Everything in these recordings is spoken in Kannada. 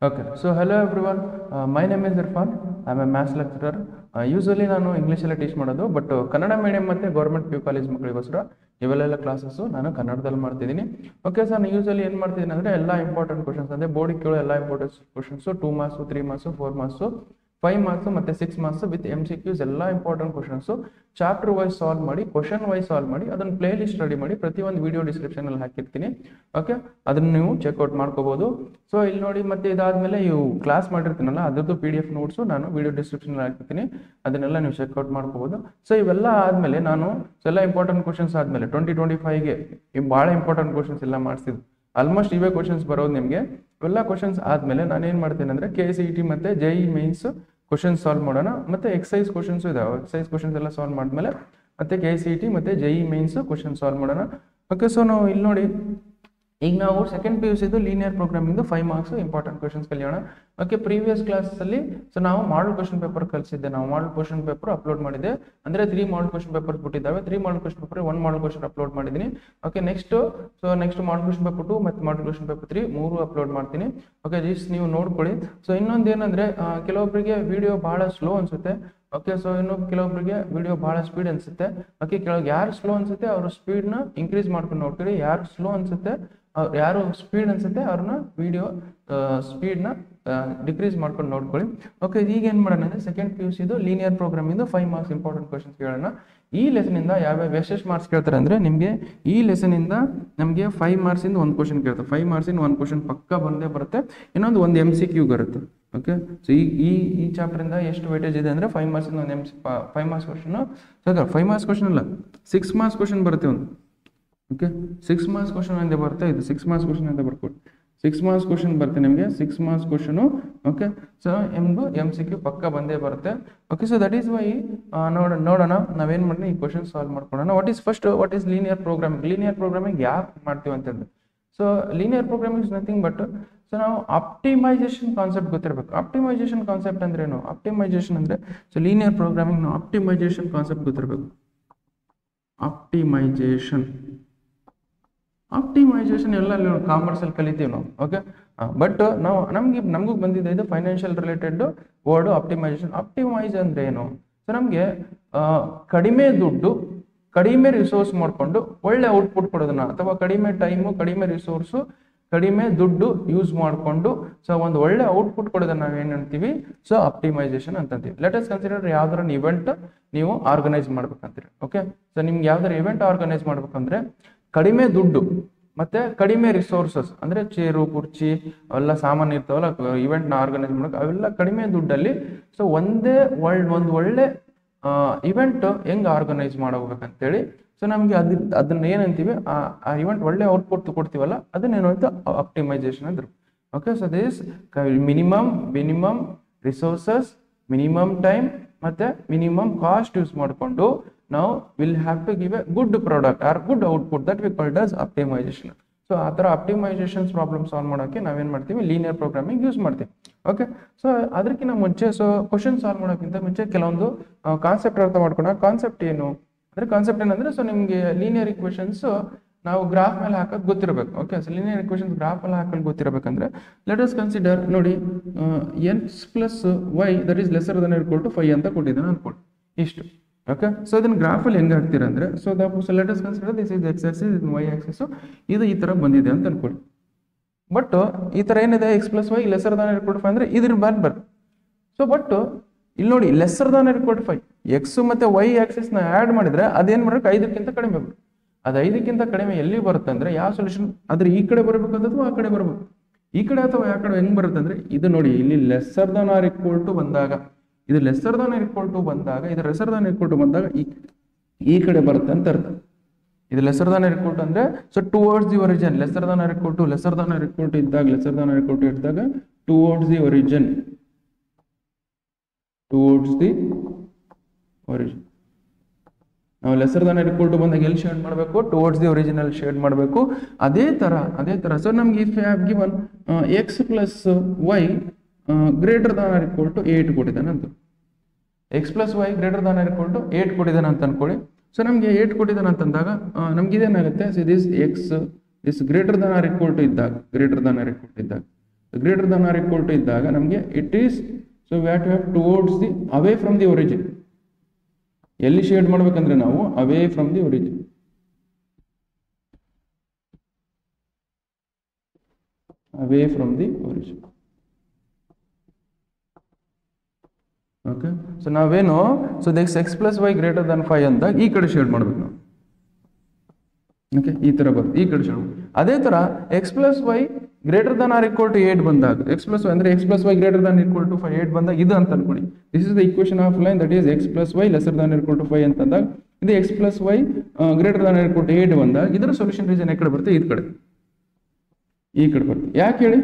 Okay, so hello everyone. My name is Irfan. I'm a maths lecturer. Usually ನಾನು ಇಂಗ್ಲೀಷಲ್ಲೇ ಟೀಚ್ ಮಾಡೋದು, ಬಟ್ ಕನ್ನಡ ಮೀಡಿಯಂ ಮತ್ತು ಗೌರ್ಮೆಂಟ್ ಪಿ ಯು ಕಾಲೇಜ್ ಮಕ್ಕಳಿಗೋಸ್ಕರ ಇವೆಲ್ಲ ಕ್ಲಾಸಸ್ಸು ನಾನು ಕನ್ನಡದಲ್ಲಿ ಮಾಡ್ತಿದ್ದೀನಿ. ಓಕೆ ಸರ್, ನಾನು ಯೂಸಲಿ ಏನು ಮಾಡ್ತಿದ್ದೀನಿ ಅಂದರೆ ಎಲ್ಲ ಇಂಪಾರ್ಟೆಂಟ್ ಕ್ವಶನ್ಸ್ ಅಂದರೆ ಬೋರ್ಡಿಗೆ ಕೇಳೋ ಎಲ್ಲ important questions 2 marks 3 marks 4 marks 5 marks ಮತ್ತು 6 ಮಾರ್ಕ್ಸು ವಿತ್ MCQs ಎಲ್ಲ important questions chapter wise solve ಮಾಡಿ, ಕ್ವಶನ್ ವೈಸ್ ಸಾಲ್ವ್ ಮಾಡಿ, ಅದನ್ನು ಪ್ಲೇ ಲಿಸ್ಟ್ ರೆಡಿ ಮಾಡಿ ಪ್ರತಿಯೊಂದು ವಿಡಿಯೋ ಡಿಸ್ಕ್ರಿಪ್ಷನಲ್ಲಿ ಹಾಕಿರ್ತೀನಿ. ಓಕೆ, ಅದನ್ನು ನೀವು ಚೆಕ್ಔಟ್ ಮಾಡ್ಕೋಬೋದು. ಸೊ ಇಲ್ಲಿ ನೋಡಿ, ಮತ್ತೆ ಇದಾದಮೇಲೆ ಇವು ಕ್ಲಾಸ್ ಮಾಡಿರ್ತೀನಲ್ಲ ಅದ್ರದ್ದು PDF ನೋಟ್ಸು ನಾನು ವಿಡಿಯೋ ಡಿಸ್ಕ್ರಿಪ್ಷನಲ್ಲಿ ಹಾಕಿರ್ತೀನಿ, ಅದನ್ನೆಲ್ಲ ನೀವು ಚೆಕ್ಔಟ್ ಮಾಡ್ಕೋಬೋದು. ಸೊ ಇವೆಲ್ಲ ಆದಮೇಲೆ ನಾನು ಎಲ್ಲ ಇಂಪಾರ್ಟೆಂಟ್ ಕ್ವಶನ್ಸ್ ಆದಮೇಲೆ 2025ಗೆ ಭಾಳ ಇಂಪಾರ್ಟೆಂಟ್ ಕ್ವಶನ್ಸ್ ಎಲ್ಲ ಮಾಡಿಸಿದ್ದು, ಆಲ್ಮೋಸ್ಟ್ ಇವೇ ಕ್ವಶನ್ಸ್ ಬರೋದು ನಿಮಗೆ. ಇವೆಲ್ಲ ಕ್ವಶನ್ಸ್ ಆದಮೇಲೆ ನಾನು ಏನು ಮಾಡ್ತೀನಿ ಅಂದರೆ KCET ಮತ್ತು JEE ಮೇನ್ಸ್ ಕ್ವಶನ್ಸ್ ಸಾಲ್ವ್ ಮಾಡೋಣ, ಮತ್ತು ಎಕ್ಸೈಸ್ ಕ್ವಶನ್ಸು ಇದಾವೆ. ಎಕ್ಸೈಸ್ ಕ್ವಶನ್ಸ್ ಎಲ್ಲ ಸಾಲ್ವ್ ಮಾಡಿದ್ಮೇಲೆ ಮತ್ತೆ KCET ಮತ್ತು JEE ಮೇನ್ಸ್ ಕ್ವಶನ್ ಸಾಲ್ವ್ ಮಾಡೋಣ. ಓಕೆ, ಸೊ ನಾವು ಇಲ್ಲಿ ನೋಡಿ, ಈಗ ನಾವು ಸೆಕೆಂಡ್ PUCದು ಲೀನಿಯರ್ ಪ್ರೋಗ್ರಾಮಿಂಗ್ದು 5 ಮಾರ್ಕ್ಸ್ ಇಂಪಾರ್ಟೆಂಟ್ ಕ್ವಶನ್ಸ್ ಕಲಿಯೋಣ. ಓಕೆ, ಪ್ರೀವಿಯಸ್ ಕ್ಲಾಸಲ್ಲಿ ಸೊ ನಾವು ಮಾಡಲ್ ಕ್ವಶನ್ ಪೇಪರ್ ಕಲಿಸಿದ್ದೆ, ನಾವು ಮಾಡಲ್ ಕ್ವಶನ್ ಪೇಪರ್ ಅಪ್ಲೋಡ್ ಮಾಡಿದ್ದೆ. ಅಂದರೆ 3 ಮಾಡಲ್ ಕ್ವಶನ್ ಪೇಪರ್ಸ್ ಬಿಟ್ಟಿದ್ದಾವೆ, 3 model question paper 1 model question upload ಮಾಡಿದ್ದೀನಿ. Okay, next model question paper 2 ಮತ್ತು ಮಾಡಲ್ ಕ್ವಶನ್ ಪೇಪರ್ 3 ಮೂರು ಅಪ್ಲೋಡ್ ಮಾಡ್ತೀನಿ. ಓಕೆ, ಜಸ್ಟ್ ನೀವು ನೋಡ್ಕೊಳ್ಳಿ. ಸೊ ಇನ್ನೊಂದು ಏನಂದರೆ, ಕೆಲವೊಬ್ಬರಿಗೆ ವಿಡಿಯೋ ಭಾಳ ಸ್ಲೋ ಅನಿಸುತ್ತೆ. ಓಕೆ, ಸೊ ಇನ್ನು ಕೆಲವೊಬ್ಬರಿಗೆ ವಿಡಿಯೋ ಭಾಳ ಸ್ಪೀಡ್ ಅನಿಸುತ್ತೆ. ಓಕೆ, ಯಾರು ಸ್ಲೋ ಅನಿಸುತ್ತೆ ಅವರು ಸ್ಪೀಡ್ನ ಇನ್ಕ್ರೀಸ್ ಮಾಡ್ಕೊಂಡು ನೋಡ್ತೀರಿ, ಯಾರು ಸ್ಲೋ ಅನಿಸುತ್ತೆ ಯಾರು ಸ್ಪೀಡ್ ಅನ್ಸುತ್ತೆ ಅವ್ರನ್ನ ವಿಡಿಯೋ ಸ್ಪೀಡ್ನ ಡಿಕ್ರೀಸ್ ಮಾಡ್ಕೊಂಡು ನೋಡ್ಕೊಳ್ಳಿ. ಓಕೆ, ಈಗ ಏನು ಮಾಡೋಣ ಅಂದರೆ ಸೆಕೆಂಡ್ PUCದು ಲೀನಿಯರ್ ಪ್ರೋಗ್ರಾಮಿಂದು 5 ಮಾರ್ಕ್ಸ್ ಇಂಪಾರ್ಟೆಂಟ್ ಕ್ವಶನ್ಸ್ ಕೇಳೋಣ. ಈ ಲೆಸನಿಂದ ಯಾವ್ಯಾವ ಎಷ್ಟೆಷ್ಟು ಮಾರ್ಕ್ಸ್ ಕೇಳ್ತಾರೆ ಅಂದರೆ, ನಿಮಗೆ ಈ ಲೆಸನಿಂದ ನಮಗೆ 5 ಮಾರ್ಕ್ಸಿಂದ ಒಂದು ಕ್ವಶನ್ ಕೇಳ್ತಾರೆ. 5 ಮಾರ್ಕ್ಸಿಂದ ಒಂದು ಕ್ವಶನ್ ಪಕ್ಕ ಬಂದೇ ಬರುತ್ತೆ, ಇನ್ನೊಂದು MCQ ಬರುತ್ತೆ. ಓಕೆ, ಸೊ ಈ ಚಾಪ್ಟರಿಂದ ಎಷ್ಟು ವೇಟೇಜ್ ಇದೆ ಅಂದರೆ 5 ಮಾರ್ಕ್ಸಿಂದ ಒಂದು 5 marks question, so 5 marks question ಅಲ್ಲ, 6 ಮಾರ್ಕ್ಸ್ ಕ್ವಶನ್ ಬರುತ್ತೆ ಒಂದು. ಓಕೆ, 6 ಮಾರ್ಕ್ಸ್ ಕ್ವಶನ್ ಅಂತ ಬರುತ್ತೆ, ಇದು 6 ಮಾರ್ಕ್ಸ್ ಕ್ವಶನ್ ಅಂತ ಬರ್ಕೊಡಿ. 6 ಮಾರ್ಕ್ಸ್ ಕ್ವಶನ್ ಬರುತ್ತೆ ನಿಮಗೆ, 6 marks question. Okay, so MCQ ಪಕ್ಕ ಬಂದೇ ಬರುತ್ತೆ. Okay, so that is why ನೋಡೋಣ ನಾವೇನು ಮಾಡೋಣ, ಈ ಕ್ವಶನ್ ಸಾಲ್ವ್ ಮಾಡ್ಕೊಳ್ಳೋಣ. What is linear programming? Linear programming ಯಾಕೆ ಮಾಡ್ತೀವಿ ಅಂತಂದ್ರೆ, so linear programming is nothing but, so ನಾವು ಆಪ್ಟಿಮೈಸೇಷನ್ ಕಾನ್ಸೆಪ್ಟ್ ಗೊತ್ತಿರಬೇಕು. ಆಪ್ಟಿಮೈಸೇಷನ್ ಕಾನ್ಸೆಪ್ಟ್ ಅಂದ್ರೆ ಏನು? ಆಪ್ಟಿಮೈಸೇಷನ್ ಅಂದ್ರೆ, ಸೊ ಲೀನಿಯರ್ ಪ್ರೋಗ್ರಾಮಿಂಗ್ ನಾವು ಆಪ್ಟಿಮೈಸೇಷನ್ ಕಾನ್ಸೆಪ್ಟ್ ಗೊತ್ತಿರಬೇಕು. ಆಪ್ಟಿಮೈಸೇಷನ್ ಎಲ್ಲ ಕಾಮರ್ಸಲ್ಲಿ ಕಲಿತೀವಿ ನಾವು. ಓಕೆ, ಬಟ್ ನಮಗೂ ಬಂದಿದೆ ಇದು financial related word optimisation. Optimise ಅಂದ್ರೆ ಏನು? ಸೊ ನಮಗೆ ಕಡಿಮೆ ದುಡ್ಡು ಕಡಿಮೆ ರಿಸೋರ್ಸ್ ಮಾಡಿಕೊಂಡು ಒಳ್ಳೆ ಔಟ್ಪುಟ್ ಕೊಡೋದನ್ನ, ಅಥವಾ ಕಡಿಮೆ ಟೈಮು ಕಡಿಮೆ ರಿಸೋರ್ಸು ಕಡಿಮೆ ದುಡ್ಡು ಯೂಸ್ ಮಾಡಿಕೊಂಡು ಸೊ ಒಂದು ಒಳ್ಳೆ ಔಟ್ಪುಟ್ ಕೊಡೋದನ್ನ ನಾವು ಏನು ಅಂತೀವಿ? ಸೊ ಆಪ್ಟಿಮೈಸೇಷನ್ ಅಂತಂತೀವಿ. ಲೆಟ್ ಅಸ್ ಕನ್ಸಿಡರ್ ಯಾವ್ದಾರ ಇವೆಂಟ್ ನೀವು ಆರ್ಗನೈಸ್ ಮಾಡ್ಬೇಕಂತೀರಿ. ಓಕೆ, ಸೊ ನಿಮ್ಗೆ ಯಾವ್ದಾರ ಇವೆಂಟ್ ಆರ್ಗನೈಸ್ ಮಾಡ್ಬೇಕಂದ್ರೆ ಕಡಿಮೆ ದುಡ್ಡು ಮತ್ತೆ ಕಡಿಮೆ ರಿಸೋರ್ಸಸ್, ಅಂದ್ರೆ ಚೇರು ಕುರ್ಚಿ ಅವೆಲ್ಲ ಸಾಮಾನು ಇರ್ತಾವಲ್ಲ ಇವೆಂಟ್ನ ಆರ್ಗನೈಸ್ ಮಾಡೋಕೆ, ಅವೆಲ್ಲ ಕಡಿಮೆ ದುಡ್ಡಲ್ಲಿ ಸೊ ಒಂದು ಒಳ್ಳೆ ಇವೆಂಟ್ ಹೆಂಗೆ ಆರ್ಗನೈಸ್ ಮಾಡಬೇಕಂತೇಳಿ, ಸೊ ನಮಗೆ ಅದನ್ನ ಏನಂತೀವಿ, ಆ ಇವೆಂಟ್ ಒಳ್ಳೆ ಔಟ್ಪುಟ್ ಕೊಡ್ತೀವಲ್ಲ ಅದನ್ನೇನು ಅಂತ ಆಪ್ಟಿಮೈಸೇಷನ್ ಅಂದ್ರು. Okay, so this minimum resources, minimum time ಮತ್ತೆ ಮಿನಿಮಮ್ ಕಾಸ್ಟ್ ಯೂಸ್ ಮಾಡಿಕೊಂಡು ನಾವು will have to give a good product or good output, that we called as optimisation. So ಆ ಥರ ಆಪ್ಟಿಮೈಸೇಷನ್ಸ್ ಪ್ರಾಬ್ಲಮ್ ಸಾಲ್ವ್ ಮಾಡೋಕ್ಕೆ ನಾವೇನು ಮಾಡ್ತೀವಿ? ಲೀನಿಯರ್ ಪ್ರೋಗ್ರಾಮಿಂಗ್ ಯೂಸ್ ಮಾಡ್ತೀವಿ. ಓಕೆ, ಸೊ ಅದಕ್ಕಿಂತ ಮುಂಚೆ, ಸೊ ಕ್ವಶನ್ ಸಾಲ್ವ್ ಮಾಡೋಕ್ಕಿಂತ ಮುಂಚೆ ಕೆಲವೊಂದು ಕಾನ್ಸೆಪ್ಟ್ ಅರ್ಥ ಮಾಡ್ಕೊಂಡು, ಕಾನ್ಸೆಪ್ಟ್ ಏನು ಅಂದರೆ, ಕಾನ್ಸೆಪ್ಟ್ ಏನಂದರೆ, ಸೊ ನಿಮಗೆ ಲೀನಿಯರ್ ಇಕ್ವೇಷನ್ಸ್ ನಾವು ಗ್ರಾಫ್ ಮೇಲೆ ಹಾಕೋದು ಗೊತ್ತಿರಬೇಕು. Okay, so linear equations graph ಮೇಲೆ ಹಾಕಲು ಗೊತ್ತಿರಬೇಕಂದ್ರೆ ಲೆಟ್ ಅಸ್ ಕನ್ಸಿಡರ್ ನೋಡಿ, x + y that is lesser than equal to 5 ಅಂತ ಕೊಟ್ಟಿದ್ದಾನೆ ಅನ್ಕೊಳ್ಳಿ, ಇಷ್ಟು. ಓಕೆ, ಸೊ ಇದನ್ನ ಗ್ರಾಫಲ್ಲಿ ಹೆಂಗೆ ಹಾಕ್ತೀರಾ ಅಂದರೆ, so let us consider this is x Axis, ಇದು y ಆಕ್ಸಿಸ್, ಇದು ಈ ಥರ ಬಂದಿದೆ ಅಂತ ಅನ್ಕೊಳ್ಳಿ. ಬಟ್ ಈ ಥರ ಏನಿದೆ, x + y lesser than equal to 5 ಅಂದರೆ ಇದ್ರ ಬರ್ಬಾರ್ದು. ಸೊ ಬಟ್ ಇಲ್ಲಿ ನೋಡಿ, lesser than equal to 5, x ಮತ್ತು y ಆಕ್ಸಿಸ್ನ ಆ್ಯಡ್ ಮಾಡಿದ್ರೆ ಅದೇನು ಮಾಡಬೇಕು? 5ಕ್ಕಿಂತ ಕಡಿಮೆ ಬರುತ್ತೆ. ಅದು 5ಕ್ಕಿಂತ ಕಡಿಮೆ ಎಲ್ಲಿ ಬರುತ್ತೆ ಅಂದರೆ, ಯಾವ ಸೊಲ್ಯೂಷನ್ ಅದ್ರ ಈ ಕಡೆ ಬರಬೇಕು ಅಥವಾ ಆ ಕಡೆ ಬರಬೇಕು? ಈ ಕಡೆ ಅಥವಾ ಯಾವ ಕಡೆ ಹೆಂಗೆ ಬರುತ್ತೆ ಅಂದರೆ, ಇದು ನೋಡಿ, ಇಲ್ಲಿ lesser than or equal to ಬಂದಾಗ, ಇದು ಲೆಸರ್ ದನ್ ಈಕ್ವಲ್ ಟು ಬಂದಾಗ, ಇದು ಲೆಸರ್ ದನ್ ಈಕ್ವಲ್ ಟು ಬಂದಾಗ ಈ ಕಡೆ ಬರುತ್ತೆ ಅಂತ ಅರ್ಥ. ಇದು ಲೆಸರ್ ದನ್ ಈಕ್ವಲ್ ಟು ಅಂದರೆ, so towards the origin, lesser than equal to ಇದ್ದಾಗ, ಲೆಸರ್ ದನ್ ಈಕ್ವಲ್ ಟು ಇದ್ದಾಗ ಟುವರ್ಡ್ಸ್ ದಿ ಒರಿಜಿನ್, ನಾವು ಲೆಸರ್ ದನ್ ಈಕ್ವಲ್ ಟು ಬಂದಾಗ ಎಲ್ಲಿ ಶೇಡ್ ಮಾಡಬೇಕು? ಟುವರ್ಡ್ಸ್ ದಿ ಒರಿಜಿನಲ್ ಶೇಡ್ ಮಾಡಬೇಕು. ಅದೇ ತರ ಸೊ ನಮ್ಗೆ if you have given x + y greater than or equal to 8 ಕೊಟ್ಟಿದ್ದಾನೆ ಅಂತ, x + y greater than or equal to 8 ಕೊಟ್ಟಿದ್ದಾನೆ ಅಂತ ಅನ್ಕೊಳ್ಳಿ. ಸೊ ನಮಗೆ 8 ಕೊಟ್ಟಿದ್ದಾನೆ ಅಂತಂದಾಗ ನಮ್ಗೆ ಇದೇನಾಗುತ್ತೆ? So this x this greater than or equal to ಇದ್ದಾಗ, greater than or equal to ಇದ್ದಾಗ ನಮಗೆ it is so we have to have towards the away from the origin. ಎಲ್ಲಿ ಶೇಡ್ ಮಾಡ್ಬೇಕಂದ್ರೆ ನಾವು away from the origin. away from the origin. Okay, so ನಾವೇನು so this x plus y greater than 5 ಅಂದಾಗ ಈ ಕಡೆ ಶೇಡ್ ಮಾಡ್ಬೇಕು ನಾವು. ಓಕೆ, ಈ ತರ ಬರುತ್ತೆ, ಈ ಕಡೆ ಶೇಡ್. ಅದೇ ತರ x plus y greater than or equal to 8 ಬಂದಾಗ x plus y ಅಂದ್ರೆ x plus y greater than or equal to 5 8 ಬಂದಾಗ ಇದು ಅಂತ ಅನ್ಕೊಳ್ಳಿ. This is the equation of line that is x plus y lesser than or equal to 5 ಅಂತಂದಾಗ ಇದು x plus y greater than or equal to 8 ಬಂದಾಗ ಇದರ ಸೊಲ್ಯೂಷನ್ ರೀಜನ್ ಈ ಕಡೆ ಬರುತ್ತೆ, ಈ ಕಡೆ ಈ ಕಡೆ ಬರುತ್ತೆ. ಯಾಕೆ ಹೇಳಿ?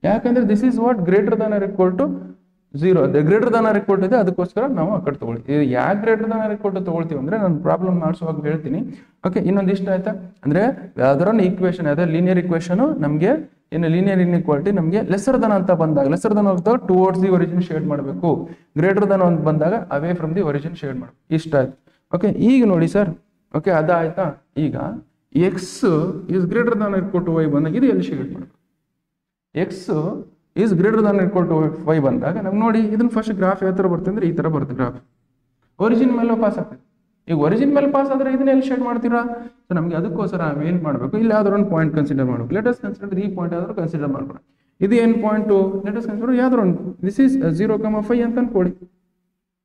ಯಾಕಂದ್ರೆ this is what greater than or equal to 0. ಅದೇ greater than or equal to ಇದೆ, ಅದಕ್ಕೋಸ್ಕರ ನಾವು ಆ ಕಡೆ ತಗೊಳ್ತೀವಿ. ಯಾಕೆ greater than or equal to ತಗೊಳ್ತೀವಿ ಅಂದ್ರೆ ನಾನು ಪ್ರಾಬ್ಲಮ್ ಮಾಡಿಸುವಾಗ ಹೇಳ್ತೀನಿ. ಓಕೆ, ಇನ್ನೊಂದು ಇಷ್ಟ ಆಯ್ತಾ ಅಂದ್ರೆ ಯಾವ್ದಾರ ಈಕ್ವೇಶನ್ ಅದೇ ಲೀನಿಯರ್ ಇಕ್ವೇಶನ್ ನಮಗೆ ಏನು ಲೀನಿಯರ್ ಇನ್ಇಕ್ವಾಲಿಟಿ ನಮಗೆ ಲೆಸರ್ ದನ್ ಅಂತ ಬಂದಾಗ ಲೆಸರ್ ದನ್ ಹೋಗ್ದಾಗ ಟುವರ್ಡ್ಸ್ ದಿ ಒರಿಜಿನ್ ಶೇಡ್ ಮಾಡಬೇಕು, ಗ್ರೇಟರ್ ದನ್ ಅಂತ ಬಂದಾಗ away from the origin shade ಮಾಡಬೇಕು. ಇಷ್ಟ ಆಯ್ತು. ಓಕೆ, ಈಗ ನೋಡಿ ಸರ್, ಓಕೆ ಅದಾಯ್ತಾ. ಈಗ X is greater than equal to Y ಬಂದಾಗ ಇದು ಎಲ್ಲಿ ಶೇಡ್ ಮಾಡಬೇಕು? X is greater than equal to Y ಬಂದಾಗ ನಮ್ಗೆ ನೋಡಿ ಇದನ್ನ ಫಸ್ಟ್ ಗ್ರಾಫ್ ಯಾವ ಥರ ಬರುತ್ತೆ ಅಂದ್ರೆ ಈ ಥರ ಬರುತ್ತೆ ಗ್ರಾಫ್. ಒರಿಜಿನ್ ಮೇಲೆ ಪಾಸ್ ಆಗ್ತದೆ. ಈಗ ಒರಿಜಿನ್ ಮೇಲೆ ಪಾಸ್ ಆದ್ರೆ ಇದನ್ನ ಎಲ್ಲಿ ಶೇಡ್ ಮಾಡ್ತೀರಾ? ಸೊ ನಮಗೆ ಅದಕ್ಕೋಸ್ಕರ ನಾವು ಏನು ಮಾಡಬೇಕು, ಇಲ್ಲಿ ಯಾವ್ದಾದ್ರು ಒಂದು ಪಾಯಿಂಟ್ ಕನ್ಸಿಡರ್ ಮಾಡಬೇಕು. ಲೆಟಸ್ ಕನ್ಸಿಡರ್ ಈ ಪಾಯಿಂಟ್ ಯಾವ್ದಾದ್ರು ಕನ್ಸಿಡರ್ ಮಾಡ್ಕೊಳ್ಳಿ. ಇದು ಏನು ಪಾಯಿಂಟು? ಲೆಟಸ್ ಕನ್ಸಿಡರ್ ಯಾವ್ದಾದ್ರು ಒಂದು ದಿಸ್ ಈಸ್ 0,5 ಅಂತ ಅನ್ಕೊಳ್ಳಿ.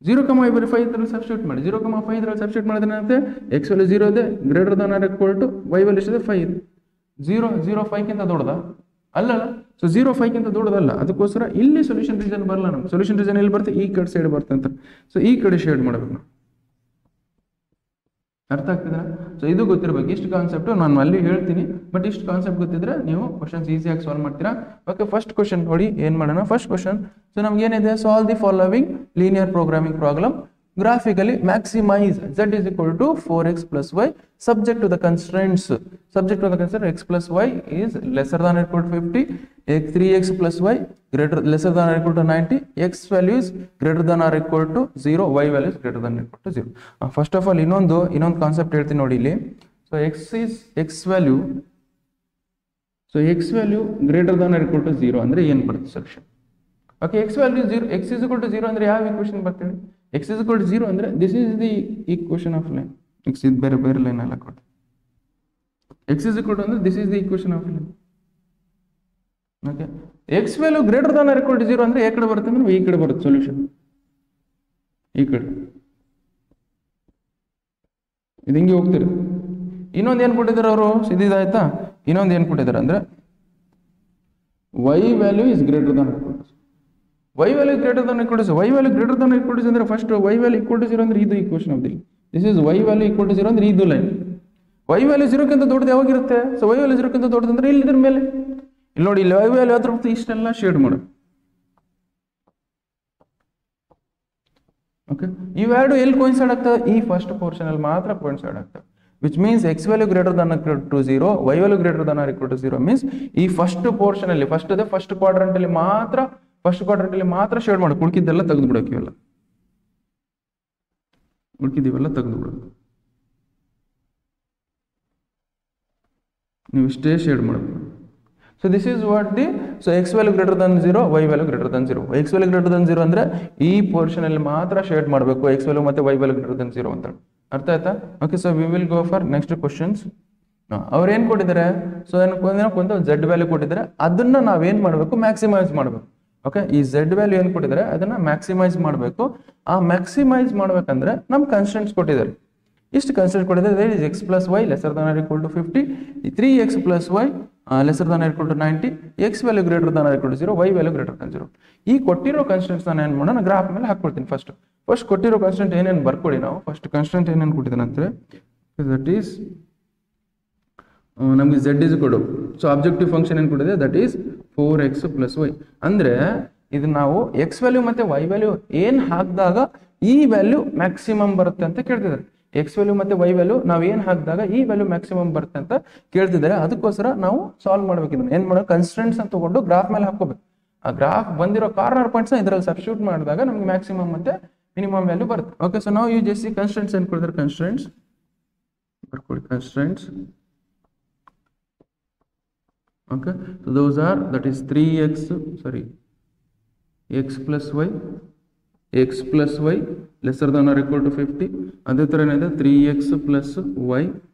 0,5 ಇದ್ರಲ್ಲಿ ಸಬ್ಸ್ಟಿಟ್ಯೂಟ್ ಮಾಡಿ. 0,5 ಇದ್ರಲ್ಲಿ ಸಬ್ಸ್ಟಿಟ್ಯೂಟ್ ಮಾಡಿದ್ರೆ ಏನಾಗುತ್ತೆ? ಎಕ್ಸ್ ವ್ಯಾಲ್ಯೂ 0 ಇದೆ, greater than or equal to y value ಎಷ್ಟಿದೆ 5 ಇದೆ. 0,05ಗಿಂತ ದೊಡ್ಡದ ಅಲ್ಲಲ್ಲ. ಸೊ 0,5ಗಿಂತ ದೊಡ್ಡದಲ್ಲ, ಅದಕ್ಕೋಸ್ಕರ ಇಲ್ಲಿ ಸೊಲ್ಯೂಷನ್ ರೀಜನ್ ಬರಲ್ಲ. ನಮ್ಗೆ ಸೊಲ್ಯೂಷನ್ ರೀಜನ್ ಎಲ್ಲಿ ಬರುತ್ತೆ? ಈ ಕಡೆ ಸೈಡ್ ಬರುತ್ತೆ ಅಂತ. ಸೊ ಈ ಕಡೆ ಶೇಡ್ ಮಾಡಬೇಕು ನಾವು. ಅರ್ಥ ಆಗ್ತಿದೆ? ಸೊ ಇದು ಗೊತ್ತಿರಬೇಕು. ಇಷ್ಟು ಕಾನ್ಸೆಪ್ಟ್ ನಾನು ಅಲ್ಲಿ ಹೇಳ್ತೀನಿ, ಬಟ್ ಇಷ್ಟು ಕಾನ್ಸೆಪ್ಟ್ ಗೊತ್ತಿದ್ರೆ ನೀವು ಕ್ವಶನ್ಸ್ ಈಸಿಯಾಗಿ ಸಾಲ್ವ್ ಮಾಡ್ತೀರಾ. ಓಕೆ, ಫಸ್ಟ್ ಕ್ವಶನ್ ನೋಡಿ ಏನು ಮಾಡೋಣ. ಫಸ್ಟ್ ಕ್ವಶನ್, ಸೊ ನಮ್ಗೆ ಏನಿದೆ? Solve the following linear programming problem graphically maximize z is equal to 4x plus y subject to the constraints. Subject to the constraint x plus y is lesser than or equal to 50, 3x plus y lesser than or equal to 90, x value is greater than or equal to 0, y value is greater than or equal to 0. First of all ಇನ್ನೊಂದು ಕಾನ್ಸೆಪ್ಟ್ ಹೇಳ್ತೀನಿ ನೋಡಿ ಇಲ್ಲಿ. So x value greater than or equal to 0 ಅಂದ್ರೆ ಏನು ಬರುತ್ತೆ solution? Okay, x value 0, x is equal to 0 ಅಂದ್ರೆ ಯಾವ ಈಕ್ವೇಷನ್ ಬರ್ತದೆ? x is equal to 0 ಅಂದ್ರೆ this is the equation of line. x is ಬೇರೆ ಲೈನ್ ಅಲ್ಲ ಕೊಡಿ. x is equal to ಅಂದ್ರೆ this is the equation of line. Okay, x value greater than or equal to 0 ಅಂದ್ರೆ ಈ ಕಡೆ ಬರುತ್ತೆ ಅಂದ್ರೆ ಈ ಕಡೆ ಬರುತ್ತೆ ಸೊಲ್ಯೂಷನ್. ಈ ಕಡೆ ಇದು ಹಿಂಗೆ ಹೋಗ್ತಿರಿ. ಇನ್ನೊಂದು ಏನು ಕೊಟ್ಟಿದ್ದಾರೆ ಅವರು? ಇದಾಯ್ತಾ? ಇನ್ನೊಂದು ಏನು ಕೊಟ್ಟಿದ್ದಾರೆ ಅಂದ್ರೆ y value is greater than or equal to 0. y value greater than or equal to 0. y value greater than or equal to 0 ಅಂದ್ರೆ first y value equal to 0 ಅಂದ್ರೆ ಇದು equation of the. This is y value equal to 0 ಅಂದ್ರೆ ಇದು ಲೈನ್. y value 0 ಕ್ಕಿಂತ ದೊಡ್ಡದು ಯಾವಾಗಿರುತ್ತೆ? ಸೊ y value 0 ಕ್ಕಿಂತ ದೊಡ್ಡದು ಅಂದ್ರೆ ಇಲ್ಲಿ ಇದ್ರ ಮೇಲೆ ಇಲ್ಲಿ ನೋಡಿ, ಇಲ್ಲಿ y value ಅದ್ರ ಇಷ್ಟೆಲ್ಲ ಶೇಡ್ ಮಾಡು. ಓಕೆ, ಇವೆರಡು ಎಲ್ಲಿ ಕೋಯಿನ್ಸೈಡ್ ಆಗ್ತವೆ? ಈ ಫಸ್ಟ್ ಪೋರ್ಷನ್ ಅಲ್ಲಿ ಮಾತ್ರ ಕೋಯಿನ್ಸೈಡ್ ಆಗ್ತವೆ. Which means x value greater than or equal to 0, y value greater than or equal to 0 means ಈ ಫಸ್ಟ್ ಪೋರ್ಷನ್ ಅಲ್ಲಿ ಫಸ್ಟ್ ಕ್ವಾಡ್ರಂಟ್ ಅಲ್ಲಿ ಮಾತ್ರ ಶೇಡ್ ಮಾಡಿ, ಉಳ್ಕಿದ್ದೆಲ್ಲ ತೆಗೆದು ಬಿಡೋಕೆ, ಉಳ್ಕಿದ್ದೀವೆಲ್ಲ ತೆಗೆದು ಬಿಡೋದು. ನೀವು ಇಷ್ಟೇ ಶೇಡ್ ಮಾಡಬೇಕು. So this is what the x value greater than 0, y value greater than 0. x value greater than 0 ಅಂದ್ರೆ ಈ ಪೋರ್ಷನ್ ಅಲ್ಲಿ ಮಾತ್ರ ಶೇಡ್ ಮಾಡಬೇಕು, x value ಮತ್ತೆ y value greater than 0 ಅಂತ. ಅರ್ಥ ಆಯ್ತಾ? Okay, so we will go for next questions. ಅವ್ರು ಏನು ಕೊಟ್ಟಿದ್ದಾರೆ? ಸೊ ಕೊಂದು z ವ್ಯಾಲ್ಯೂ ಕೊಟ್ಟಿದ್ದಾರೆ, ಅದನ್ನ ನಾವೇನ್ ಮಾಡಬೇಕು? ಮ್ಯಾಕ್ಸಿಮೈಸ್ ಮಾಡಬೇಕು. ಓಕೆ, ಈ z ವ್ಯಾಲ್ಯೂ ಏನು ಕೊಟ್ಟಿದ್ದಾರೆ ಅದನ್ನ ಮ್ಯಾಕ್ಸಿಮೈಸ್ ಮಾಡಬೇಕು. ಆ ಮ್ಯಾಕ್ಸಿಮೈಸ್ ಮಾಡ್ಬೇಕಂದ್ರೆ ನಮ್ ಕನ್ಸ್ಟೆಂಟ್ಸ್ ಕೊಟ್ಟಿದ್ದಾರೆ. ಇಷ್ಟು ಕನ್ಸ್ಟೆಂಟ್ ಕೊಟ್ಟಿದ್ದಾರೆ. x plus y lesser than or equal to 50, 3x plus y lesser than or equal to 90, x value greater than or equal to 0, y value greater than 0. ಈ ಕೊಟ್ಟಿರೋ ಕನ್ಸ್ಟೆಂಟ್ಸ್ ನಾನು ಏನು ಮಾಡೋಣ, ಗ್ರಾಫ್ ಮೇಲೆ ಹಾಕ್ಕೊಡ್ತೀನಿ. ಫಸ್ಟ್ ಕೊಟ್ಟಿರೋ ಕನ್ಸ್ಟೆಂಟ್ ಏನೇನು ಬರ್ಕೊಡಿ ನಾವು. ಫಸ್ಟ್ ಕನ್ಸ್ಟೆಂಟ್ ಏನೇನು ಕೊಟ್ಟಿದ್ದಾನೆ ಅಂದ್ರೆ ದಟ್ ಈಸ್ ನಮಗೆ z is ಕೊಡು. ಸೊ ಆಬ್ಜೆಕ್ಟಿವ್ ಫಂಕ್ಷನ್ ಏನು ಕೊಟ್ಟಿದೆ? That is 4x plus y. ಅಂದ್ರೆ ಇದು ನಾವು x ವ್ಯಾಲ್ಯೂ ಮತ್ತೆ y ವ್ಯಾಲ್ಯೂ ಏನ್ ಹಾಕಿದಾಗ ಈ ವ್ಯಾಲ್ಯೂ ಮ್ಯಾಕ್ಸಿಮಮ್ ಬರುತ್ತೆ ಅಂತ ಕೇಳ್ತಿದ್ದಾರೆ. x ವ್ಯಾಲ್ಯೂ ಮತ್ತೆ y ವ್ಯಾಲ್ಯೂ ನಾವು ಏನ್ ಹಾಕಿದಾಗ ಈ ವ್ಯಾಲ್ಯೂ ಮ್ಯಾಕ್ಸಿಮಮ್ ಬರುತ್ತೆ ಅಂತ ಕೇಳ್ತಿದ್ದಾರೆ. ಅದಕ್ಕೋಸ್ಕರ ನಾವು ಸಾಲ್ವ್ ಮಾಡ್ಬೇಕು. ಇದನ್ನ ಏನ್ ಮಾಡೋದು? ಕನ್ಸ್ಟೆಂಟ್ಸ್ ಅಂತ ತಗೊಂಡು ಗ್ರಾಫ್ ಮೇಲೆ ಹಾಕೋಬೇಕು. ಆ ಗ್ರಾಫ್ ಬಂದಿರೋ ಕಾರ್ನರ್ ಪಾಯಿಂಟ್ಸ್ ಇದರಲ್ಲಿ ಸಬ್ಸ್ಟಿಟ್ಯೂಟ್ ಮಾಡಿದಾಗ ನಮ್ಗೆ ಮ್ಯಾಕ್ಸಿಮಮ್ ಮತ್ತೆ ಮಿನಿಮಮ್ ವ್ಯಾಲ್ಯೂ ಬರುತ್ತೆ. ಓಕೆ, ಸೊ ನಾವು ಯೂಸ್ ಸಿ ಕನ್ಸ್ಟೆಂಟ್ಸ್ ಏನು ಕೊಡ್ತಾರೆ? ಕನ್ಸ್ಟೆಂಟ್ಸ್ ಬರ್ಕೊಳ್ಳಿ. Constants Okay, so those are, that is 3x, sorry, x plus y lesser than or equal to 50. ಅದೇ ತರ ಏನಿದೆ 3x plus y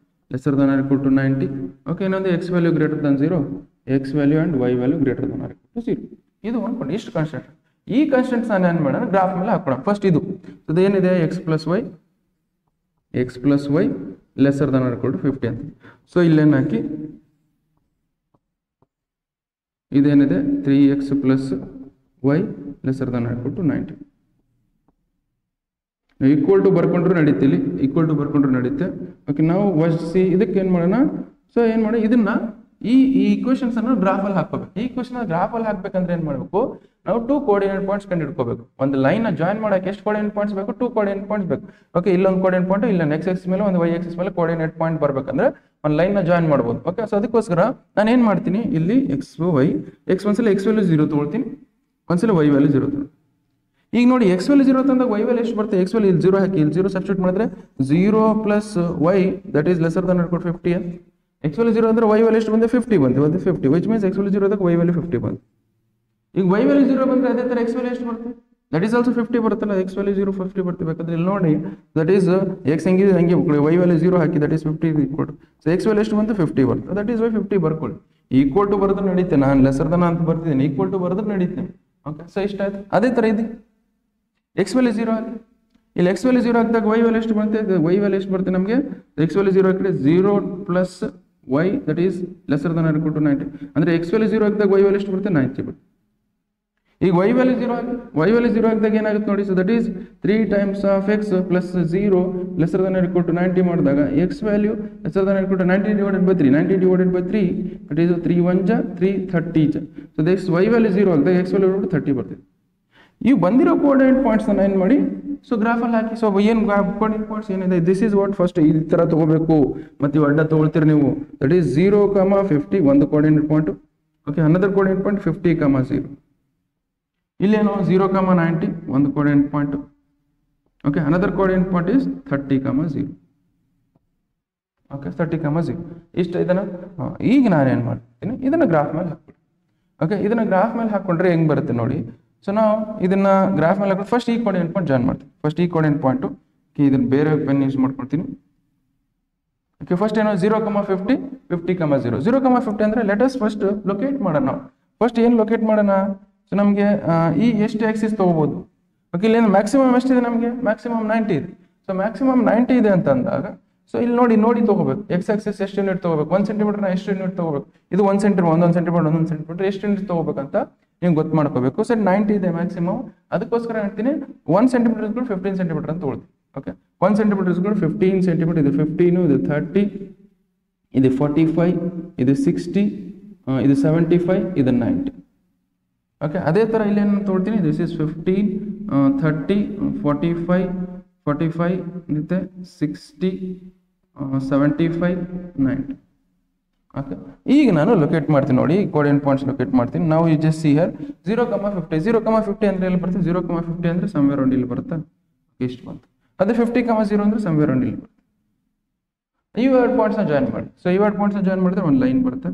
lesser than or equal to 90. Okay, ಇನ್ನೊಂದು x value greater than 0, x value and y value greater than or equal to 0. ಇದು ಒಂದು ಇಷ್ಟು ಕಾನ್ಸ್ಟೆಂಟ್. ಈ ಕಾನ್ಸ್ಟೆಂಟ್ಸ್ ನಾನು ಏನು ಮಾಡೋಣ, ಗ್ರಾಫ್ ಮೇಲೆ ಹಾಕೋಣ. ಫಸ್ಟ್ ಇದು ಏನಿದೆ x plus y lesser than or equal to 50 ಅಂತ. ಸೊ ಇಲ್ಲೇನು ಹಾಕಿ ಇದೇನಿದೆ 3x plus y lesser than or equal to 90. Equal to ಬರ್ಕೊಂಡ್ರು ನಡೀತಿ, ಇಲ್ಲಿ ಈಕ್ವಲ್ ಟು ಬರ್ಕೊಂಡ್ರು ನಡೀತೆ. ಓಕೆ, ನಾವು ಸಿ ಇದಕ್ಕೆ ಏನು ಮಾಡೋಣ, ಸೊ ಏನು ಮಾಡಿ ಇದನ್ನ ಈ ಈಕ್ವೇಷನ್ಸ್ ಅನ್ನು ಗ್ರಾಫಲ್ಲಿ ಹಾಕೋಬೇಕು. ಈ ಈಕ್ವೇಷನ್ ಗ್ರಾಫಲ್ಲಿ ಹಾಕ್ಬೇಕಂದ್ರೆ ಏನು ಮಾಡಬೇಕು, ನಾವು 2 ಕೋಆರ್ಡಿನೇಟ್ ಪಾಯಿಂಟ್ಸ್ ಕಂಡು ಹಿಡ್ಕೋಬೇಕು. ಒಂದು ಲೈನ್ ಜಾಯಿನ್ ಮಾಡಕ್ಕೆ ಎಷ್ಟು ಕೋಆರ್ಡಿನೇಟ್ ಪಾಯಿಂಟ್ಸ್ ಬೇಕು, 2 ಕೋಆರ್ಡಿನೇಟ್ ಪಾಯಿಂಟ್ಸ್ ಬೇಕು. ಓಕೆ, ಇಲ್ಲೊಂದು ಕೋಆರ್ಡಿನೇಟ್ ಪಾಯಿಂಟ್, ಇಲ್ಲೊಂದು x ಆಕ್ಸಿಸ್ ಮೇಲೆ, ಒಂದು y ಆಕ್ಸಿಸ್ ಮೇಲೆ ಕೋಆರ್ಡಿನೇಟ್ ಪಾಯಿಂಟ್ ಬರಬೇಕಂದ್ರೆ ಒಂದು ಲೈನ್ ಜಾಯಿನ್ ಮಾಡ್ಬೋದು. ಓಕೆ, ಸೊ ಅದಕ್ಕೋಸ್ಕರ ನಾನು ಏನು ಮಾಡ್ತೀನಿ, ಇಲ್ಲಿ x ಒಂದ್ಸಲ x ವ್ಯಾಲ್ಯೂ 0 ತೊಗೊಳ್ತೀನಿ, ಒಂದ್ಸಲ y ವ್ಯಾಲ್ಯೂ 0 ತೊಗೊಳ್ತೀನಿ. ಈಗ ನೋಡಿ x ವ್ಯಾಲ್ಯೂ 0 ತಂದಾಗ y ವ್ಯಾಲ್ಯೂ ಎಷ್ಟು ಬರುತ್ತೆ, x ವ್ಯಾಲ್ಯೂ ಇಲ್ಲಿ 0 ಹಾಕಿ, ಇಲ್ಲಿ 0 ಸಬ್ಸ್ಟಿಟ್ಯೂಟ್ ಮಾಡಿದ್ರೆ 0 plus y that is lesser than or equal to 50. x value 0 ಅಂದ್ರೆ y ವ್ಯಾಲ್ಯೂ ಎಷ್ಟು ಬಂದೆ, 50 ಬಂತು, 50, which means x ವ್ಯಾಲ್ಯೂ 0 ಆದಾಗ y ವ್ಯಾಲ್ಯೂ 50 ಬಂತು. ಈಗ y ವ್ಯಾಲ್ಯೂ 0 ಬಂದ್ರೆ ಅದೇ ತರ x ವ್ಯಾಲ್ಯೂ ಎಷ್ಟು ಬರುತ್ತೆ, that is also 50 ಬರುತ್ತಲ್ಲ, x ವ್ಯಾಲ್ಯೂ 0 50 ಬರುತ್ತೆ. ಬೇಕಾದ್ರೆ ಇಲ್ಲಿ ನೋಡಿ, that is x ಹೆಂಗಿದೆ ಹಂಗೆ y value 0 hockey, that is 50 equal to, so x value ಎಷ್ಟು ಬಂತು 50 ಬರುತ್ತೆ, that is why 50 ಬರ್ಕೊಳ್ಳಿ. ಈಕ್ವಲ್ ಟು ಬರೋದು ನಡೀತೆ, ನಾನು ಲೆಸರ್ ದನ್ ಅಂತ ಬರ್ತಿದ್ದೀನಿ, ಈಕ್ವಲ್ ಟು ಬರೋದು ನಡೀತೆ. ಓಕೆ, ಸೊ ಇಷ್ಟ ಆಯ್ತು. ಅದೇ ತರ ಇದೆ x ವ್ಯಾಲ್ಯೂ 0 ಹಾಕಿ, ಇಲ್ಲಿ x ವ್ಯಾಲ್ಯೂ 0 ಹಾಕಿದಾಗ y ವ್ಯಾಲ್ಯೂ ಎಷ್ಟು ಬರುತ್ತೆ, y ವ್ಯಾಲ್ಯೂ ಎಷ್ಟು ಬರುತ್ತೆ ನಮಗೆ, x ವ್ಯಾಲ್ಯೂ 0 ಹಾಕಿದ್ರೆ 0 plus y that is lesser than or equal to 90. ಅಂದ್ರೆ x ವ್ಯಾಲ್ಯೂ 0 ಹಾಕಿದಾಗ y ವ್ಯಾಲ್ಯೂ ಎಷ್ಟು ಬರುತ್ತೆ, 90 ಬರುತ್ತೆ. ಈಗ y ವ್ಯಾಲ್ಯೂ 0 ಹಾಕಿ, y ವ್ಯಾಲ್ಯೂ 0 ಹಾಕಿದಾಗ ಏನಾಗುತ್ತೆ ನೋಡಿ, so that is 3 times of x plus 0 lesser than or equal to 90 ಮಾಡಿದಾಗ x value lesser than or equal to 90 divided by 3, 90 divided by 3, that is 3 1 ja 3 30 ja. So this y value 0 ಹಾಕಿದಾಗ x ವ್ಯಾಲ್ಯೂ 30 ಬರ್ತದೆ. ಇವು ಬಂದಿರೋ ಕೋಆರ್ಡಿನೇಟ್ ಪಾಯಿಂಟ್ಸ್ ಅನ್ನ ಏನು ಮಾಡಿ, ಸೊ ಗ್ರಾಫಲ್ಲಿ ಹಾಕಿ. ಸೊ ಏನು ಕೋಆರ್ಡಿನೇಟ್ ಪಾಯಿಂಟ್ಸ್ ಏನಿದೆ, ದಿಸ್ ಇಸ್ ವಾಟ್ ಫಸ್ಟ್ ಈ ತರ ತಗೋಬೇಕು, ಮತ್ತೆ ಇವು ಅಡ್ಡ ತಗೊಳ್ತೀರಿ ನೀವು. ದಟ್ ಈಸ್ 0, 50 ಒಂದು coordinate point. Okay, another coordinate point 50, 0. ಇಲ್ಲೇನು 0, 90 ಒಂದು coordinate point. Okay, another coordinate point is 30, 0. Okay, 30, 0 ಇಷ್ಟ. ಇದನ್ನ ಈಗ ನಾನೇನು ಮಾಡ್ತೀನಿ, ಇದನ್ನ ಗ್ರಾಫ್ ಮೇಲೆ ಹಾಕ್ಬಿಡಿ. ಓಕೆ, ಇದನ್ನ ಗ್ರಾಫ್ ಮೇಲೆ ಹಾಕೊಂಡ್ರೆ ಹೆಂಗ್ ಬರುತ್ತೆ ನೋಡಿ. ಸೊ ನಾವು ಇದನ್ನ ಗ್ರಾಫ್ ಮೇಲೆ ಹಾಕೊಂಡು ಫಸ್ಟ್ ಈ ಕೋಆರ್ಡಿನೇಟ್ ಪಾಯಿಂಟ್ ಜಾಯಿನ್ ಮಾಡ್ತೀವಿ. ಫಸ್ಟ್ ಈ ಕೋಆರ್ಡಿನೇಟ್ ಪಾಯಿಂಟು ಇದನ್ನ ಬೇರೆ ಪೆನ್ ಯೂಸ್ ಮಾಡ್ಕೊಳ್ತೀನಿ. ಓಕೆ, ಫಸ್ಟ್ ಏನೋ 0, 50, 50, 0. 0, 50 ಅಂದ್ರೆ ಲೆಟ್ ಅಸ್ ಫಸ್ಟ್ ಲೊಕೇಟ್ ಮಾಡೋಣ. ನಾವು ಫಸ್ಟ್ ಏನು ಲೊಕೇಟ್ ಮಾಡೋಣ, ಸೊ ನಮಗೆ ಈ ಎಷ್ಟು ಆಕ್ಸಿಸ್ ತಗೋಬಹುದು. ಓಕೆ, ಇಲ್ಲಿ ಮ್ಯಾಕ್ಸಿಮಮ್ ಎಷ್ಟಿದೆ ನಮಗೆ, ಮ್ಯಾಕ್ಸಿಮಮ್ 90 ಇದೆ. ಸೊ ಮ್ಯಾಕ್ಸಿಮಮ್ 90 ಇದೆ ಅಂತ ಅಂದಾಗ, ಸೊ ಇಲ್ಲಿ ನೋಡಿ ತಗೋಬೇಕು, ಎಕ್ಸ್ ಆಕ್ಸಿಸ್ ಎಷ್ಟು ಯೂನಿಟ್ ತಗೋಬೇಕು, 1 ಸೆಂಟಿಮೀಟರ್ನ ಎಷ್ಟು ಯೂನಿಟ್ ತಗೋಬೇಕು, ಇದು 1 ಸೆಂಟಿಮೀಟರ್, 1 ಸೆಂಟಿಮೀಟರ್ ಎಷ್ಟು ಯೂನಿಟ್ ತಗೋಬೇಕಂತ ನೀವು ಗೊತ್ತು ಮಾಡ್ಕೋಬೇಕು. ಸರ್ 90 ಇದೆ ಮ್ಯಾಕ್ಸಿಮಮ್, ಅದಕ್ಕೋಸ್ಕರ ಹೇಳ್ತೀನಿ 1 ಸೆಂಟಿಮೀಟರ್ 15 ಸೆಂಟಿಮೀಟರ್ ಅಂತ ತೊಗೊಳ್ತೀವಿ. ಓಕೆ, 1 ಸೆಂಟಿಮೀಟರ್ 15 ಸೆಂಟಿಮೀಟರ್, ಇದು 15, ಇದು 30, ಇದು 45, ಇದು 60, ಇದು 75, ಇದು 90. ಓಕೆ, ಅದೇ ಥರ ಇಲ್ಲಿ ಏನು ತೊಗೊಳ್ತೀನಿ, ದಿಸ್ ಇಸ್ 15, 30, 45, ಮತ್ತೆ 60, 75, 90. ಓಕೆ, ಈಗ ನಾನು ಲೊಕೇಟ್ ಮಾಡ್ತೀನಿ ನೋಡಿ, ಕೋಆರ್ಡಿನೇಟ್ ಪಾಯಿಂಟ್ಸ್ ಲೊಕೇಟ್ ಮಾಡ್ತೀನಿ. ನಾವು ಯು ಜಸ್ಟ್ ಸಿ ಹಿಯರ್ 0, 50. 0, 50 ಅಂದ್ರೆ ಎಲ್ಲಿ ಬರುತ್ತೆ, 0, 50 ಅಂದ್ರೆ ಸಮ್ವೇರ್ ಅರೌಂಡ್ ಇಲ್ಲಿ ಬರುತ್ತೆ, ಇಷ್ಟು ಬಂತು. ಅದೇ 50, 0 ಅಂದ್ರೆ ಸಮ್ವೇರ್ ಅರೌಂಡ್ ಇಲ್ಲಿ ಬರುತ್ತೆ. ಈ ಎರಡು ಪಾಯಿಂಟ್ಸ್ನ ಜಾಯಿನ್ ಮಾಡಿ. ಸೊ ಈ ಎರಡು ಪಾಯಿಂಟ್ಸ್ನ ಜಾಯಿನ್ ಮಾಡಿದ್ರೆ ಒಂದು ಲೈನ್ ಬರುತ್ತೆ.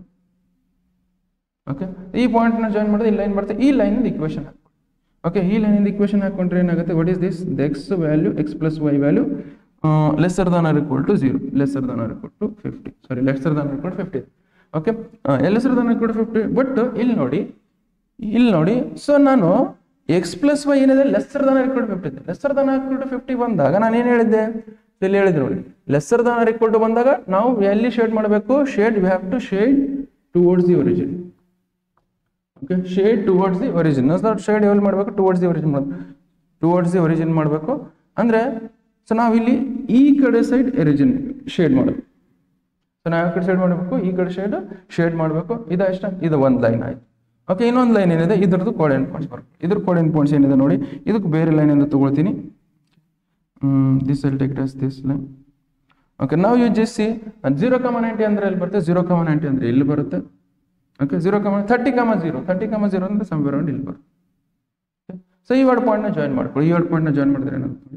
ಓಕೆ, ಈ ಪಾಯಿಂಟ್ನ ಜಾಯಿನ್ ಮಾಡಿದ್ರೆ ಈ ಲೈನ್ ಬರುತ್ತೆ. ಈ ಲೈನಿಂದ ಇಕ್ವೇಷನ್ ಹಾಕಿ. ಓಕೆ, ಈ ಲೈನಿಂದ ಇಕ್ವೇಷನ್ ಹಾಕೊಂಡ್ರೆ ಏನಾಗುತ್ತೆ, what is this, the x value, x plus y value lesser than or equal to 0, lesser than or equal to 50, sorry lesser than or equal to 50. Okay, lesser than or equal to 50. But ಇಲ್ಲಿ ನೋಡಿ, ಸೊ ನಾನು x plus y ಏನಿದೆ lesser than or equal to 50 ಇದೆ. Lesser than or equal to 50 ಬಂದಾಗ ನಾನು ಏನು ಹೇಳಿದ್ದೆ, ಇಲ್ಲಿ ಹೇಳಿದೆ ನೋಡಿ, lesser than or equal to ಬಂದಾಗ ನಾವು ಎಲ್ಲಿ ಶೇಡ್ ಮಾಡಬೇಕು, we have to shade towards the origin. Okay, shade towards the origin. Shade ಎಲ್ಲಿ ಮಾಡಬೇಕು, ಟುವರ್ಡ್ಸ್ ದಿ ಒರಿಜಿನ್ ಮಾಡಬೇಕು. ಅಂದ್ರೆ ಸೊ ನಾವಿಲ್ಲಿ ಈ ಕಡೆ ಸೈಡ್ ಒರಿಜಿನ್ ಶೇಡ್ ಮಾಡಬೇಕು. ಸೊ ನಾವು ಯಾವ ಕಡೆ ಸೈಡ್ ಮಾಡಬೇಕು, ಈ ಕಡೆ ಶೇಡ್ ಮಾಡಬೇಕು. ಇದು ಒಂದು ಲೈನ್ ಆಯ್ತು. ಓಕೆ, ಇನ್ನೊಂದು ಲೈನ್ ಏನಿದೆ, ಇದ್ರದ್ದು ಕೋಆರ್ಡಿನೇಟ್ ಪಾಯಿಂಟ್ಸ್ ಬರುತ್ತೆ. ಇದ್ರ ಕೋಆರ್ಡಿನೇಟ್ ಪಾಯಿಂಟ್ಸ್ ಏನಿದೆ ನೋಡಿ, ಇದಕ್ಕೆ ಬೇರೆ ಲೈನ್ ಇಂದ ತಗೊಳ್ತೀನಿ. This will take us this line. Okay, ನಾವು ಯು ಜಸ್ಟ್ ಸಿ 0, 90 ಅಂದ್ರೆ ಎಲ್ಲಿ ಬರುತ್ತೆ, 0, 90 ಅಂದ್ರೆ ಇಲ್ಲಿ ಬರುತ್ತೆ. ಓಕೆ, 0, 30, 0 ಅಂದ್ರೆ ಸಮ್ವೇರ್ ಅರೌಂಡ್ ಇಲ್ಲಿ ಬರುತ್ತೆ. ಸೊ ಈ ಎರಡು ಪಾಯಿಂಟ್ನ ಜಾಯಿನ್ ಮಾಡ್ಕೊಳ್ಳಿ. ಈ ಎರಡು ಪಾಯಿಂಟ್ನ ಜಾಯಿನ್ ಮಾಡಿದ್ರೆ ಏನಾಗುತ್ತೆ,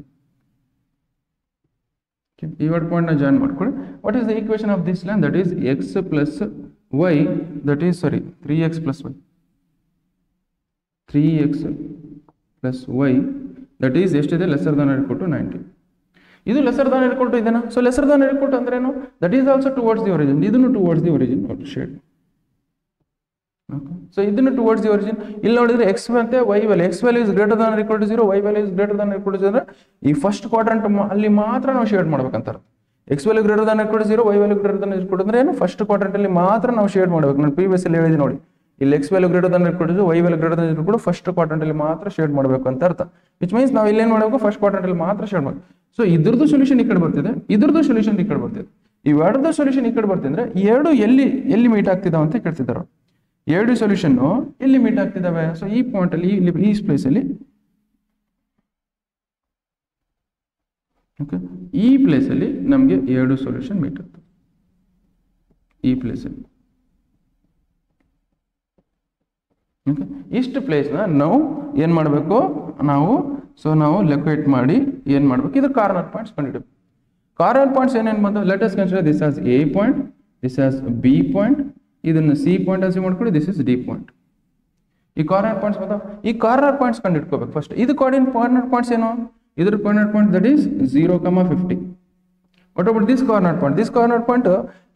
ಈ ಎರಡು ಪಾಯಿಂಟ್ನ ಜಾಯಿನ್ ಮಾಡ್ಕೊಳ್ಳಿ. What is the equation of this line, that is x plus y that is 3x plus y 3x plus y that is ಎಷ್ಟಿದೆ ಲೆಸರ್ ದಾನ್ ಈಕ್ವಲ್ ಟು 90. ಇದು ಲೆಸರ್ ದಾನ್ ಈಕ್ವಲ್ ಟು ಇದೆನಾ? So lesser than equal to ಅಂದ್ರೆ ಏನು? That is also towards the origin. ಇದನ್ನು ಟುವರ್ಡ್ಸ್ ದಿ ಒರಿಜಿನ್ ನೋಡಿ ಶೇಡ್. ಸೊ ಇದನ್ನು ಟುವರ್ಡ್ಸ್ ದಿ ಒರಿಜಿನ್. ಇಲ್ಲಿ ನೋಡಿದ್ರೆ x ಮತ್ತೆ y value, x value is greater than equal to 0, y value is greater than equal to 0 ಅಂದ್ರೆ ಈ ಫಸ್ಟ್ ಕ್ವಾಡ್ರಂಟ್ ಅಲ್ಲಿ ಮಾತ್ರ ನಾವು shade ಮಾಡ್ಬೇಕಂತಾರೆ. x value greater than equal to 0, y value greater than equal to ಅಂದ್ರೆ ಏನು? ಫಸ್ಟ್ ಕ್ವಾಡ್ರಂಟ್ ಅಲ್ಲಿ ಮಾತ್ರ ನಾವು ಶೇಡ್ ಮಾಡಬೇಕು. ನಾನು ಪ್ರೀವಿಯಸ್ ಅಲ್ಲಿ ಹೇಳಿದೆ ನೋಡಿ, ಇಲ್ಲಿ x value greater than equal to y value greater than equal to first quadrant ಅಲ್ಲಿ ಮಾತ್ರ ಶೇಡ್ ಮಾಡಬೇಕು ಅಂತ ಅರ್ಥ. ವಿಚ್ ಮೀನ್ಸ್ ನಾವು ಇಲ್ಲಿ ಏನು ಮಾಡಬೇಕು? ಫಸ್ಟ್ ಕ್ವಾಡ್ರಂಟ್ ಅಲ್ಲಿ ಮಾತ್ರ ಶೇಡ್ ಮಾಡಬೇಕು. ಸೊ ಇದ್ರದ್ದು ಸೊಲ್ಯೂಷನ್ ಈ ಕಡೆ ಬರ್ತಿದೆ, ಇದ್ರದ್ದು ಸೊಲ್ಯೂಷನ್ ಈ ಕಡೆ ಬರ್ತಿದೆ. ಇವೆರಡದ ಸೊಲ್ಯೂಷನ್ ಈ ಕಡೆ ಬರ್ತಿದ್ರೆ ಎರಡು ಎಲ್ಲಿ ಮೀಟ್ ಆಗ್ತಿದಾವೆ ಅಂತ ಕೇಳ್ತಿದ್ದಾರೆ. ಎರಡು ಸೊಲ್ಯೂಷನ್ ಎಲ್ಲಿ ಮೀಟ್ ಆಗ್ತಿದಾವೆ? ಸೊ ಈ ಪಾಯಿಂಟ್ ಅಲ್ಲಿ, ಈ ಪ್ಲೇಸ್ ಅಲ್ಲಿ, ಓಕೆ, ಈ ಪ್ಲೇಸ್ ಅಲ್ಲಿ ನಮಗೆ ಎರಡು ಸೊಲ್ಯೂಷನ್ ಮೀಟ್ ಆಗ್ತದೆ. ಈ ಪ್ಲೇಸ್ ಅಲ್ಲಿ ಓಕೆ, ಇಷ್ಟು ಪ್ಲೇಸ್ನ ನಾವು ಏನು ಮಾಡಬೇಕು? ನಾವು ಲೆಕ್ವೇಟ್ ಮಾಡಿ ಏನು ಮಾಡಬೇಕು? ಇದು ಕಾರ್ನರ್ ಪಾಯಿಂಟ್ಸ್ ಕಂಡುಹಿಡಬೇಕು. ಕಾರ್ನರ್ ಪಾಯಿಂಟ್ಸ್ ಏನೇನು ಬಂದು let us consider this as A point, this as B point, ಇದನ್ನು ಸಿ ಪಾಯಿಂಟ್ ಅಸಿ ಮಾಡ್ಕೊಳ್ಳಿ, ದಿಸ್ ಇಸ್ ಡಿ ಪಾಯಿಂಟ್. ಈ ಕಾರ್ನರ್ ಪಾಯಿಂಟ್ಸ್ ಬಂದ, ಈ ಕಾರ್ನರ್ ಪಾಯಿಂಟ್ಸ್ ಕಂಡು ಹಿಡ್ಕೋಬೇಕು ಫಸ್ಟ್. ಇದು ಕಾರ್ನರ್ ಪಾಯಿಂಟ್ಸ್ ಏನು? ಇದ್ರ corner point that is 0,50. What about this corner point? This corner point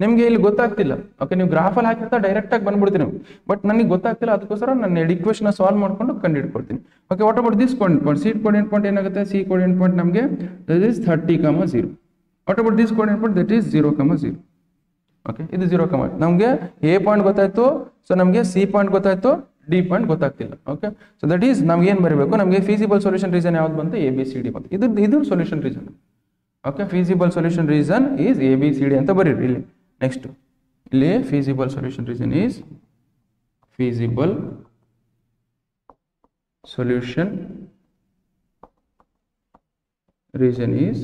ನಿಮಗೆ ಇಲ್ಲಿ ಗೊತ್ತಾಗ್ತಿಲ್ಲ. ಓಕೆ, ನೀವು ಗ್ರಾಫಲ್ಲಿ ಹಾಕಿರ್ತಾ ಡೈರೆಕ್ಟ್ ಆಗಿ ಬಂದ್ಬಿಡ್ತೀನಿ, ಬಟ್ ನನಗೆ ಗೊತ್ತಾಗ್ತಿಲ್ಲ. ಅದಕ್ಕೋಸ್ಕರ ನಾನು ಇಕ್ವೇಷನ್ ಸಾಲ್ವ್ ಮಾಡ್ಕೊಂಡು ಕಂಡು ಹಿಡ್ಕೊಳ್ತೀನಿ. Okay, what about this coordinate point? C coordinate point ಏನಾಗುತ್ತೆ? ಸಿ ಕೋಆರ್ಡಿನೇಟ್ ಪಾಯಿಂಟ್ ನಮಗೆ that is 30,0. What about this coordinate point? That is 0,0. Okay, ಇದು 0, ನಮಗೆ ಎ ಪಾಯಿಂಟ್ ಗೊತ್ತಾಯ್ತು. ಸೊ ನಮಗೆ ಸಿ ಪಾಯಿಂಟ್ ಗೊತ್ತಾಯ್ತು, ಡಿ ಪಾಯಿಂಟ್ ಗೊತ್ತಾಗ್ತಿಲ್ಲ. ಓಕೆ, ಸೊ ದಟ್ ಈಸ್ ನಮ್ಗೆ ಏನು ಬರೀಬೇಕು? ನಮಗೆ ಫೀಸಿಬಲ್ ಸೊಲ್ಯೂಷನ್ ರೀಸನ್ ಯಾವ್ದು ಬಂತು? ABCD ಬಂತು. ಇದು solution reason. Okay, feasible solution reason is ABCD ಅಂತ ಬರೀರಿ ಇಲ್ಲಿ. ನೆಕ್ಸ್ಟ್ ಇಲ್ಲಿ feasible solution reason is feasible solution reason is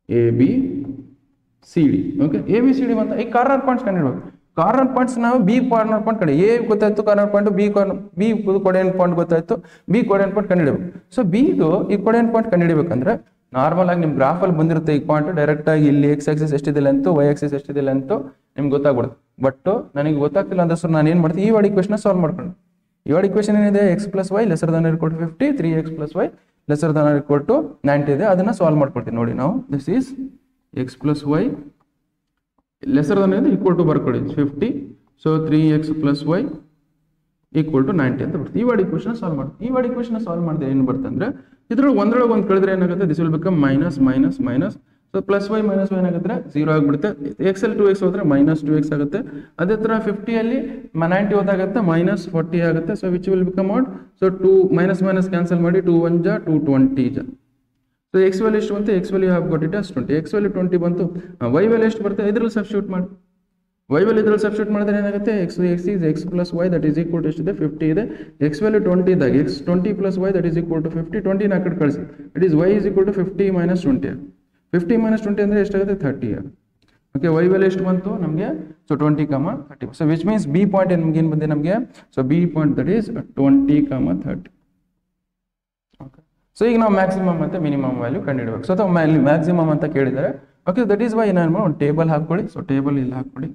ABCD. Okay, ABCD ಬಂತ. ಈ ಕಾರ್ನರ್ ಪಾಯಿಂಟ್ಸ್ ಕಂಡಿಡ್ಬೇಕು. ಕಾರ್ನರ್ ಪಾಯಿಂಟ್ಸ್ ನಾವು ಬಿ ಕಾರ್ನರ್ ಪಾಯಿಂಟ್ ಕಂಡು, ಎ ಗೊತ್ತಾಯ್ತು corner point, B coordinate point ಗೊತ್ತಾಯ್ತು, ಬಿ ಕೋಆರ್ಡಿನೇಟ್ ಪಾಯಿಂಟ್ ಕಂಡಿಡಬೇಕು. ಸೊ ಬಿದು ಈ ಕೋಆರ್ಡಿನೇಟ್ ಪಾಯಿಂಟ್ ಕಂಡುಹಿಡಬೇಕಂದ್ರೆ ನಾರ್ಮಲ್ ಆಗಿ ನಿಮ್ಮ ಗ್ರಾಫಲ್ಲಿ ಬಂದಿರುತ್ತೆ ಈ ಪಾಯಿಂಟ್. ಡೈರೆಕ್ಟ್ ಆಗಿ ಇಲ್ಲಿ x ಆಕ್ಸಿಸ್ ಎಷ್ಟಿದೆ ಲೆಂತ್, y ಆಕ್ಸಿಸ್ ಎಷ್ಟಿದೆ ಲೆಂತ್ ನಿಮ್ಗೆ ಗೊತ್ತಾಗ್ಬಿಡುತ್ತೆ. ಬಟ್ ನನಗೆ ಗೊತ್ತಾಗ್ತಿಲ್ಲ ಅಂದ್ರೆ ನಾನು ಏನು ಮಾಡ್ತೀನಿ? ಈ ವರ್ಡ್ ಇಕ್ವೇಷನ್ ಸಾಲ್ವ್ ಮಾಡ್ಕೊಂಡು. ಈ ವರ್ಡ್ ಇಕ್ವೇಷನ್ ಏನಿದೆ? x + y lesser than equal to 50, 3x + y lesser than equal to 90 ಇದೆ. ಅದನ್ನ ಸಾಲ್ವ್ ಮಾಡ್ಕೊಳ್ತೀನಿ ನೋಡಿ ನಾವು. This is x + y lesser than equal to ಬರ್ಕೊಳ್ಳಿ 50. So 3x + y equal to 90 ಅಂತ ಬರುತ್ತೆ. ಈ ವರ್ಡ್ ಇಕ್ವೇಷನ್ ಸಾಲ್ವ್ ಮಾಡಿ. ಈ ವರ್ಡ್ ಇಕ್ವೇಷನ್ ಸಾಲ್ವ್ ಮಾಡಿದ್ರೆ ಏನು ಬರುತ್ತೆ ಅಂದ್ರೆ ಇದ್ರೊಳಗೆ ಒಂದ್ರೊಳಗೆ ಒಂದು ಕಳೆದ್ರೆ ಏನಾಗುತ್ತೆ? This will become minus minus minus. So +y - y ಏನಾಗುತ್ತೆ? 0 ಆಗಿಬಿಡುತ್ತೆ. x ಅಲ್ಲಿ 2x ಹೋದ್ರೆ -2x ಆಗುತ್ತೆ. ಅದೇ ಥರ 50 ಅಲ್ಲಿ 90 ಹೋದಾಗುತ್ತೆ -40 ಆಗುತ್ತೆ. So which will become out? So 2 minus minus cancel ಮಾಡಿ 2 1 ಜಾ 2 20 ಜಾ. ಸೊ x ವ್ಯಾಲ್ಯೂ ಎಷ್ಟು ಬಂತು? x value have got it as 20. x value 20 ಬಂತು. y ವ್ಯಾಲ್ಯೂ ಎಷ್ಟು ಬರುತ್ತೆ? ಇದರಲ್ಲಿ ಸಬ್ಸ್ಟಿಟ್ಯೂಟ್ ಮಾಡಿ. y ವ್ಯಾಲ್ಯೂ ಇದರಲ್ಲಿ ಸಬ್ಸ್ಟಿಟ್ಯೂಟ್ ಮಾಡಿದ್ರೆ ಏನಾಗುತ್ತೆ? x is x + y that is equal to ಎಷ್ಟಿದೆ? 50 ಇದೆ. x ವ್ಯಾಲ್ಯೂ 20 ಇದ್ದಾಗ x 20 + y that is equal to 50. 20 ನ ಕಡೆ ಕಳಿಸಿ. It is y is equal to 50 - 20. 50 - 20 ಅಂದರೆ ಎಷ್ಟಾಗುತ್ತೆ? 30 ಆಗುತ್ತೆ. ಓಕೆ, y ವ್ಯಾಲ್ಯೂ ಎಷ್ಟು ಬಂತು ನಮಗೆ? So 20, 30. So which means B point ನಿಮ್ಗೆ ಏನು ಬಂದಿದೆ ನಮಗೆ? So B point that is 20, 30. Okay, so ಈಗ ನಾವು ಮ್ಯಾಕ್ಸಿಮಮ್ ಮತ್ತು ಮಿನಿಮಮ್ ವ್ಯಾಲ್ಯೂ ಕಂಡುಹಿಡಬೇಕು. ಸೊ ಅಥವಾ ಮ್ಯಾಕ್ಸಿಮಮ್ ಅಂತ ಕೇಳಿದ್ದಾರೆ. ಓಕೆ, ದಟ್ ಈಸ್ ವೈ ನಾನು ಒಂದು ಟೇಬಲ್ ಹಾಕ್ಕೊಳ್ಳಿ. ಸೊ ಟೇಬಲ್ ಇಲ್ಲಿ ಹಾಕ್ಕೊಳ್ಳಿ.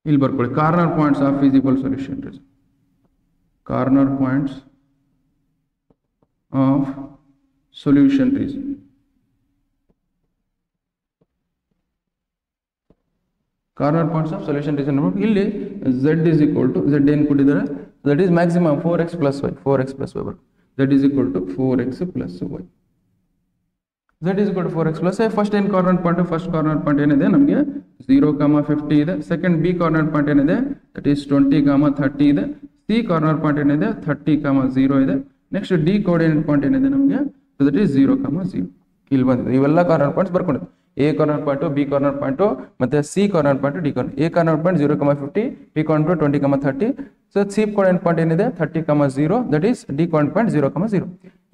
ಇಲ್ಲಿ ಬರ್ಕೊಳ್ಳಿ. Corner points of feasible solution region. Corner points of solution region. Corner points of solution reason ಇಲ್ಲಿ z is equal to z ಏನು ಕೊಟ್ಟಿದ್ದಾರೆ? That is maximum 4x + y. 4x + y ಬರುತ್ತೆ. z is equal to 4x + y. z is equal to 4x + y. First ಏನು corner point? First corner point ಏನಿದೆ ನಮಗೆ 0,50 ಇದೆ. ಸೆಕೆಂಡ್ ಬಿ ಕಾರ್ನರ್ ಪಾಯಿಂಟ್ ಏನಿದೆ? ದಟ್ ಈಸ್ 20, 30 ಇದೆ. ಸಿ ಕಾರ್ನರ್ ಪಾಯಿಂಟ್ ಏನಿದೆ? 30, 0 ಇದೆ. ನೆಕ್ಸ್ಟ್ ಡಿ ಕೋಆರ್ಡಿನೇಟ್ ಪಾಯಿಂಟ್ ಏನಿದೆ ನಮಗೆ? That is 0,0. ಇಲ್ಲಿ ಬಂದಿದೆ. ಇವೆಲ್ಲ ಕಾರ್ನರ್ ಪಾಯಿಂಟ್ಸ್ ಬರ್ಕೊಂಡಿದೆ. A corner point, B corner point, ಮತ್ತೆ C corner point, D corner. A corner point 0,50, B corner point 20, 30. So C coordinate point ಏನಿದೆ? 30, 0. That is D coordinate point 0,0.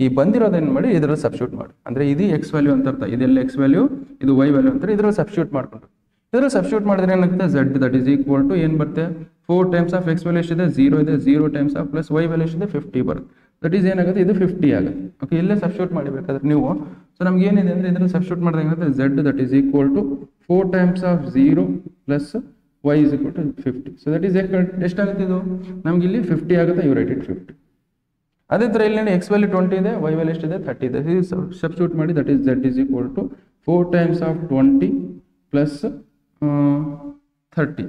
ಈ ಬಂದಿರೋದೇನು ಮಾಡಿ ಇದರಲ್ಲಿ ಸಬ್ಸ್ಟಿಟ್ಯೂಟ್ ಮಾಡಿ. ಅಂದ್ರೆ ಇದು ಎಕ್ಸ್ ವ್ಯಾಲ್ಯೂ ಅಂತ ಅರ್ಥ. ಇದೆಲ್ಲ ಎಕ್ಸ್ ವ್ಯಾಲ್ಯೂ, ಇದು ವೈ ವ್ಯಾಲ್ಯೂ ಅಂತಾರೆ. ಇದರಲ್ಲಿ ಸಬ್ಸ್ಟಿಟ್ಯೂಟ್ ಮಾಡ್ಕೊಂಡು ಇದರಲ್ಲಿ ಸಬ್ಸ್ಟಿಟ್ಯೂಟ್ ಮಾಡಿದ್ರೆ ಏನಾಗುತ್ತೆ? z that is equal to ಏನು ಬರುತ್ತೆ? 4 ಟೈಮ್ಸ್ ಆಫ್ ಎಕ್ಸ್ ವ್ಯಾಲ್ಯೂ ಎಷ್ಟಿದೆ? 0 ಇದೆ. 0 times of plus y value ಎಷ್ಟಿದೆ? 50 ಬರುತ್ತೆ. ದಟ್ ಈಸ್ ಏನಾಗುತ್ತೆ, ಇದು 50 ಆಗುತ್ತೆ. ಓಕೆ, ಇಲ್ಲೇ ಸಬ್ಸ್ಟಿಟ್ಯೂಟ್ ಮಾಡಬೇಕಾದ್ರೆ ನೀವು, ಸೊ ನಮ್ಗೆ ಏನಿದೆ ಅಂದರೆ ಇದರಲ್ಲಿ ಸಬ್ಸ್ಟಿಟ್ಯೂಟ್ ಮಾಡಿದ್ರೆ ಏನಾಗುತ್ತೆ, z that is equal to 4 times of 0 plus y is equal to 50. So that is ಎಷ್ಟಾಗುತ್ತೆ, ಇದು ನಮ್ಗೆ ಇಲ್ಲಿ 50 ಆಗುತ್ತೆ, ಯು ರೈಟ್ ಇಟ್ 50. ಅದೇ ಥರ ಇಲ್ಲಿ ಎಕ್ಸ್ ವ್ಯಾಲ್ಯೂ 20 ಇದೆ, ವೈ ವ್ಯಾಲ್ಯೂ ಎಷ್ಟಿದೆ 30 ಇದೆ. ಸಬ್ಸ್ಟಿಟ್ಯೂಟ್ ಮಾಡಿ, that is z is equal to 4 times of 20 plus 30,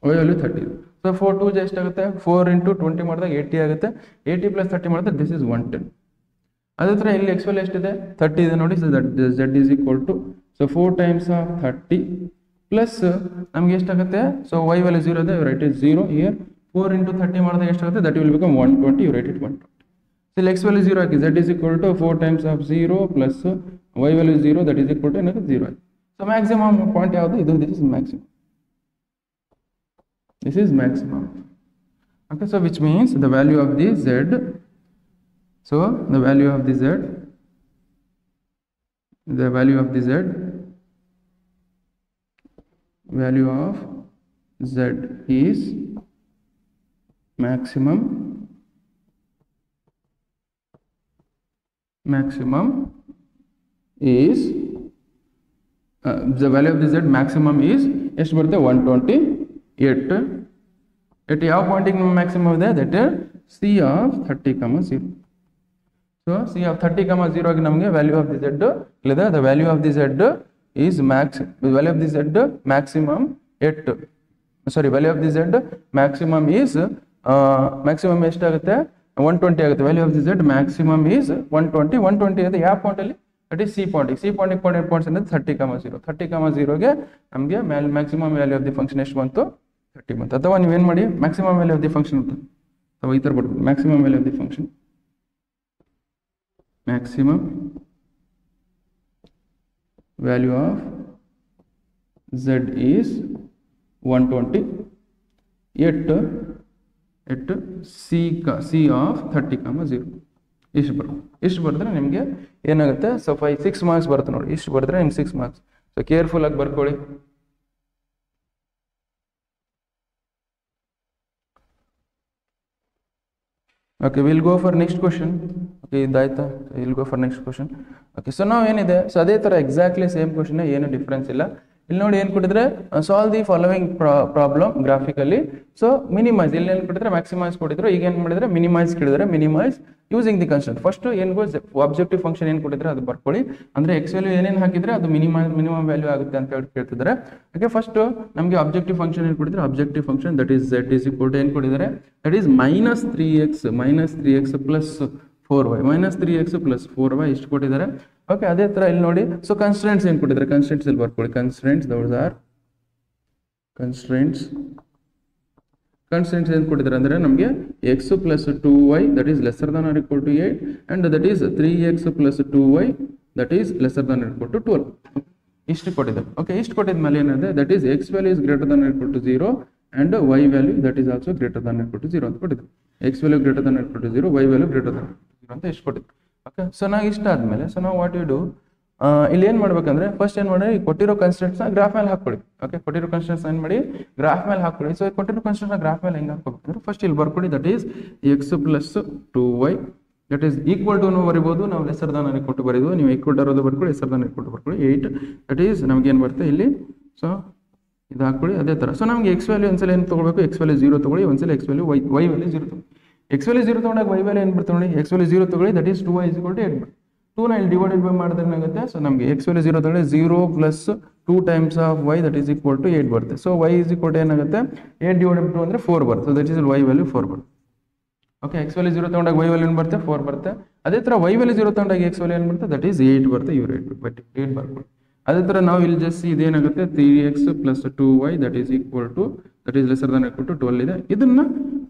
y value 30 ಇದೆ. ಸೊ 4 2 ಎಷ್ಟಾಗುತ್ತೆ, 4 ಇಂಟು 20 ಮಾಡಿದಾಗ 80 ಆಗುತ್ತೆ. 80 ಪ್ಲಸ್ 30 ಮಾಡಿದ್ರೆ ದಿಸ್ ಇಸ್ 110. ಅದೇ ಥರ ಇಲ್ಲಿ ಎಕ್ಸ್ ವ್ಯಾಲ್ಯೂ ಎಷ್ಟಿದೆ, 30 ಇದೆ ನೋಡಿ. So z is equal to, so 4 times of 30 plus ನಮ್ಗೆ ಎಷ್ಟಾಗುತ್ತೆ, ಸೊ ವೈ ವ್ಯಾಲ್ಯೂ 0 ಇದೆ, ರೈಟ್ ಇಸ್ 0 ಇಯರ್. 4 ಇಂಟು 30 ಮಾಡಿದಾಗ ಎಷ್ಟಾಗುತ್ತೆ, that will become 120, you write it 120. So ಇಲ್ಲಿ ಎಕ್ಸ್ ವ್ಯಾಲ್ಯೂ 0 ಹಾಕಿ, z is equal to 4 times of 0 plus y value 0, that is equal to ಏನಾಗುತ್ತೆ 0 ಆಗಿ. ಸೊ ಮ್ಯಾಕ್ಸಿಮಮ್ ಪಾಯಿಂಟ್ ಯಾವುದು, ಇದು this is maximum. This is maximum. Okay, so which means the value of the z, so the value of the z, value of z is maximum is the value of the z maximum is ಎಷ್ಟು ಬರುತ್ತೆ, 128. ಯಾವ ಪಾಯಿಂಟಿಗೆ ಮ್ಯಾಕ್ಸಿಮಮ್ ಇದೆ, that C of 30,0. So C of 30,0 ಆಗಿ ನಮಗೆ ವ್ಯಾಲ್ಯೂ ಆಫ್ ದಿ ಝೆಡ್ ಇಲ್ಲಿದೆ. The value of the Z is value of the Z maximum value of the Z maximum is maximum ಎಷ್ಟಾಗುತ್ತೆ, 120 ಆಗುತ್ತೆ. Value of the Z maximum is 120 ಇದೆ. ಯಾವ ಪಾಯಿಂಟಲ್ಲಿ, ದಟ್ ಈಸ್ ಸಿ ಪಾಯಿಂಟಿಗೆ ಪಾಯಿಂಟ್ಸ್ ಅಂದರೆ 30,0. 30,0ಗೆ ನಮಗೆ maximum value of the function ಎಷ್ಟು ಬಂತು, 30 ಬಂತು. ಅಥವಾ ನೀವೇನು ಮಾಡಿ, maximum value of the function ಅಂತ ಅಥವಾ ಈ ಥರ ಬರ್ಬೋದು, maximum value of the function, maximum value of Z is 120 at C of 30,0. ಇಷ್ಟು ಬರೆದ್ರೆ ನಿಮಗೆ ಏನಾಗುತ್ತೆ, ಸೊ 6 ಮಾರ್ಕ್ಸ್ ಬರುತ್ತೆ ನೋಡಿ. ಇಷ್ಟು ಬರೆದ್ರೆ ನಿಮ್ಗೆ 6 ಮಾರ್ಕ್ಸ್. ಸೊ ಕೇರ್ಫುಲ್ ಆಗಿ ಬರ್ಕೊಳ್ಳಿ. Okay, we'll go for next question. Okay, ಇದಾಯ್ತಾ, we'll go for next question. Okay, so ನಾವು ಏನಿದೆ, ಸೊ ಅದೇ ಥರ ಎಕ್ಸಾಕ್ಟ್ಲಿ ಸೇಮ್ ಕ್ವಶನ್, ಏನು ಡಿಫ್ರೆನ್ಸ್ ಇಲ್ಲ. ಇಲ್ಲಿ ನೋಡಿ ಏನು ಕೊಟ್ಟಿದ್ರೆ, solve the following problem graphically. So minimise, ಇಲ್ಲಿ ಏನು ಕೊಟ್ಟಿದ್ರೆ ಮ್ಯಾಕ್ಸಿಮೈಸ್ ಕೊಟ್ಟಿದ್ರು, ಈಗ ಏನು ಮಾಡಿದ್ರೆ ಮಿನಿಮೈಸ್ ಕೇಳಿದ್ರೆ minimise using the constant. First ಏನು ಆಬ್ಜೆಕ್ಟಿವ್ ಫಂಕ್ಷನ್ ಏನು ಕೊಟ್ಟಿದ್ರೆ ಅದು ಬರ್ಕೊಳ್ಳಿ. ಅಂದರೆ ಎಕ್ಸ್ ವ್ಯಾಲ್ಯೂ ಏನೇನು ಹಾಕಿದ್ರೆ ಅದು ಮಿನಿಮಮ್ ವ್ಯಾಲ್ಯೂ ಆಗುತ್ತೆ ಅಂತ ಹೇಳಿ ಕೇಳ್ತಿದ್ದಾರೆ. ಓಕೆ, ಫಸ್ಟ್ ನಮಗೆ ಆಬ್ಜೆಕ್ಟಿವ್ ಫಂಕ್ಷನ್ ಏನು ಕೊಟ್ಟಿದ್ರೆ, objective function that is z is equal to ಏನು ಕೊಟ್ಟಿದ್ದಾರೆ, that is -3x plus 4y, -3x plus 4y ಇಷ್ಟು ಕೊಟ್ಟಿದ್ದಾರೆ. ಓಕೆ, ಅದೇ ಥರ ಇಲ್ಲಿ ನೋಡಿ, ಸೊ ಕನ್ಸ್ಟ್ರೆಂಟ್ಸ್ ಏನು ಕೊಟ್ಟಿದ್ದಾರೆ, ಕನ್ಸ್ಟ್ರೆಂಟ್ಸ್ ಇಲ್ಲಿ ಬರ್ಕೊಳ್ಳಿ. ಕನ್ಸ್ಟ್ರೆಂಟ್ಸ್ ಏನು ಕೊಟ್ಟಿದ್ದಾರೆ ಅಂದರೆ ನಮಗೆ x plus 2y that is lesser than or equal to 8 and that is 3x plus 2y that is lesser than or equal to 12. ಇಷ್ಟು ಕೊಟ್ಟಿದ್ದಾರೆ. ಓಕೆ, ಇಷ್ಟು ಕೊಟ್ಟಿದ ಮೇಲೆ ಏನಿದೆ, that is x value is greater than or equal to 0 and y value that is also greater than or equal to 0 ಅಂತ ಕೊಟ್ಟಿದ್ದಾರೆ. x value greater than or equal to 0, y value greater Dhan 0 ಅಂತ ಇಷ್ಟು ಕೊಟ್ಟಿದ್ದಾರೆ. ಓಕೆ, ಸೊ ನಾವು ಇಷ್ಟ ಆದಮೇಲೆ, ಸೊ ನಾವು ವಾಟ್ ಯು ಡೂ, ಇಲ್ಲಿ ಏನು ಮಾಡ್ಬೇಕಂದ್ರೆ ಫಸ್ಟ್ ಏನು ಮಾಡಿ, ಕೊಟ್ಟಿರೋ ಕನ್ಸ್ಟೆಂಟ್ಸ್ನ ಗ್ರಾಫ್ ಮೇಲೆ ಹಾಕ್ಕೊಳ್ಳಿ. ಓಕೆ, ಕೊಟ್ಟಿರೋ ಕನ್ಸ್ಟೆಂಟ್ಸ್ ಏನು ಮಾಡಿ ಗ್ರಾಫ್ ಮೇಲೆ ಹಾಕ್ಕೊಳ್ಳಿ. ಸೊ ಕೊಟ್ಟಿರೋ ಕನ್ಸ್ಟೆಂಟ್ನ ಗ್ರಾಫ್ ಮೇಲೆ ಹೆಂಗೆ ಹಾಕ್ಬೇಕಂದ್ರೆ ಫಸ್ಟ್ ಇಲ್ಲಿ ಬರ್ಕೊಳ್ಳಿ, that is x plus 2y that is equal to ಬರಿಬೋದು, ನಾವು lesser than or equal to ಬರೀಬೋದು. ನೀವು ಈಕ್ವಲ್ ಟು ಇರೋದು ಬರ್ಕೊಳ್ಳಿ, ಲೆಸರ್ ದನ್ ಈಕ್ವಲ್ ಟು ಬರ್ಕೊಳ್ಳಿ 8 ದಟ್ ಈಸ್ ನಮಗೇನು ಬರುತ್ತೆ ಇಲ್ಲಿ, ಸೊ ಇದು ಹಾಕ್ಕೊಳ್ಳಿ. ಅದೇ ಥರ ಸೊ ನಮಗೆ ಎಕ್ಸ್ ವ್ಯಾಲ್ಯೂ ಒಂದ್ಸಲ ಏನು ತೊಗೊಳ್ಬೇಕು, ಎಕ್ಸ್ ವ್ಯಾಲ್ಯೂ 0 ತೊಗೊಳ್ಳಿ, ಒಂದ್ಸಲ ಎಕ್ಸ್ ವ್ಯಾಲ್ಯೂ ವೈ ವ್ಯಾಲ್ಯೂ 0 ತೊಗೊಳ್ಳಿ. ಎಕ್ಸ್ ವ್ಯಾಲ್ಯೂ 0 ತೊಗೊಂಡಾಗ ವೈ ವ್ಯಾಲ್ಯೂ ಏನು ಬರ್ತದೆ ನೋಡಿ, ಎಕ್ಸ್ ವ್ಯಾಲ್ಯೂ 0 ತೊಗೊಳ್ಳಿ, that is 2y is equal to 8 ಬರುತ್ತೆ. 2ನ ಇಲ್ಲಿ ಡಿವೈಡೆಡ್ ಬೈ ಮಾಡಿದ್ರೆ ಏನಾಗುತ್ತೆ, ಸೊ ನಮಗೆ ಎಕ್ಸ್ ವ್ಯಾಲ್ಯೂ 0 ತೊಗೊಳ್ಳಿ, 0 plus 2 times of y that is equal to 8 ಬರುತ್ತೆ. So y is equal to ಏನಾಗುತ್ತೆ, 8 ಡಿವೈಡೆಡ್ ಬೈ 2 ಅಂದರೆ 4 ಬರುತ್ತೆ. So that is y value 4 ಬರುತ್ತೆ. ಓಕೆ, ಎಕ್ಸ್ ವ್ಯಾಲ್ಯೂ 0 ತೊಗೊಂಡಾಗ y ವ್ಯಾಲ್ಯೂ ಏನು ಬರುತ್ತೆ, 4 ಬರುತ್ತೆ. ಅದೇ ಥರ y ವ್ಯಾಲ್ಯೂ 0 ತೊಗೊಂಡಾಗ ಎಕ್ಸ್ ವ್ಯಾಲ್ಯೂ ಏನು ಬರುತ್ತೆ, ದಟ್ ಈಸ್ 8 ಬರುತ್ತೆ. ಇವ್ರು 8 ಬರ್ಕೊಳ್ಳಿ. ಅದೇ ಥರ ನಾವು ಇಲ್ಲಿ ಜಸ್ಟ್ ಇದೇನಾಗುತ್ತೆ, 3x plus 2y that is equal to that is lesser than equal to 12 ಇದೆ. ಇದನ್ನ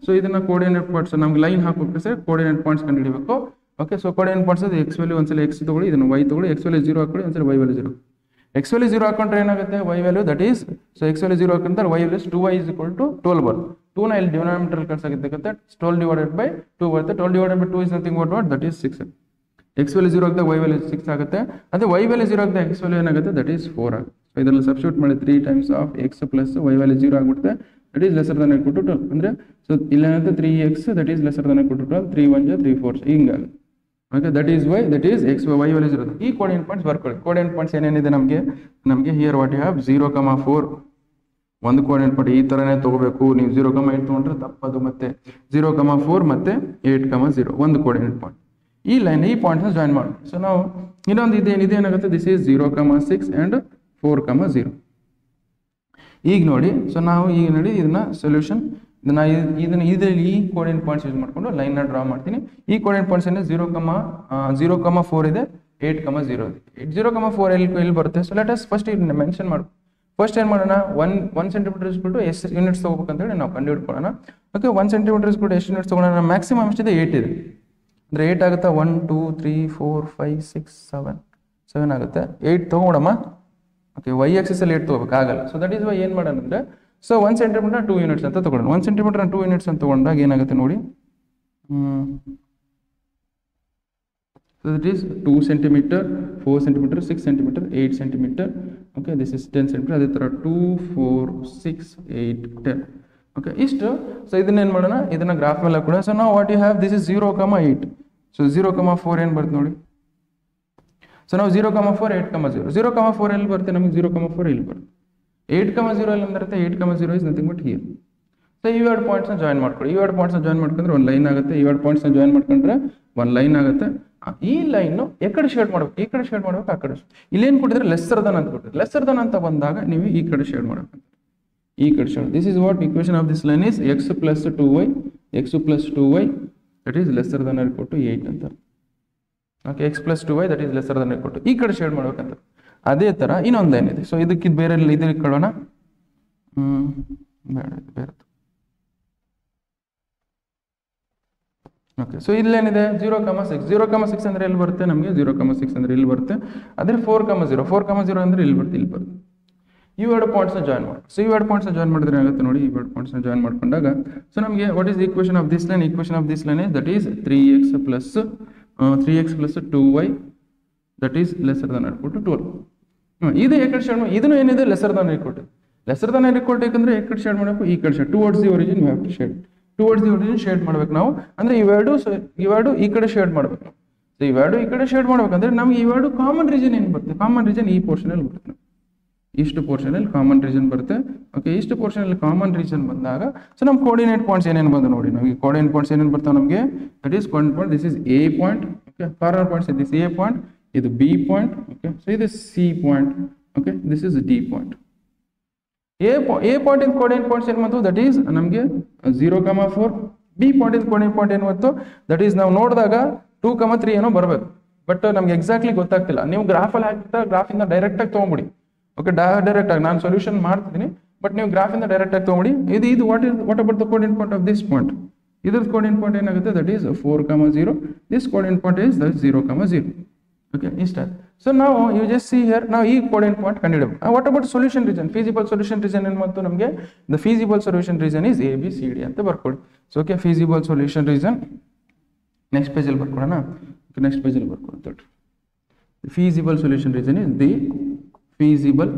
ಕೋಆರ್ಡಿನೇಟ್ ಪಾಯಿಂಟ್ಸ್ ನಮ್ಗೆ ಲೈನ್ ಹಾಕಬೇಕು ಸರ್, ಕೋಆರ್ಡಿನೇಟ್ ಪಾಯಿಂಟ್ಸ್ ಕಂಡುಹಿಡಿಯಬೇಕು. ಓಕೆ, ಸೊ ಕೋಆರ್ಡಿನೇಟ್ ಪಾಯಿಂಟ್ಸ್ ಅದು ಎಕ್ಸ್ ವ್ಯಾಲ್ಯೂ ಒಂದ್ಸಲ ಎಕ್ಸ್ ತೊಗೊಳ್ಳಿ, ಇದನ್ನು y ತೊಗೊಳ್ಳಿ, ಎಕ್ಸ್ ವ್ಯಾಲ್ಯೂ 0 ಹಾಕೊಳ್ಳಿ, ಒಂದ್ಸಲ y ವ್ಯಾಲ್ಯೂ 0. ಎಕ್ಸ್ ವ್ಯಾಲ್ಯೂ 0 ಹಾಕೊಂಡ್ರೆ ಏನಾಗುತ್ತೆ, y value that is, so x value 0 ಹಾಕೊಂಡ್ರೆ y value 2y is equal to 12 ಬರುತ್ತೆ. 2ನ ಇಲ್ಲಿ ಡಿನಾಮಿನೇಟರ್ ಕಳ್ಸಾಗಿದ್ದಕ್ಕೆ 12 ಡಿವೈಡೆಡ್ ಬೈ 2 ಬರುತ್ತೆ. 12 divided by 2 is nothing but what, that is 6. X value 0 ಆಗಿದ್ದಾಗ y ವ್ಯಾಲ್ಯೂ 6 ಆಗುತ್ತೆ. ಅದೇ y ವ್ಯಾಲ್ಯೂ 0 ಆಗಿದ್ದಾಗ ಎಕ್ಸ್ ವ್ಯಾಲ್ಯೂ ಏನಾಗುತ್ತೆ, ದಟ್ ಈಸ್ 4 ಆಗುತ್ತೆ. ಸೊ ಇದರಲ್ಲಿ ಸಬ್ಸ್ಟಿಟ್ಯೂಟ್ ಮಾಡಿ 3 times of x plus y value 0 ಆಗಿಬಿಡುತ್ತೆ. That is lesser than equal to 12 ಅಂದರೆ ಸೊ ಇಲ್ಲೇನಾಗುತ್ತೆ 3x that is lesser than equal to 12 3 1 3 4 ಹಿಂಗಾಗುತ್ತೆ. Okay that is why that is x y values ಇರೋದು. ಈ ಕೋಆರ್ಡಿನೇಟ್ ಪಾಯಿಂಟ್ಸ್ ಬರ್ಕೊಳ್ಳಿ. ಕೋಆರ್ಡಿನೇಟ್ ಪಾಯಿಂಟ್ಸ್ ಏನೇನಿದೆ ನಮಗೆ ಹಿಯರ್ ವಾಟ್ ಯು ಹ್ಯಾವ್ 0,4 ಒಂದು ಕೋಆರ್ಡಿನೇಟ್ ಪಾಯಿಂಟ್ ಈ ಥರನೇ ತೊಗೋಬೇಕು. ನೀವು 0,8 ತೊಗೊಂಡ್ರೆ ತಪ್ಪದು. ಮತ್ತೆ 0,4 ಮತ್ತೆ 8,0 ಒಂದು ಕೋಆರ್ಡಿನೇಟ್ ಪಾಯಿಂಟ್. ಈ ಲೈನ್ ಈ ಪಾಯಿಂಟ್ನ ಜಾಯಿನ್ ಮಾಡಿ. ಸೊ ನಾವು ಇನ್ನೊಂದು ಇದೇನಿದೆ ಏನಾಗುತ್ತೆ ದಿಸ್ ಈಸ್ 0,6 ಆ್ಯಂಡ್ 4,0. ಈಗ ನೋಡಿ ಸೊ ನಾವು ಈಗ ನೋಡಿ ಇದನ್ನ ಸೊಲ್ಯೂಷನ್ ಇದನ್ನ ಇದರಲ್ಲಿ ಈ ಕೋಆರ್ಡಿನೇಟ್ ಪಾಯಿಂಟ್ಸ್ ಯೂಸ್ ಮಾಡಿಕೊಂಡು ಲೈನ್ನ ಡ್ರಾ ಮಾಡ್ತೀನಿ. ಈ ಕೋಆರ್ಡಿನೇಟ್ ಪಾಯಿಂಟ್ಸ್ ಏನಿದೆ 0,4 ಇದೆ 8,0 ಇದೆ. 0,4 ಎಲ್ಲಿ ಬರುತ್ತೆ? ಸೊ ಲೆಟ್ ಅಸ್ ಫಸ್ಟ್ ಇದನ್ನ ಮೆನ್ಷನ್ ಮಾಡಿ. ಫಸ್ಟ್ ಏನು ಮಾಡೋಣ, 1 ಸೆಂಟಿಮೀಟರ್ ಇಸ್ಬಿಟ್ಟು ಎಷ್ಟು ಯೂನಿಟ್ಸ್ ತೊಗೋಬೇಕಂತೇಳಿ ನಾವು ಕಂಡುಹಿಡ್ಕೊಳ್ಳೋಣ. ಓಕೆ 1 ಸೆಂಟಿಮೀಟರ್ ಇಸ್ಬಿಟ್ಟು ಎಷ್ಟು ಯೂನಿಟ್ಸ್ ತೊಗೊಳ್ಳೋಣ? ಮ್ಯಾಕ್ಸಿಮಮ್ ಎಷ್ಟಿದೆ 8 ಇದೆ ಅಂದರೆ 8 ಆಗುತ್ತಾ 1 2 3 4 5 6 7 ಆಗುತ್ತೆ. 8 ತೊಗೊಳಮ್ಮ. ಓಕೆ ವೈ ಆಕ್ಸಿಸಲ್ಲಿ 8 ತೊಗೋಬೇಕಾಗಲ್ಲ. ಸೊ ದಟ್ ಈಸ್ ವೈ ಏನು ಮಾಡೋಣ ಅಂದರೆ ಸೊ 1 ಸೆಂಟಿಮೀಟರ್ 2 ಯೂನಿಟ್ಸ್ ಅಂತ ತೊಗೊಳ್ಳೋಣ. 1 ಸೆಂಟಿಮೀಟರ್ 2 ಯೂನಿಟ್ಸ್ ಅಂತ ತೊಗೊಂಡಾಗ ಏನಾಗುತ್ತೆ ನೋಡಿ. So that is 2 centimeter, 4 centimeter, 6 centimeter, 8 centimeter. Okay, this is 10 centimeter. ಅದೇ ಥರ 2 4 6 8 10. ಓಕೆ ಇಷ್ಟು. ಸೊ ಇದನ್ನ ಏನು ಮಾಡೋಣ, ಇದನ್ನ ಗ್ರಾಫ್ ಮೇಲೆ ಕೂಡ. ಸೊ ನಾವು what you have this is 0,8. So 0,4 ಏನು ಬರುತ್ತೆ ನೋಡಿ. ಸೊ ನಾವು 0,4 8,0 0,4 ಎಲ್ಲಿ ಬರುತ್ತೆ ನಮಗೆ? 0,4 ಇಲ್ಲಿ ಬರುತ್ತೆ. 8,0 ಎಲ್ಲಿ ಬರುತ್ತೆ? 8,0 is nothing but here. So ಇವೆರಡು ಪಾಯಿಂಟ್ಸ್ನ ಜಾಯಿನ್ ಮಾಡ್ಕೊಳ್ಳಿ. ಇವೆರಡು ಪಾಯಿಂಟ್ಸ್ನ ಜಾಯಿನ್ ಮಾಡ್ಕೊಂಡ್ರೆ ಒಂದು ಲೈನ್ ಆಗುತ್ತೆ. ಇವೆರಡು ಪಾಯಿಂಟ್ಸ್ನ ಜಾಯಿನ್ ಮಾಡ್ಕೊಂಡ್ರೆ ಒಂದು ಲೈನ್ ಆಗುತ್ತೆ. ಈ ಲೈನು ಎಕಡೆ ಶೇಡ್ ಮಾಡ್ಬೇಕು? ಈ ಕಡೆ ಶೇಡ್ ಮಾಡ್ಬೇಕು, ಆ ಕಡೆ. ಇಲ್ಲೇನು ಕೊಟ್ಟಿದ್ರೆ ಲೆಸ್ಸರ್ ದನ್ ಅಂತ ಕೊಟ್ಟಿದ್ರೆ. ಲೆಸ್ಸರ್ ದನ್ ಅಂತ ಬಂದಾಗ ನೀವು ಈ ಕಡೆ ಶೇಡ್ ಮಾಡ್ಬೇಕು. ಈ ಕಡೆ shade. This is what equation of this line is x plus 2y that is lesser than equal to 8 ಅಂತ. Okay x plus 2y that is lesser than equal to ಈ ಕಡೆ ಶೇಡ್ ಮಾಡ್ಬೇಕಂತ. ಅದೇ ಥರ ಇನ್ನೊಂದು ಲೈನ್ ಇದೆ. ಸೊ ಇದಕ್ಕೆ ಬೇರೆ ಇದು ಇಟ್ಕೊಳ್ಳೋಣ. ಬೇರೆ ಓಕೆ. ಸೊ ಇಲ್ಲೇನಿದೆ 0,6 ಅಂದರೆ ಎಲ್ಲಿ ಬರುತ್ತೆ ನಮಗೆ? 0,6 ಅಂದರೆ ಇಲ್ಲಿ ಬರುತ್ತೆ. ಅದೇ 4,0 ಅಂದರೆ ಇಲ್ಲಿ ಬರುತ್ತೆ. ಇವೆರಡು ಪಾಯಿಂಟ್ಸ್ನ ಜಾಯಿನ್ ಮಾಡಿ. ಸೊ ಇವೆರಡು ಪಾಯಿಂಟ್ಸ್ನ ಜಾಯಿನ್ ಮಾಡಿದ್ರೆ ಆಗುತ್ತೆ ನೋಡಿ. ಇವೆರಡು ಪಾಯಿಂಟ್ಸ್ನ ಜಾಯಿನ್ ಮಾಡ್ಕೊಂಡಾಗ ಸೊ ನಮಗೆ what is equation of this line? Equation of this line is that is 3x plus 2y that is lesser than equal to 12. ಇದು ಏಕಡೆ ಶೇಡ್ ಮಾಡಿ. ಇದನ್ನು ಏನಿದೆ lesser than equal to. Lesser than equal to ಯಾಕಂದ್ರೆ ಈ ಕಡೆ ಶೇಡ್ ಮಾಡಬೇಕು, ಈ ಕಡೆ shade towards the origin you have to shade. Towards the origin shade ಮಾಡ್ಬೇಕು ನಾವು. ಅಂದ್ರೆ ಇವೆರಡು ಈ ಕಡೆ ಶೇಡ್ ಮಾಡ್ಬೇಕು. ಸೊ ಇವೆರಡು ಈ ಕಡೆ ಶೇಡ್ ಮಾಡ್ಬೇಕಂದ್ರೆ ನಮ್ಗೆ ಇವೆರಡು ಕಾಮನ್ ರೀಜನ್ ಏನು ಬರುತ್ತೆ? ಕಾಮನ್ ರೀಜನ್ ಈ ಪೋರ್ಷನ್ ಅಲ್ಲಿ ಬರುತ್ತೆ. ಇಷ್ಟು ಪೋರ್ಷನ್ ಅಲ್ಲಿ ಕಾಮನ್ ರೀಜನ್ ಬರುತ್ತೆ. ಓಕೆ ಇಷ್ಟು ಪೋರ್ಷನ್ ಅಲ್ಲಿ ಕಾಮನ್ ರೀಜನ್ ಬಂದಾಗ ಸೊ ನಮ್ಮ ಕೋಆರ್ಡಿನೇಟ್ ಪಾಯಿಂಟ್ಸ್ ಏನೇನು ಬಂದು ನೋಡಿ. ನಮಗೆ ಕೋಆರ್ಡಿನೇಟ್ ಪಾಯಿಂಟ್ಸ್ ಏನೇನು ಬರ್ತಾವೆ ನಮಗೆ? That is coordinate point this is A point. Okay corner points this A point, ಇದು ಬಿ ಪಾಯಿಂಟ್. ಓಕೆ ಸೊ ಇದು C point. Okay this is D point. A point in coordinate points ಏನು ಬಂತು? ದಟ್ ಈಸ್ ನಮಗೆ 0,4. B point in coordinate point ಏನು ಬಂತು? ದಟ್ ಈಸ್ ನಾವು ನೋಡಿದಾಗ 2,3 ಏನೋ ಬರಬೇಕು. ಬಟ್ ನಮ್ಗೆ ಎಕ್ಸಾಕ್ಟ್ಲಿ ಗೊತ್ತಾಗ್ತಿಲ್ಲ. ನೀವು ಗ್ರಾಫಲ್ಲಿ ಹಾಕಿದ್ರೆ ಗ್ರಾಫಿಂದ ಡೈರೆಕ್ಟಾಗಿ ತೊಗೊಂಬಿಡಿ. ಓಕೆ ಡೈರೆಕ್ಟಾಗಿ ನಾನು ಸೊಲ್ಯೂಷನ್ ಮಾಡ್ತಿದ್ದೀನಿ, ಬಟ್ ನೀವು ಗ್ರಾಫಿಂದ ಡೈರೆಕ್ಟಾಗಿ ತೊಗೊಂಬಿಡಿ. ಇದು what about the coordinate point of this point? ಇದ್ರದ್ದು ಕೋಆರ್ಡಿನೇಟ್ ಪಾಯಿಂಟ್ ಏನಾಗುತ್ತೆ? That is 4,0. This coordinate point is 0,0. Okay ಇಷ್ಟ. ಸೊ ನಾವು ಯು ಜಸ್ಟ್ ಸಿ ಹಿಯರ್ ನಾವು ಈ ಕೋಆರ್ಡಿನೇಟ್ ಪಾಯಿಂಟ್ ಕಂಡುಹಿಡಬೇಕು. What about solution region? Feasible solution region ಏನು ಬಂತು ನಮಗೆ? The feasible solution region is ABCD ಅಂತ ಬರ್ಕೊಳ್ಳಿ. So okay feasible solution region next ಪೇಜಲ್ಲಿ ಬರ್ಕೊಳ್ಳೋಣ. ನೆಕ್ಸ್ಟ್ ಪೇಜಲ್ಲಿ ಬರ್ಕೊಳ್ಳಿ. Feasible solution region is the feasible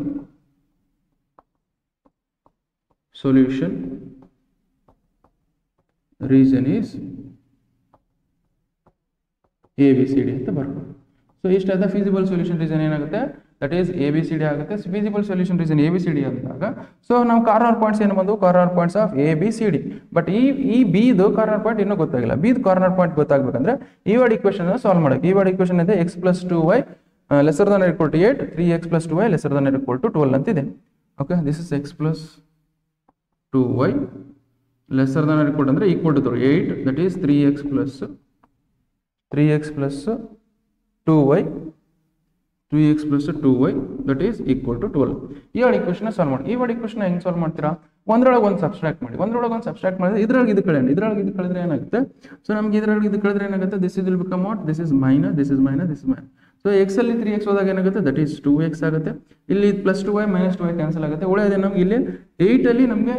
solution region is ABCD ಅಂತ ಬರ್ಬೋದು. ಸೊ ಇಷ್ಟಾದ ಫೀಸಿಬಲ್ ಸೊಲ್ಯೂಷನ್ ರೀಸನ್ ಏನಾಗುತ್ತೆ? ದಟ್ ಈಸ್ ABCD ಆಗುತ್ತೆ. ಫೀಸಿಬಲ್ ಸೊಲ್ಯೂಷನ್ ರೀಸನ್ ABCD ಅಂದಾಗ ಸೊ ನಾವು ಕಾರ್ನರ್ ಪಾಯಿಂಟ್ಸ್ ಏನು ಬಂದು? Corner points of ABCD. But ಈ ಬಿದು ಕಾರ್ನರ್ ಪಾಯಿಂಟ್ ಇನ್ನೂ ಗೊತ್ತಾಗಿಲ್ಲ. ಬಿದು ಕಾರ್ನರ್ ಪಾಯಿಂಟ್ ಗೊತ್ತಾಗಬೇಕಂದ್ರೆ ಈ ವರ್ಡ್ ಈಕ್ವೇಷನ್ ಸಾಲ್ವ್ ಮಾಡೋಕೆ. ಈ ವರ್ಡ್ ಈಕ್ವೇಷನ್ ಇದೆ x plus 2y lesser than or equal to 8, 3x plus 2y lesser than or equal to 12 ಅಂತಿದೆ. Okay this is x plus 2y lesser than or equal to ಅಂದ್ರೆ equal to 8 that is 3x plus 2y that is equal to 12. ಈ ವರ್ಡ್ ಈಕ್ವೇಷನ್ ಸಾಲ್ವ್ ಮಾಡಿ. ಈ ವರ್ಡ್ ಈಕ್ವೇಷನ್ ಹೆಂಗೆ ಸಾಲ್ವ್ ಮಾಡ್ತೀರಾ? ಒಂದ್ರೊಳಗೆ ಒಂದು ಸಬ್ಸ್ಟ್ರಾಕ್ಟ್ ಮಾಡಿ. ಮಾಡಿದ್ರೆ ಇದ್ರೊಳಗೆ ಇದು ಕಳೆದ್ರೆ ಏನಾಗುತ್ತೆ? ಸೊ ನಮ್ಗೆ ಇದ್ರೊಳಗೆ ಇದು ಕಳೆದ್ರೆ ಏನಾಗುತ್ತೆ? This is will become what? This is minus, this is minus, this is minus. So X ಅಲ್ಲಿ 3x ಹೋದಾಗ ಏನಾಗುತ್ತೆ? ದಟ್ ಈಸ್ 2x ಆಗುತ್ತೆ. ಇಲ್ಲಿ plus 2y minus 2y cancel ಆಗುತ್ತೆ. ಉಳಿಯೋದೇ ನಮ್ಗೆ ಇಲ್ಲಿ 8 ಅಲ್ಲಿ ನಮಗೆ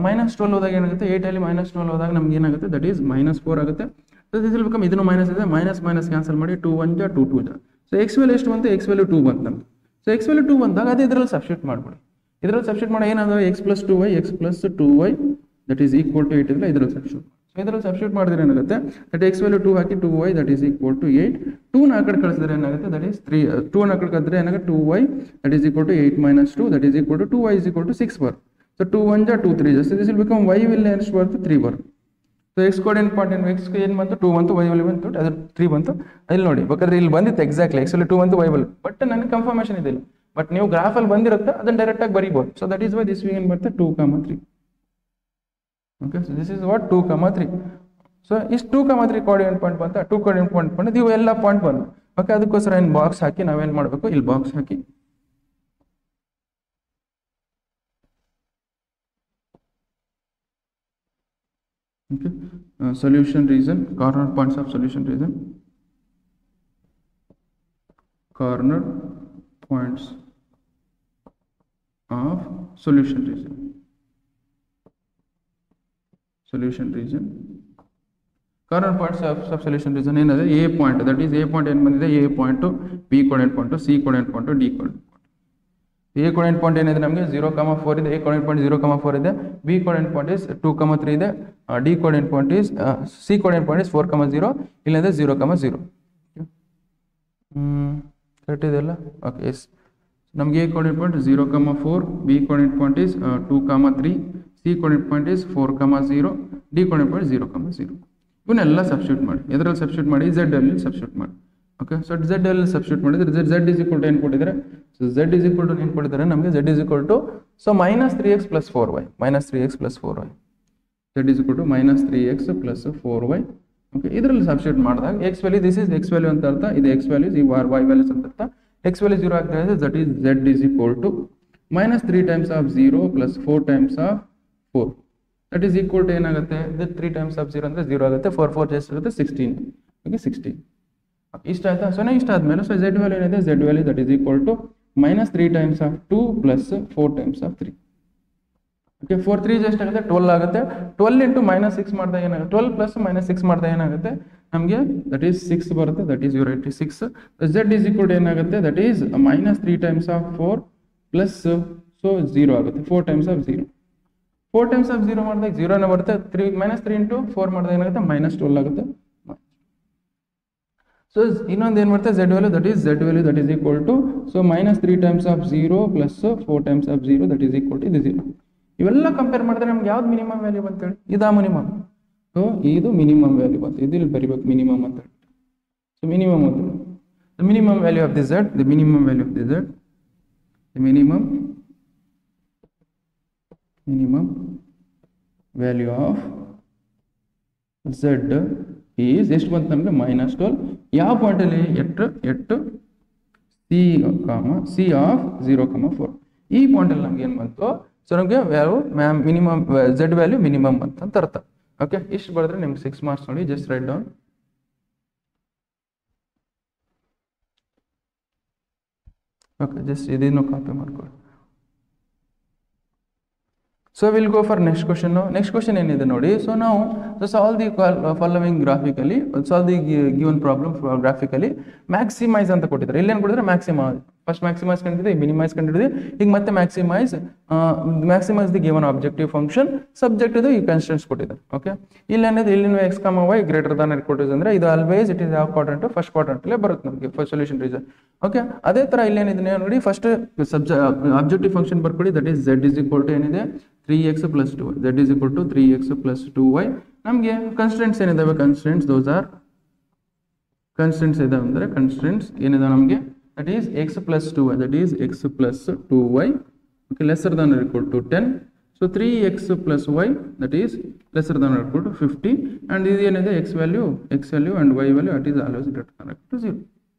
ಮೈನಸ್ 12 ಹೋದಾಗ ಏನಾಗುತ್ತೆ? 8 ಅಲ್ಲಿ ಮೈನಸ್ 12 ಹೋದಾಗ ನಮ್ಗೆ ಏನಾಗುತ್ತೆ? ದಟ್ ಈಸ್ -4 ಆಗುತ್ತೆ. ಸೊ ದಿಸ್ ವಿಲ್ ಬಿಕಮ್ ಇದನ್ನು ಮೈನಸ್ ಇದೆ, ಮೈನಸ್ ಕ್ಯಾನ್ಸಲ್ ಮಾಡಿ 2 1 ಜಾ 2 2 ಜಾ. ಸೊ ಎಕ್ಸ್ ವ್ಯಾಲ್ಯೂ ಎಷ್ಟು ಬಂತು? ಎಕ್ಸ್ ವ್ಯಾಲ್ಯೂ 2 ಬಂತು ನಮ್ಗೆ. ಸೊ ಎಕ್ಸ್ ವ್ಯಾಲ್ಯೂ 2 ಬಂದಾಗ ಅದೇ ಇದರಲ್ಲಿ ಸಬ್ಸ್ಟಿಟ್ಯೂಟ್ ಮಾಡ್ಬಿಡಿ. ಇದರಲ್ಲಿ ಸಬ್ಸ್ಟಿಟ್ಯೂಟ್ ಮಾಡಿ ಏನಾದ್ರು x plus 2y that is equal to 8 ಇದ್ರೆ ಇದರಲ್ಲಿ ಸಬ್ಸ್ಟಿಟ್ಯೂಟ್. ಸೊ ಇದರಲ್ಲಿ ಸಬ್ಸ್ಟಿಟ್ಯೂಟ್ ಮಾಡಿದ್ರೆ ಏನಾಗುತ್ತೆ ದಟ್ ಎಕ್ಸ್ ವ್ಯಾಲ್ಯೂ 2 ಹಾಕಿ 2y that is equal to 8. 2 ನ ಆ ಕಡೆ ಕಳಿಸಿದ್ರೆ ಏನಾಗುತ್ತೆ ದಟ್ ಈಸ್ 3. 2 ನ ಆ ಕಡೆ ಕಳಿಸಿದ್ರೆ ಏನಾಗುತ್ತೆ 2y that is equal to 8 minus 2 that is equal to 2y is equal to 6 ಬರುತ್ತೆ. ಸೊ 2 1 ಜಾ 2 3 just this will become y will ಎಷ್ಟು ಬರುತ್ತೆ 3 ಬರುತ್ತೆ. ಸೊ ಎಕ್ಸ್ ಕೋಆರ್ಡಿನೇಟ್ ಪಾಯಿಂಟ್ ಏನು ಎಕ್ಸ್ ಏನು ಬಂತು 2 ಬಂತು, y ವ್ಯಾಲ್ಯೂ ಬಂತು ಅದು 3 ಬಂತು. ಇಲ್ಲಿ ನೋಡಿ ಬೇಕಾದ್ರೆ ಇಲ್ಲಿ ಬಂದಿತ್ತು ಎಕ್ಸಾಕ್ಟ್ಲಿ ಎಕ್ಸ್ ವ್ಯಾಲ್ಯೂ 2 ಬಂತು y ವ್ಯಾಲ್ಯೂ, ಬಟ್ ನನಗೆ ಕನ್ಫರ್ಮೇಷನ್ ಇದಿಲ್ಲ. ಬಟ್ ನೀವು ಗ್ರಾಫಲ್ಲಿ ಬಂದಿರುತ್ತೆ ಅದನ್ನ ಡೈರೆಕ್ಟ್ ಆಗಿ ಬರೀಬಹುದು. So that is why this ಏನು ಬರುತ್ತೆ 2, 3. Okay, so this is what 2, 3. So ಇಷ್ಟು 2, 3 ಕೋಆರ್ಡಿನೇಟ್ ಪಾಯಿಂಟ್ ಬಂತ 2 ಕೋಆರ್ಡಿನೇಟ್ ಪಾಯಿಂಟ್ ಬಂದು ಇವು ಎಲ್ಲ ಪಾಯಿಂಟ್ ಬಂದು. ಓಕೆ, ಅದಕ್ಕೋಸ್ಕರ ಏನು ಬಾಕ್ಸ್ ಹಾಕಿ ನಾವೇನು ಮಾಡಬೇಕು ಇಲ್ಲಿ box hockey okay solution region, corner points of solution region, corner points of solution region, corner points of solution region ಏನಂದ್ರೆ a point, that is a point ಏನು ಬಂದಿದೆ a point, b coordinate point, c coordinate point, d coordinate point. a coordinate point ಏನಿದೆ ನಮಗೆ 0, 4 ಇದೆ, a coordinate point 0, 4 ಇದೆ, b coordinate point is 2, 3 ಇದೆ, d coordinate point is c coordinate point is 4, 0, ಇಲ್ಲಂದ್ರೆ 0, 0. ಕರೆಕ್ಟ್ ಇದೆಲ್ಲ. ಓಕೆ, ಎಸ್ ನಮಗೆ a coordinate point 0, 4, b coordinate point is 2, 3, c coordinate point is 4, 0, d coordinate point 0, 0. ಇವನ್ನೆಲ್ಲ ಸಬ್ಸ್ಟಿಟ್ಯೂಟ್ ಮಾಡಿ, ಇದರಲ್ಲಿ ಸಬ್ಸ್ಟಿಟ್ಯೂಟ್ ಮಾಡಿ z ಅಲ್ಲಿ ಸಬ್ಸ್ಟಿಟ್ಯೂಟ್ ಮಾಡಿ. ಓಕೆ, ಸೊ z ಅಲ್ಲಿ ಸಬ್ಸ್ಟಿಟ್ಯೂಟ್ ಮಾಡಿದ್ರೆ z is equal to ಏನು ಕೊಟ್ಟಿದ್ದಾರೆ, so z is equal to ಏನು ಕೊಟ್ಟಿದ್ದಾರೆ ನಮಗೆ z is equal to so -3x + 4y, -3x + 4y, z is equal to -3x + 4y. Okay, ಇದರಲ್ಲಿ ಸಬ್ಸ್ಟಿಟ್ಯೂಟ್ ಮಾಡಿದಾಗ x value this is x value ಅಂತ ಅರ್ಥ, ಇದು x ವ್ಯಾಲ್ಯೂಸ್ ಈ y ವ್ಯಾಲ್ಯೂಸ್ ಅಂತ ಅರ್ಥ. x ವ್ಯಾಲ್ಯೂ 0 ಆಗ್ತಾ ಇದೆ, that is z is equal to -3 times of 0 + 4 times of 4 that is equal to ಏನಾಗುತ್ತೆ 3 times of 0 ಅಂದರೆ 0 ಆಗುತ್ತೆ, 4 4 ಎಷ್ಟು ಆಗುತ್ತೆ 16. ಓಕೆ, 16 ಇಷ್ಟ ಆಯ್ತಾ. ಸೊ ಇಷ್ಟ ಆದ್ಮೇಲೆ ಸೊ z ವ್ಯಾಲ್ಯೂ ಏನಿದೆ z value that is equal to -3 times of 2 + 4 times of 3. Okay, 4 3 ಎಷ್ಟಾಗುತ್ತೆ 12 ಆಗುತ್ತೆ. 12 ಇಂಟು -6 ಮಾಡಿದಾಗ ಏನಾಗುತ್ತೆ 12 + -6 ಮಾಡಿದಾಗ ಏನಾಗುತ್ತೆ ನಮಗೆ ದಟ್ ಈಸ್ 6 ಬರುತ್ತೆ, that is 086. z is equal to ಏನಾಗುತ್ತೆ that is -3 times of 4 plus so 0 ಆಗುತ್ತೆ, 4 times of 0. 4 times of 0 ಮಾಡಿದಾಗ 0ನೇ ಬರುತ್ತೆ. 3 ಇಂಟು 4 ಮಾಡಿದಾಗ ಏನಾಗುತ್ತೆ -12 ಆಗುತ್ತೆ. ಸೊ ಇನ್ನೊಂದು ಏನು ಬರುತ್ತೆ z value that is equal to so -3 times of 0 + 4 times of 0 that is equal to ಇದು 0. ಇವೆಲ್ಲ ಕಂಪೇರ್ ಮಾಡಿದ್ರೆ ನಮ್ಗೆ ಯಾವ್ದು ಮಿನಿಮಮ್ ವ್ಯಾಲ್ಯೂ ಅಂತ ಹೇಳಿ ಇದಾ ಮಿನಿಮಮ್. ಸೊ ಇದು ಮಿನಿಮಮ್ ವ್ಯಾಲ್ಯೂ ಬಂತು, ಇದಿಲ್ಲಿ ಬರಿಬೇಕು ಮಿನಿಮಮ್ ಅಂತ ಹೇಳಿ. ಸೊ ಮಿನಿಮಮ್ ಅಂತ the minimum value of the z, the minimum value of the z, the minimum value of z is ಎಷ್ಟು ಬಂತು ನಮಗೆ -12. ಯಾವ ಪಾಯಿಂಟಲ್ಲಿ ಎಟ್ಟು ಸಿ ಆಫ್ 0, 4 ಈ ಪಾಯಿಂಟಲ್ಲಿ ನಮ್ಗೆ ಏನು ಬಂತು ಸೊ ನಮಗೆ value minimum z value minimum ಅಂತ ಅರ್ಥ. ಓಕೆ, ಇಷ್ಟು ಬರೆದ್ರೆ ನಿಮ್ಗೆ 6 ಮಾರ್ಕ್ಸ್ ನೋಡಿ. Just write down. Okay, just ಇದನ್ನು ಕಾಪಿ ಮಾಡ್ಕೊಳ್ಳಿ. So will go for next question. Next question ಏನಿದೆ ನೋಡಿ. ಸೊ ನಾವು solve the following graphically, solve the given problem graphically maximise ಅಂತ ಕೊಟ್ಟಿದ್ದಾರೆ. ಇಲ್ಲೇನು ಕೊಟ್ಟಿದ್ರೆ ಮ್ಯಾಕ್ಸಿಮೈಸ್, ಫಸ್ಟ್ ಮ್ಯಾಕ್ಸಿಮೈಸ್ ಕಂಡಿದೆ, ಮಿನಿಮೈಸ್ ಕಂಡಿದೆ, ಈಗ ಮತ್ತೆ maximise the given objective function subject ಇದು ಈ ಕನ್ಸ್ಟೆಂಟ್ಸ್ ಕೊಟ್ಟಿದ್ದಾರೆ. ಓಕೆ, ಇಲ್ಲೇನಿದೆ ಇಲ್ಲಿನ x, y ಗ್ರೇಟರ್ ದಾನ್ ಕೊಟ್ಟಿದೆ ಅಂದ್ರೆ ಇದು ಆಲ್ವೇಸ್ ಇಟ್ ಇಸ್ ಯಾವ ಕ್ವಾಡ್ರಂಟ್ ಫಸ್ಟ್ ಕ್ವಾಡ್ರಂಟಲ್ಲೇ ಬರುತ್ತೆ ನಮಗೆ ಫಸ್ಟ್ ಸೊಲ್ಯೂಷನ್ ರೀಸನ್. ಓಕೆ, ಅದೇ ತರ ಇಲ್ಲೇನಿದೆ ನೋಡಿ ಫಸ್ಟ್ ಆಬ್ಜೆಕ್ಟಿವ್ ಫಂಕ್ಷನ್ ಬರ್ಕೊಳ್ಳಿ that is z is equal to ಏನಿದೆ 3x + 2y, z is equal to 3x + 2y. ನಮಗೆ ಕನ್ಸ್ಟೆಂಟ್ಸ್ ಏನಿದಾವೆ ಕನ್ಸ್ಟೆಂಟ್ಸ್ ದೋಸ್ ಆರ್ ಕನ್ಸ್ಟೆಂಟ್ಸ್ ಇದಾವೆ ಅಂದ್ರೆ ಕನ್ಸ್ಟೆಂಟ್ಸ್ ಏನಿದಾವೆ ನಮಗೆ that is x + 2y, that is x + 2y, okay, lesser than or equal to 10. So 3x + y that is lesser than or equal to 50, and this ಏನಿದೆ x value and y value it is always greater than or equal to 0.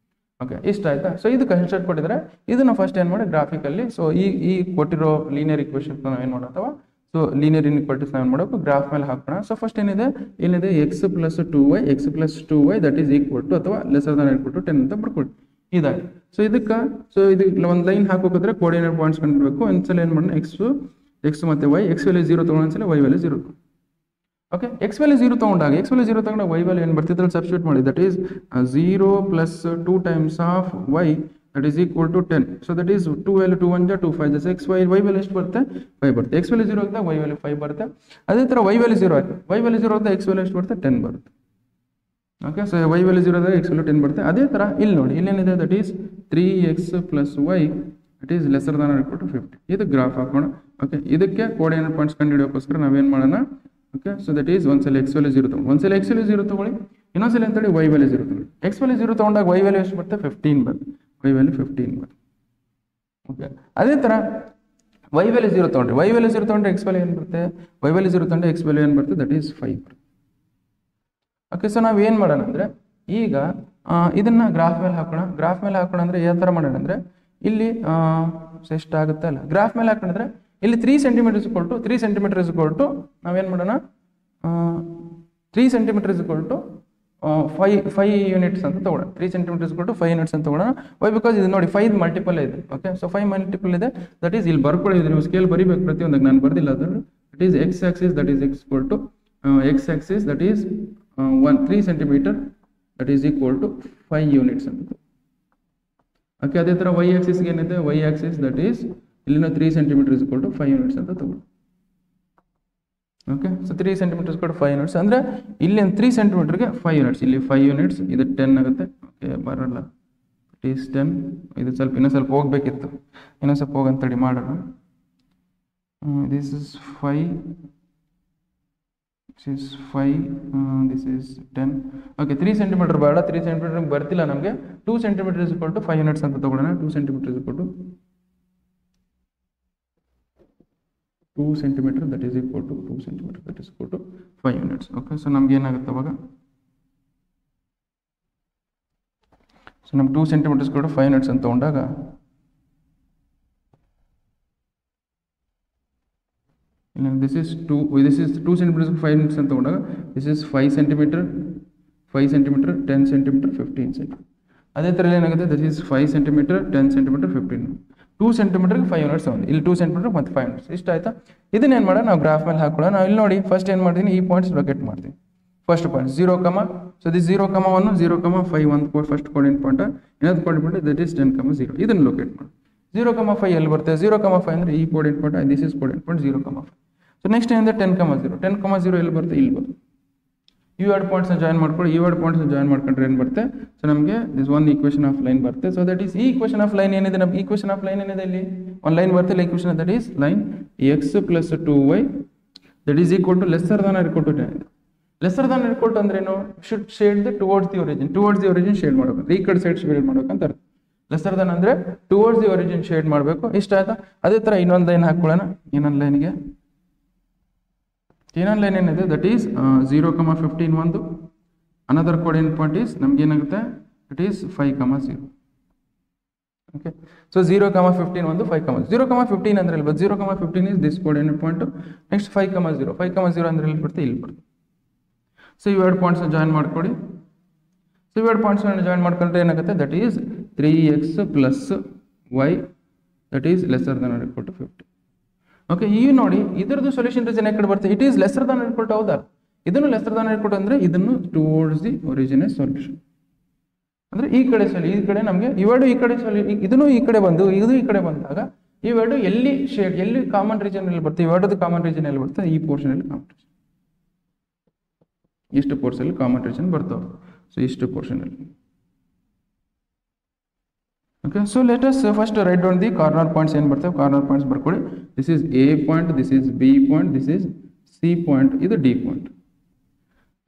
Okay, ಇಷ್ಟ ಆಯ್ತಾ. ಸೊ ಇದು ಕನ್ಸ್ಟ್ರಕ್ಟ್ ಕೊಟ್ಟಿದ್ರೆ ಇದನ್ನ ಫಸ್ಟ್ ಏನು ಮಾಡಿ ಗ್ರಾಫಿಕಲ್ಲಿ ಸೊ ಈ ಕೊಟ್ಟಿರೋ ಲೀನಿಯರ್ ಇಕ್ವೇಷನ್ಸ್ ನಾವು ಏನು ಮಾಡೋಣ ಅಥವಾ ಸೊ ಲೀನಿಯರ್ ಇನ್ಇಕ್ವಾಲಿಟೀಸ್ ನಾವು ಏನು ಮಾಡಬೇಕು ಗ್ರಾಫ್ ಮೇಲೆ ಹಾಕೋಣ. ಸೊ ಫಸ್ಟ್ ಏನಿದೆ x + 2y that is equal to ಅಥವಾ ಲೆಸರ್ ದಾನ್ ಈಕ್ವಲ್ ಟು 10 ಅಂತ ಬರ್ಕೊಳ್ಳಿ. ಇದಾಗಿ ಸೊ ಇದಕ್ಕೆ ಒಂದು ಲೈನ್ ಹಾಕೋದ್ರೆ ಕೋಆರ್ಡಿನೇಟ್ ಪಾಯಿಂಟ್ಸ್ ಕಂಡಿರಬೇಕು. ಒಂದ್ಸಲ ಏನು ಮಾಡೋಣ x ಮತ್ತೆ y, x ವ್ಯಾಲ್ಯೂ 0 ತಗೊಂಡು ಒಂದ್ಸಲ y value 0. Okay, x value 0 ತಗೊಂಡಾಗ y ವ್ಯಾಲ್ಯೂ ಏನು ಬರ್ತಿದ್ರಲ್ಲಿ ಸಬ್ಸ್ಟಿಟ್ಯೂಟ್ ಮಾಡಿ that is 0 + 2 times of y that is equal to 10. So that is 2 value 2 1 2 5 just x y value ಎಷ್ಟು ಬರುತ್ತೆ 5 ಬರುತ್ತೆ. ಎಕ್ಸ್ ವ್ಯಾಲ್ಯೂ 0 ಆಗಿದೆ, ವೈ ವ್ಯಾಲ್ಯೂ 5 ಬರುತ್ತೆ. ಅದೇ ಥರ ವೈ ವ್ಯಾಲ್ಯೂ 0 ಆಗಿದೆ, ವೈ ವ್ಯಾಲ್ಯೂ 0 ಆಗಿದೆ, ಎಕ್ಸ್ ವ್ಯಾಲ್ಯೂ ಎಷ್ಟು ಬರುತ್ತೆ 10 ಬರುತ್ತೆ. ಓಕೆ, ಸೊ ವೈ ವ್ಯಾಲ್ಯೂ 0 ಆದಾಗ ಎಕ್ಸ್ ವ್ಯಾಲ್ಯೂ 10 ಬರುತ್ತೆ. ಅದೇ ಥರ ಇಲ್ಲಿ ನೋಡಿ, ಇಲ್ಲೇನಿದೆ that is 3x plus y it is lesser than or equal to 50. ಇದು ಗ್ರಾಫ್ ಹಾಕೋಣ. ಓಕೆ, ಇದಕ್ಕೆ ಕೋಆರ್ಡಿನೇಟ್ ಪಾಯಿಂಟ್ಸ್ ಕಂಡು ಹಿಡಿಯೋಕ್ಕೋಸ್ಕರ ನಾವೇನು ಮಾಡೋಣ. ಓಕೆ, ಸೊ ದಟ್ ಈಸ್ ಒಂದ್ಸಲ ಎಕ್ಸ್ ವ್ಯಾಲ್ಯೂ 0 ತೊಗೊಂಡು, ಒಂದ್ಸಲ ಎಕ್ಸ್ ವ್ಯಾಲ್ಯೂ 0 ತೊಗೊಳ್ಳಿ, ಇನ್ನೊಂದ್ಸಲ ಅಂತೇಳಿ ವೈ ವ್ಯಾಲ್ಯೂ 0 ತೊಗೊಳ್ಳಿ. ಎಕ್ಸ್ ವ್ಯಾಲ್ಯೂ 0 ತೊಗೊಂಡಾಗ ವೈ ವ್ಯಾಲ್ಯೂ ಎಷ್ಟು ಬರುತ್ತೆ 15 ಬರುತ್ತೆ, ವೈ ವ್ಯಾಲ್ಯೂ 15 ಬರುತ್ತೆ. ಓಕೆ, ಅದೇ ಥರ ವೈ ವ್ಯಾಲ್ಯೂ 0 ತೊಗೊಂಡ್ರೆ, ವೈ ವ್ಯಾಲ್ಯೂ 0 ತೊಗೊಂಡ್ರೆ ಎಕ್ಸ್ ವ್ಯಾಲ್ಯೂ ಏನು ಬರುತ್ತೆ, ವೈ ವ್ಯಾಲ್ಯೂ 0 ತೊಗೊಂಡ್ರೆ ಎಕ್ಸ್ ವ್ಯಾಲ್ಯೂ ಏನು ಬರುತ್ತೆ ದಟ್ ಈಸ್ 5 ಬರುತ್ತೆ. ಓಕೆ, ಸೊ ನಾವು ಏನು ಮಾಡೋಣ ಅಂದರೆ ಈಗ ಇದನ್ನು ಗ್ರಾಫ್ ಮೇಲೆ ಹಾಕೋಣ. ಗ್ರಾಫ್ ಮೇಲೆ ಹಾಕೋಣ ಅಂದರೆ ಯಾವ ಥರ ಮಾಡೋಣ ಅಂದರೆ ಇಲ್ಲಿ ಎಷ್ಟಾಗುತ್ತೆ ಅಲ್ಲ, ಗ್ರಾಫ್ ಮೇಲೆ ಹಾಕೊಂಡ್ರೆ ಇಲ್ಲಿ 3 centimetre is equal to 3 centimetre is equal to ನಾವೇನು ಮಾಡೋಣ 3 ಸೆಂಟಿಮೀಟರ್ ಇಸ್ಕೊಲ್ ಟು 5 ಯೂನಿಟ್ಸ್ ಅಂತ ತೊಗೊಳ್ಳೋಣ. 3 ಸೆಂಟಿಮೀಟರ್ ಇಸ್ಕೊಲ್ ಟು 5 ಯೂನಿಟ್ಸ್ ಅಂತ ತೊಗೊಳ್ಳೋಣ. ವೈ ಬಿಕಾಸ್ ಇದು ನೋಡಿ 5 ಮಲ್ಟಿಪಲ್ ಇದೆ. ಓಕೆ, ಸೊ 5 ಮಲ್ಟಿಪಲ್ ಇದೆ, ದಟ್ ಈಸ್ ಇಲ್ಲಿ ಬರ್ಕೊಳ್ಳಿ, ನೀವು ಸ್ಕೇಲ್ ಬರಿಬೇಕು ಪ್ರತಿಯೊಂದಕ್ಕೆ, ನಾನು ಬರ್ದಿಲ್ಲ ಅದು. That is x axis that is equal to x axis that is 3 centimetre that is equal to 5 units ಅಂತ. ಓಕೆ, ಅದೇ ಥರ ವೈ ಆಕ್ಸಿಸ್ಗೆ ಏನಿದೆ, ವೈ ಆಕ್ಸಿಸ್ ದಟ್ ಈಸ್ ಇಲ್ಲಿನ 3 centimetre is equal to 5 units ಅಂತ ತಗೊಳ್ಳಿ. Okay, so 3 centimetre is equal to 5 units ಅಂದರೆ ಇಲ್ಲಿ 3 ಸೆಂಟಿಮೀಟರ್ಗೆ 5 ಯೂನಿಟ್ಸ್, ಇಲ್ಲಿ 5 ಯೂನಿಟ್ಸ್, ಇದು 10 ಆಗುತ್ತೆ. ಓಕೆ, ಬರಲ್ಲ, ಇಟ್ ಈಸ್ 10. ಇದು ಸ್ವಲ್ಪ ಇನ್ನೂ ಸ್ವಲ್ಪ ಹೋಗ್ಬೇಕಿತ್ತು, ಇನ್ನೂ ಸ್ವಲ್ಪ ಹೋಗಂತೇಳಿ ಮಾಡೋಣ. This is 5, this is 5, this is 10. Okay, 3 centimetre ಬೇಡ, 3 ಸೆಂಟಿಮೀಟರ್ ಬರ್ತಿಲ್ಲ ನಮಗೆ. 2 centimetre is equal to 5 units ಅಂತ ತಗೊಳ್ಳೋಣ. 2 centimetre is equal to 2 centimetre that is equal to 2 centimetre that is equal to 5 units. Okay, so ನಮ್ಗೆ ಏನಾಗುತ್ತೆ ಅವಾಗ, ಸೊ ನಮ್ಗೆ 2 centimetre is equal to 5 units ಅಂತ ತಗೊಂಡಾಗ this is 2 centimeters 5 units ಅಂತ ತಗೊಂಡಾಗ this is 5 centimeter 5 centimeter 10 centimeter 15 centimeter. ಅದೇ ಥರ ಏನಾಗುತ್ತೆ this is 5 centimeter 10 centimeter 15. 2 centimeter 5 units ಒಂದು, ಇಲ್ಲಿ 2 centimeter ಮತ್ತು 5 units ಇಷ್ಟ ಆಯ್ತಾ. ಇದನ್ನ ಏನು ಮಾಡೋಣ, ನಾವು ಗ್ರಾಫ್ ಮೇಲೆ ಹಾಕೊಳ್ಳೋಣ. ನಾವು ಇಲ್ಲಿ ನೋಡಿ ಫಸ್ಟ್ ಏನು ಮಾಡ್ತೀನಿ, ಈ ಪಾಯಿಂಟ್ಸ್ ಲೊಕೇಟ್ ಮಾಡ್ತೀನಿ. ಫಸ್ಟ್ ಪಾಯಿಂಟ್ 0, ಸೊ ದಿಸ್ 0,1 0,5 ಒಂದು ಫಸ್ಟ್ ಕೋಆರ್ಡಿನೇಟ್ ಪಾಯಿಂಟ್, ಇನ್ನೊಂದು ಕೋಆರ್ಡಿನೇಟ್ ಪಾಯಿಂಟ್ ದಟ್ ಈಸ್ 10,0. ಇದನ್ನು ಲೊಕೇಟ್ ಮಾಡಿ 0,5 ಎಲ್ಲಿ ಬರುತ್ತೆ, 0,5 ಅಂದರೆ ಈ coordinate point, this is coordinate point 0,5. So next ಏನಿದೆ 10,0, 10,0 ಎಲ್ಲಿ ಬರುತ್ತೆ, ಇಲ್ಲಿ ಬರುತ್ತೆ. ಈ ಎರಡು ಪಾಯಿಂಟ್ಸ್ನ ಜಾಯಿನ್ ಮಾಡ್ಕೊಳ್ಳಿ, ಈ ಎರಡು ಪಾಯಿಂಟ್ಸ್ನ ಜಾಯಿನ್ ಮಾಡ್ಕೊಂಡ್ರೆ ಏನು ಬರುತ್ತೆ, ಸೊ ನಮಗೆ this one equation of line ಬರುತ್ತೆ. ಸೊ ದಟ್ ಈಸ್ ಈ ಈಕ್ವೇಷನ್ ಆಫ್ ಲೈನ್ ಏನಿದೆ, ನಮ್ಮ ಈಕ್ವೇಷನ್ ಆಫ್ ಲೈನ್ ಏನಿದೆ ಇಲ್ಲಿ ಒಂದು ಲೈನ್ ಬರುತ್ತೆ, equation that is line x plus 2y that is equal to lesser than or equal to 10. Lesser than or equal to ಅಂದ್ರೆ ಏನು, should shade the towards the origin shade ಮಾಡಬೇಕು, ಈ ಕಡೆ ಸೈಡ್ ಶೇಡ್ ಮಾಡ್ಬೇಕಂತ ಅರ್ಥ. ಲೆಸ್ಸರ್ ದಾನ್ ಅಂದರೆ ಟುವರ್ಡ್ಸ್ ದಿ ಒರಿಜಿನ್ ಶೇಡ್ ಮಾಡಬೇಕು, ಇಷ್ಟ ಆಯ್ತಾ. ಅದೇ ಥರ ಇನ್ನೊಂದು ಲೈನ್ ಹಾಕೊಳ್ಳೋಣ. ಇನ್ನೊಂದು ಲೈನ್ ಏನಿದೆ ದಟ್ ಈಸ್ 0,15 ಒಂದು, ಅನದರ್ ಕೋಆರ್ಡಿನೇಟ್ ಪಾಯಿಂಟ್ ಈಸ್ ನಮ್ಗೆ ಏನಾಗುತ್ತೆ ಇಟ್ ಈಸ್ 5,0. ಓಕೆ, ಸೊ 0,15 ಒಂದು 5,0. 0,15 ಅಂದ್ರೆ ಇಲ್ಲಿ ಬರುತ್ತೆ, 0,15 is this coordinate point. Next 5,0 ಅಂದ್ರೆ ಇಲ್ಲಿ ಬರುತ್ತೆ, ಇಲ್ಲಿ ಬರುತ್ತೆ. ಸೊ ಇವೆರಡು ಪಾಯಿಂಟ್ಸ್ನ ಜಾಯಿನ್ ಮಾಡ್ಕೊಳ್ಳಿ. ಸೊ ಇವೆರಡು ಪಾಯಿಂಟ್ಸ್ನ ಜಾಯಿನ್ ಮಾಡ್ಕೊಂಡ್ರೆ ಏನಾಗುತ್ತೆ that is 3x plus y that is lesser than or equal to 50. Okay, ಈ ನೋಡಿ ಇದರದ್ದು ಸೊಲ್ಯೂಷನ್ ರೀಸನ್ ಯಾಕೆ ಬರುತ್ತೆ, it is lesser than or equal to, ಹೌದಾ. ಇದನ್ನು lesser than or equal to ಅಂದರೆ ಇದನ್ನು ಟುವರ್ಡ್ಸ್ ದಿ ಒರಿಜಿನ್ ಸೊಲ್ಯೂಷನ್ ಅಂದರೆ ಈ ಕಡೆ ನಮಗೆ ಇವೆರಡು ಈ ಕಡೆ ಇದನ್ನು ಈ ಕಡೆ ಬಂದು ಇದು ಈ ಕಡೆ ಬಂದಾಗ ಇವೆರಡು ಎಲ್ಲಿ ಶೇಡ್, ಎಲ್ಲಿ ಕಾಮನ್ ರೀಜನ್ ಅಲ್ಲಿ ಬರ್ತದೆ, ಇವೆರಡದು ಕಾಮನ್ ರೀಜನ್ ಎಲ್ಲಿ ಬರ್ತದೆ, ಈ ಪೋರ್ಷನ್ ಅಲ್ಲಿ ಕಾಮನ್ ರೀಜನ್, ಇಷ್ಟು ಪೋರ್ಷನ್ ಅಲ್ಲಿ ಕಾಮನ್ ರೀಜನ್ ಬರ್ತವೆ. ಸೊ ಇಷ್ಟು ಪೋರ್ಷನ್ ಅಲ್ಲಿ. Okay, so let us first write down the corner points ಏನು ಬರ್ತವೆ, ಕಾರ್ನರ್ ಪಾಯಿಂಟ್ಸ್ ಬರ್ಕೊಳ್ಳಿ. This is A point, this is B point, this is C point, ಇದು D point.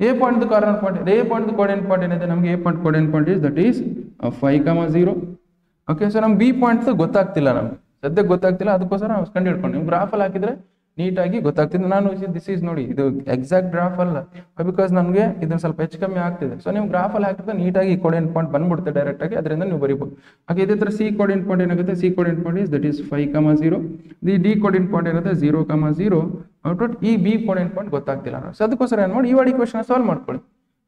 A point corner point, A point coordinate point ಏನಿದೆ ನಮಗೆ, A point coordinate point is that is 5,0. Okay, so ನಮ್ಗೆ ಬಿ ಪಾಯಿಂಟ್ ಗೊತ್ತಾಗ್ತಿಲ್ಲ, ನಮ್ಗೆ ಸದ್ಯಕ್ಕೆ ಗೊತ್ತಾಗ್ತಿಲ್ಲ, ಅದಕ್ಕೋಸ್ಕರ ನಾವು ಕಂಡು ಹಿಡ್ಕೊಂಡು ನೀವು ಗ್ರಾಫಲ್ಲಿ ಹಾಕಿದ್ರೆ ನೀಟಾಗಿ ಗೊತ್ತಾಗ್ತಿದೆ. ನಾನು ದಿಸ್ ಈಸ್ ನೋಡಿ, ಇದು ಎಕ್ಸಾಕ್ಟ್ ಗ್ರಾಫ್ ಅಲ್ಲ, ಬಿಕಾಸ್ ನಮಗೆ ಇದನ್ನು ಸ್ವಲ್ಪ ಹೆಚ್ಚು ಕಮ್ಮಿ ಆಗ್ತಿದೆ. ಸೊ ನೀವು ಗ್ರಾಫಲ್ಲಿ ಹಾಕಿದ್ರೆ ನೀಟಾಗಿ ಕೋಆರ್ಡಿನೇಟ್ ಪಾಯಿಂಟ್ ಬಂದ್ಬಿಡುತ್ತೆ ಡೈರೆಕ್ಟ್ ಆಗಿ, ಅದರಿಂದ ನೀವು ಬರೀಬಹುದು. ಹಾಗೆ ಇದೇ ಥರ ಸಿ ಕೋಆರ್ಡಿನೇಟ್ ಪಾಯಿಂಟ್ ಏನಾಗುತ್ತೆ, C coordinate point is that is 5,0. The D coordinate point ಏನಾಗುತ್ತೆ 0,0. ಔಟ್ಪುಟ್ ಈ ಬಿ ಕೋಆರ್ಡಿನೇಟ್ ಪಾಯಿಂಟ್ ಗೊತ್ತಾಗ್ತಿಲ್ಲ ನಾವು. ಸೊ ಅದಕ್ಕೋಸ್ಕರ ಏನು ಮಾಡಿ, ಇವಾಗ ಈಕ್ವೇಷನ್ ಸಾಲ್ವ್ ಮಾಡ್ಕೊಳ್ಳಿ.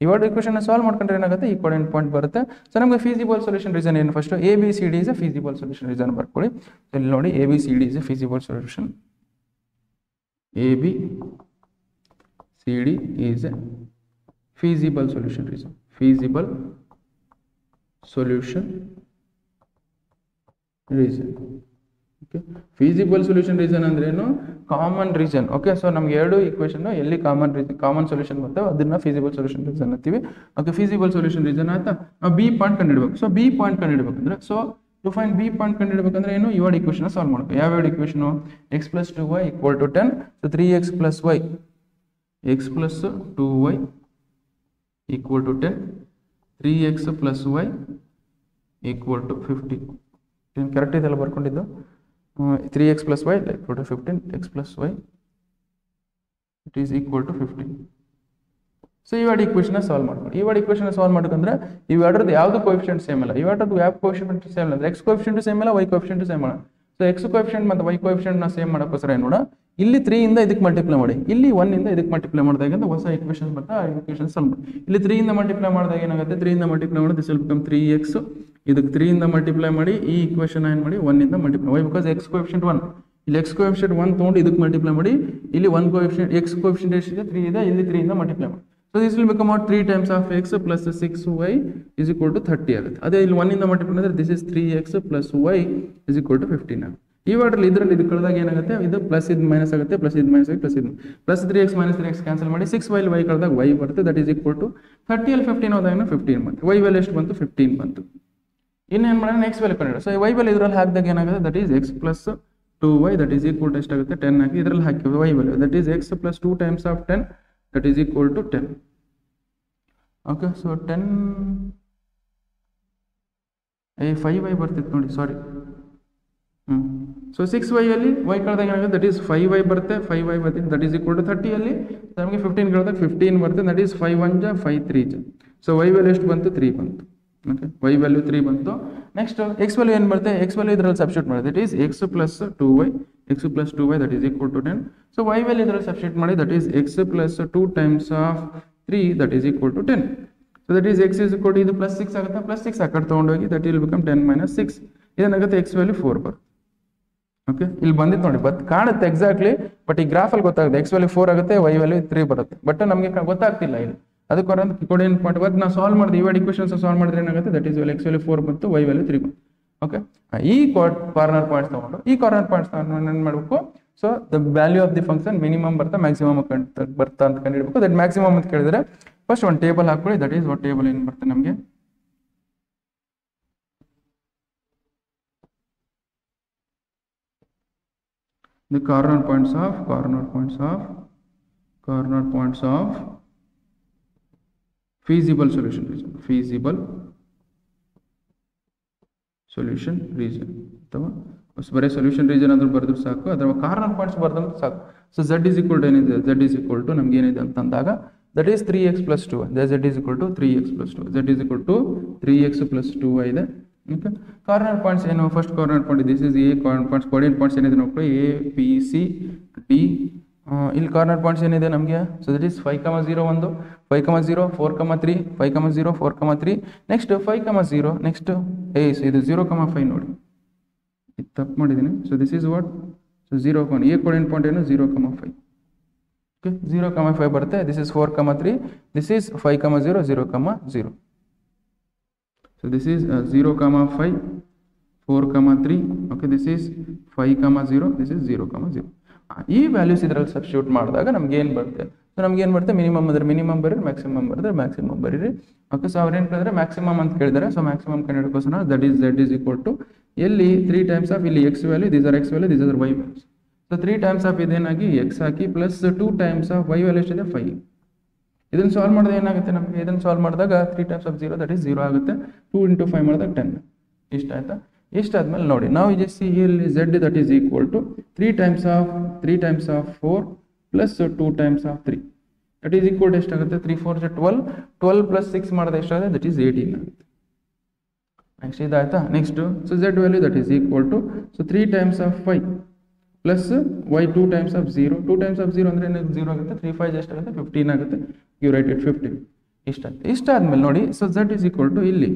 ಇವಾಗ ಈಕ್ವೇಷನ್ ಸಾಲ್ವ್ ಮಾಡ್ಕೊಂಡ್ರೆ ಏನಾಗುತ್ತೆ, ಈ ಕೋಆರ್ಡಿನೇಟ್ ಪಾಯಿಂಟ್ ಬರುತ್ತೆ. ಸೊ ನಮಗೆ ಫೀಸಿಬಲ್ ಸೊಲ್ಯೂಷನ್ ರೀಸನ್ ಏನು, first A B C D is A feasible solution reason ಬರ್ಕೊಳ್ಳಿ. ಇಲ್ಲಿ ನೋಡಿ A B C D is A feasible solution. A B C D is a feasible solution reason. Feasible solution region. Okay, feasible solution reason ಅಂದ್ರೆ ಏನು? Common reason. ಓಕೆ, ಸೊ ನಮ್ಗೆ ಎರಡು ಈಕ್ವೇಷನ್ ಎಲ್ಲಿ ಕಾಮನ್ ಸೊಲ್ಯೂಷನ್ ಬರ್ತವೆ ಅದನ್ನ ಫೀಸಿಬಲ್ ಸೊಲ್ಯೂಷನ್ ರೀಸನ್ ಅಂತೀವಿ. ಓಕೆ, ಫೀಸಿಬಲ್ ಸೊಲ್ಯೂಷನ್ ರೀಸನ್ ಆಯ್ತಾ. ನಾವು ಬಿ ಪಾಯಿಂಟ್ ಕಂಡುಹಿಡಬೇಕು. ಸೊ ಬಿ ಪಾಯಿಂಟ್ ಕಂಡುಹಿಡಬೇಕಂದ್ರೆ, so to find B point ಕಂಡುಹಿಡಬೇಕಂದ್ರೆ ಏನು? ಇವಾಗ ಈಕ್ವೇಷನ್ ಸಾಲ್ವ್ ಮಾಡಬೇಕು. ಯಾವ equation? x + 2y = 10. So 3x + y, x + 2y = 10, 3x + y = 15. Correct ಇದೆಲ್ಲ ಬರ್ಕೊಂಡಿದ್ದು. 3x + y = 15, x + y it is equal to 15. So ಇವಾಗ ಈಕ್ವೇಷನ್ ಸಾಲ್ವ್ ಮಾಡ್ಕೊಂಡು, ಇವಾಗ ಈಕ್ವೇಷನ್ ಸಾಲ್ವ್ ಮಾಡಬೇಕಂದ್ರೆ ಇವೆರಡರದ್ದು ಯಾವುದು ಕೋಎಫಿಷಿಯೆಂಟ್ ಸೇಮ್ ಇಲ್ಲ. ಇವೆರಡರದ್ದು ಯಾವ ಕೋಎಫಿಷಿಯೆಂಟ್ ಸೇಮ್ ಇಲ್ಲ ಅಂದ್ರೆ x ಕೋಎಫಿಷಿಯೆಂಟ್ ಸೇಮ್ ಇಲ್ಲ, y ಕೋಎಫಿಷಿಯೆಂಟ್ ಸೇಮ್ ಇಲ್ಲ. ಸೊ x ಕೋಎಫಿಷಿಯೆಂಟ್ ಮತ್ತು y ಕೋಎಫಿಷಿಯೆಂಟ್ ನ ಸೇಮ್ ಮಾಡೋಕ್ಕೋಸ್ಕರ ಏನು ನೋಡ, ಇಲ್ಲಿ 3 ಇಂದ ಇದಕ್ಕೆ ಮಲ್ಟಿಪ್ಲೈ ಮಾಡಿ, ಇಲ್ಲಿ 1 ಇಂದ ಇದಕ್ಕೆ ಮಲ್ಟಿಪ್ಲೈ ಮಾಡಿದಾಗ ಹೊಸ ಈಕ್ವೇಷನ್ ಬರ್ತಾ ಆ ಈಕ್ವೇಷನ್ ಸಾಲ್ವ್ ಮಾಡಿ. ಇಲ್ಲಿ 3 ಇಂದ ಮಲ್ಟಿಪ್ಲೈ ಮಾಡಿದಾಗ ಏನಾಗುತ್ತೆ? 3 ಇಂದ ಮಲ್ಟಿಪ್ಲೈ ಮಾಡಿ ದಿಸ್ ವಿಲ್ ಬಿಕಮ್ 3x. ಇದಕ್ಕೆ 3 ಇಂದ ಮಲ್ಟಿಪ್ಲೈ ಮಾಡಿ ಈ ಈಕ್ವೇಷನ್ ಏನು ಮಾಡಿ 1 ಇಂದ multiply. Why? Because x coefficient 1, ಇಲ್ಲಿ x ಕೋಎಫಿಷಿಯೆಂಟ್ 1 ತಗೊಂಡು ಇದಕ್ಕೆ ಮಲ್ಟಿಪ್ಲೈ ಮಾಡಿ, ಇಲ್ಲಿ 1 ಕೋಎಫಿಷಿಯೆಂಟ್ x ಕೋಎಫಿಷಿಯೆಂಟ್ ಎಷ್ಟಿದೆ? 3 ಇದೆ, ಇಲ್ಲಿ 3 ಇಂದ ಮಲ್ಟಿಪ್ಲೈ ಮಾಡಿ. So this will become 3 times of x + 6y = 30 ಆಗುತ್ತೆ. ಅದೇ ಇಲ್ಲಿ 1 ಇಂದ ಮಲ್ಟಿಪ್ಲೈ ಮಾಡಿದ್ರೆ ದಿಸ್ ಇಸ್ 3x + y = 15 ಆಗುತ್ತೆ. ಇವಾಗಲ್ಲಿ ಇದರಲ್ಲಿ ಇದು ಕಳೆದಾಗ ಏನಾಗುತ್ತೆ? ಇದು ಪ್ಲಸ್ ಇದು ಮೈನಸ್ ಆಗುತ್ತೆ, ಪ್ಲಸ್ ಇದು ಮೈನಸ್ ಆಗಿ ಪ್ಲಸ್ ಇದು ಪ್ಲಸ್ 3x - 3x ಕ್ಯಾನ್ಸಲ್ ಮಾಡಿ 6y y ಕಳೆದಾಗ y ಬರುತ್ತೆ. ದಟ್ ಈಸ್ ಈಕ್ವಲ್ ಟು 30 ಅಲ್ಲಿ 15 ಹೋದಾಗ 15 ಬಂತು. y ವ್ಯಾಲ್ಯೂ ಎಷ್ಟು ಬಂತು? 15 ಬಂತು. ಇನ್ನೇನು ಮಾಡೋಣ? ನೆಕ್ಸ್ಟ್ ವ್ಯಾಲ್ಯೂ ಕಂಡು. ಸೊ y ವ್ಯಾಲ್ಯೂ ಇದರಲ್ಲಿ ಹಾಕಿದಾಗ ಏನಾಗುತ್ತೆ? That is x + 2y that is equal to ಎಷ್ಟಾಗುತ್ತೆ? 10 ಹಾಕಿ ಇದರಲ್ಲಿ ಹಾಕಿ y value that is x + 2 times of 10 that is equal to 10. Okay, so 10 5y ಬರ್ತಿತ್ತು ನೋಡಿ, ಸಾರಿ. ಸೊ 6y ಅಲ್ಲಿ y ಕಳೆದಾಗ ಏನಾಗುತ್ತೆ? ದಟ್ ಈಸ್ 5y ಬರುತ್ತೆ, 5y ಬರ್ತೀನಿ ದಟ್ ಈಸ್ ಈಕ್ವಲ್ ಟು 30 ಅಲ್ಲಿ ನಮಗೆ 15 ಕಳೆದಾಗ 15 ಬರುತ್ತೆ. That is 5 1 = 5 3 = so y value ಎಷ್ಟು ಬಂತು? 3 ಬಂತು. ಓಕೆ, y ವ್ಯಾಲ್ಯೂ 3 ಬಂತು. ನೆಕ್ಸ್ಟ್ x ವ್ಯಾಲ್ಯೂ ಏನು ಬರುತ್ತೆ? x ವ್ಯಾಲ್ಯೂ ಇದರಲ್ಲಿ ಸಬ್ಸ್ಟಿಟ್ಯೂಟ್ ಮಾಡಿ, that is x + 2y, x + 2y that is equal to 10. So y value ಇದರಲ್ಲಿ ಸಬ್ಸ್ಟಿಟ್ಯೂಟ್ ಮಾಡಿ, that is x + 2 times of 3 that is equal to 10. So that is x is equal to ಇದು +6 ಆಗುತ್ತೆ, +6 ಆ ಕಡೆ ತೊಗೊಂಡೋಗಿ ದಟ್ ವಿಲ್ ಬಿಕಮ್ 10 - 6. ಇದೇನಾಗುತ್ತೆ? x ವ್ಯಾಲ್ಯೂ 4 ಬರುತ್ತೆ. ಓಕೆ, ಇಲ್ಲಿ ಬಂದಿತ್ತು ನೋಡಿ, ಕಾಣುತ್ತೆ ಎಕ್ಸಾಕ್ಟ್ಲಿ, ಬಟ್ ಈ ಗ್ರಾಫಲ್ಲಿ ಗೊತ್ತಾಗುತ್ತೆ x ವ್ಯಾಲ್ಯೂ 4 ಆಗುತ್ತೆ, y ವ್ಯಾಲ್ಯೂ 3 ಬರುತ್ತೆ. ಬಟ್ ನಮಗೆ ಗೊತ್ತಾಗ್ತಿಲ್ಲ ಇಲ್ಲಿ. ಅದಕ್ಕೆ ಕೋಡ್ ಏನು ಪಾಯಿಂಟ್ ಬಟ್ ನಾವು ಸಾಲ್ವ್ ಮಾಡಿದ್ವಿ. ಇವಾಗ ಈಕ್ವೇಷನ್ಸ್ ಸಾಲ್ವ್ ಮಾಡಿದ್ರೆ ಏನಾಗುತ್ತೆ? ದಟ್ ಈಸ್ x ವ್ಯಾಲ್ಯೂ 4 ಬಂತು, y ವ್ಯಾಲ್ಯೂ 3 ಬಂತು. ಓಕೆ, ಈ ಕಾರ್ನರ್ ಪಾಯಿಂಟ್ಸ್ ತಗೊಂಡು ಈ ಕಾರ್ನರ್ ಪಾಯಿಂಟ್ಸ್ ಏನು ಮಾಡಬೇಕು? So the value of the function minimum ಬರ್ತಾ ಮ್ಯಾಕ್ಸಿಮಮ್ ಬರ್ತಾ ಅಂತ ಕಂಡುಹಿಡಬೇಕು. ದಟ್ ಮ್ಯಾಕ್ಸಿಮಮ್ ಅಂತ ಕೇಳಿದ್ರೆ ಫಸ್ಟ್ ಒಂದು ಟೇಬಲ್ ಹಾಕೊಳ್ಳಿ. ದಟ್ ಈಸ್ ವಾಟ್ ಟೇಬಲ್ ಏನು ಬರುತ್ತೆ ನಮಗೆ? the corner points of feasible solution region ಅಥವಾ ಬರೀ ಸೊಲ್ಯೂಷನ್ ರೀಜನ್ ಅಂದ್ರೆ ಬರೆದ್ರು ಸಾಕು, ಅಥವಾ ಕಾರ್ನರ್ ಪಾಯಿಂಟ್ಸ್ ಬರೆದ್ರು ಸಾಕು. So z is equal to ಏನಿದೆ? z is equal to ನಮ್ಗೆ ಏನಿದೆ ಅಂತ ಅಂದಾಗ that is 3x + 2y. z is equal to 3x + 2y. z is equal to 3x + 2y ಇದೆ. ಓಕೆ, ಕಾರ್ನರ್ ಪಾಯಿಂಟ್ಸ್ ಏನು? First corner point this is A corner points. Coordinate points ಏನಿದೆ ನೋಡ್ಕೊಳ್ಳಿ, ಎ ಬಿ ಸಿ ಡಿ. ಇಲ್ಲಿ ಕಾರ್ನರ್ ಪಾಯಿಂಟ್ಸ್ ಏನಿದೆ ನಮಗೆ? So that is 5, 0 1, 5, 0 4, 3, 5, 0 4, 3. Next 5, 0 next ಇದು 0, 5 ನೋಡಿ, ಇದು ತಪ್ಪು ಮಾಡಿದ್ದೀನಿ. So this is what? So 0 A coordinate point ಏನು? 0, 5. ಓಕೆ, 0, 5 ಬರುತ್ತೆ. This is 4, 3, this is 5, 0 0, 0. So this is 0, 5, 4, 3. Okay, this is 5, 0, this is 0, 0. ಈ ವ್ಯಾಲ್ಯೂಸ್ ಇದರಲ್ಲಿ ಸಬ್ಸ್ಟಿಟ್ಯೂಟ್ ಮಾಡಿದಾಗ ನಮ್ಗೆ ಏನು ಬರುತ್ತೆ? ಸೊ ನಮ್ಗೆ ಏನು ಬರುತ್ತೆ? ಮಿನಿಮಮ್ ಅಂದ್ರೆ ಮಿನಿಮಮ್ ಬರೀರಿ, ಮ್ಯಾಕ್ಸಿಮಮ್ ಬರೆದ್ರೆ ಮ್ಯಾಕ್ಸಿಮಮ್ ಬರೀರಿ. ಓಕೆ, ಸೊ ಅವ್ರೇನು ಕೇಳಿದ್ರೆ ಮ್ಯಾಕ್ಸಿಮಮ್ ಅಂತ ಕೇಳಿದರೆ, ಸೊ ಮ್ಯಾಕ್ಸಿಮಮ್ ಕಂಡುಹಿಡೋಕ್ಕೋಸ್ಕರ that is z is equal to ಎಲ್ಲಿ 3 times of ಇಲ್ಲಿ x value, these are x value, these are y values. So 3 times of ಇದೇನಾಗಿ x hockey plus 2 times of y value ಎಷ್ಟಿದೆ? 5. ಇದನ್ನು ಸಾಲ್ವ್ ಮಾಡಿದ್ರೆ ಏನಾಗುತ್ತೆ ನಮಗೆ? ಇದನ್ನು ಸಾಲ್ವ್ ಮಾಡಿದಾಗ 3 times of 0 ದಟ್ ಈಸ್ 0 ಆಗುತ್ತೆ. 2 × 5 ಮಾಡಿದಾಗ 10. ಇಷ್ಟ ಆಯ್ತಾ? ಇಷ್ಟಾದ್ಮೇಲೆ ನೋಡಿ ನಾವು ಈಗ ಸಿ ಇಲ್ಲಿ z that is equal to 3 times of 4 plus 2 times of 3 that is equal to ಎಷ್ಟಾಗುತ್ತೆ? 3 4 12, 12 ಪ್ಲಸ್ 6 ಮಾಡಿದ್ರೆ ಎಷ್ಟಾಗುತ್ತೆ? ದಟ್ ಈಸ್ 18 ಆಗುತ್ತೆ. ನೆಕ್ಸ್ಟ್ ಇದಾಯ್ತಾ? Next so z value that is equal to so 3 times of 5 plus y 2 times of 0. 2 times of 0 ಅಂದರೆ 0 ಆಗುತ್ತೆ. 3 5 ಎಷ್ಟಾಗುತ್ತೆ? 15 ಆಗುತ್ತೆ. You write it 15. ಇಷ್ಟ ಆದ್ಮೇಲೆ ನೋಡಿ, so z is equal to ಇಲ್ಲಿ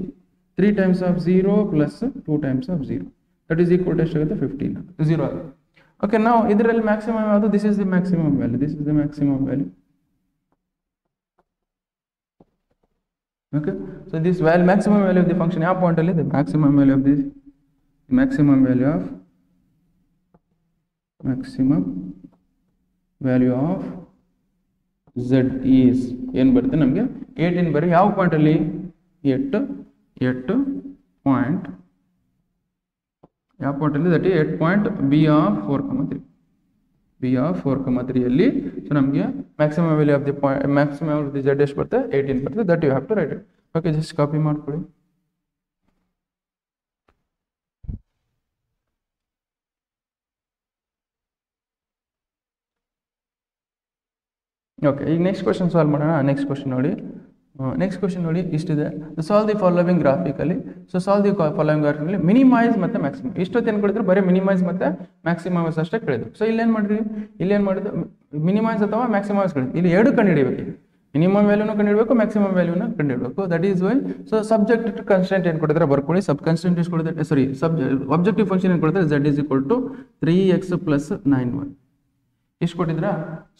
3 times of 0 plus 2 times of 0 that is equal to ಎಷ್ಟಾಗುತ್ತೆ? 15 ಆಗುತ್ತೆ, 0 ಆಗುತ್ತೆ. ಓಕೆ, ನಾವು ಇದರಲ್ಲಿ ಮ್ಯಾಕ್ಸಿಮಮ್ ಯಾವುದು? This is the maximum value. Okay, so this maximum value of the function ಯಾವ ಪಾಯಿಂಟ್ ಅಲ್ಲಿ? The maximum value of the maximum value of z is ಏನು ಬರುತ್ತೆ ನಮಗೆ 18 ಬರೀ ಯಾವ ಪಾಯಿಂಟ್ ಅಲ್ಲಿ 8 ಪಾಯಿಂಟ್ ಯಾವ ಪಾಯಿಂಟ್ ಅಲ್ಲಿ that is 8 point b of 4,3 ಅಲ್ಲಿ ಸೊ ನಮಗೆ maximum value of the point maximum of the z ಎಷ್ಟು ಬರುತ್ತೆ 18 ಬರುತ್ತೆ that you have to write it. Okay, just copy ಮಾಡ್ಕೊಳ್ಳಿ. ಓಕೆ, ಈಗ ನೆಕ್ಸ್ಟ್ ಕ್ವಶನ್ ಸಾಲ್ವ್ ಮಾಡೋಣ. ನೆಕ್ಸ್ಟ್ ಕ್ವಶನ್ ನೋಡಿ ಇಷ್ಟಿದೆ. Solve the following graphically. So solve the following graphically minimise ಮತ್ತು ಮ್ಯಾಕ್ಸಿಮಮ್. ಇಷ್ಟೊತ್ತು ಏನು ಕೇಳಿದ್ರು ಬರೀ ಮಿನಿಮೈಸ್ ಮತ್ತು ಮ್ಯಾಕ್ಸಿಮೈಸ್ ಅಷ್ಟೇ ಕೇಳಿದ್ರು. ಸೊ ಇಲ್ಲೇನು ಮಾಡಿದ್ರು ಮಿನಿಮೈಸ್ ಅಥವಾ ಮ್ಯಾಕ್ಸಿಮೈಸ್ ಕೇಳಿದ್ರು. ಇಲ್ಲಿ ಎರಡು ಕಂಡುಹಿಡಿಬೇಕು. ಮಿನಿಮಮ್ ವ್ಯಾಲ್ಯೂನ ಕಂಡುಹಿಡಬೇಕು, ಮ್ಯಾಕ್ಸಿಮಮ್ ವ್ಯಾಲ್ಯೂನ ಕಂಡುಹಿಡಬೇಕು. That is Y so subject to constant ಏನು ಕೊಟ್ಟಿದ್ರೆ ಬರ್ಕೊಳ್ಳಿ. ಸಬ್ ಕನ್ಸ್ಟೆಂಟ್ ಎಷ್ಟು ಕೊಡ್ತಾರೆ, ಸಾರಿ ಆಬ್ಜೆಕ್ಟಿವ್ ಫಂಕ್ಷನ್ ಏನು ಕೊಡ್ತಾರೆ, z is equal to 3x plus 9y ಇಷ್ಟು ಕೊಟ್ಟಿದ್ರಾ.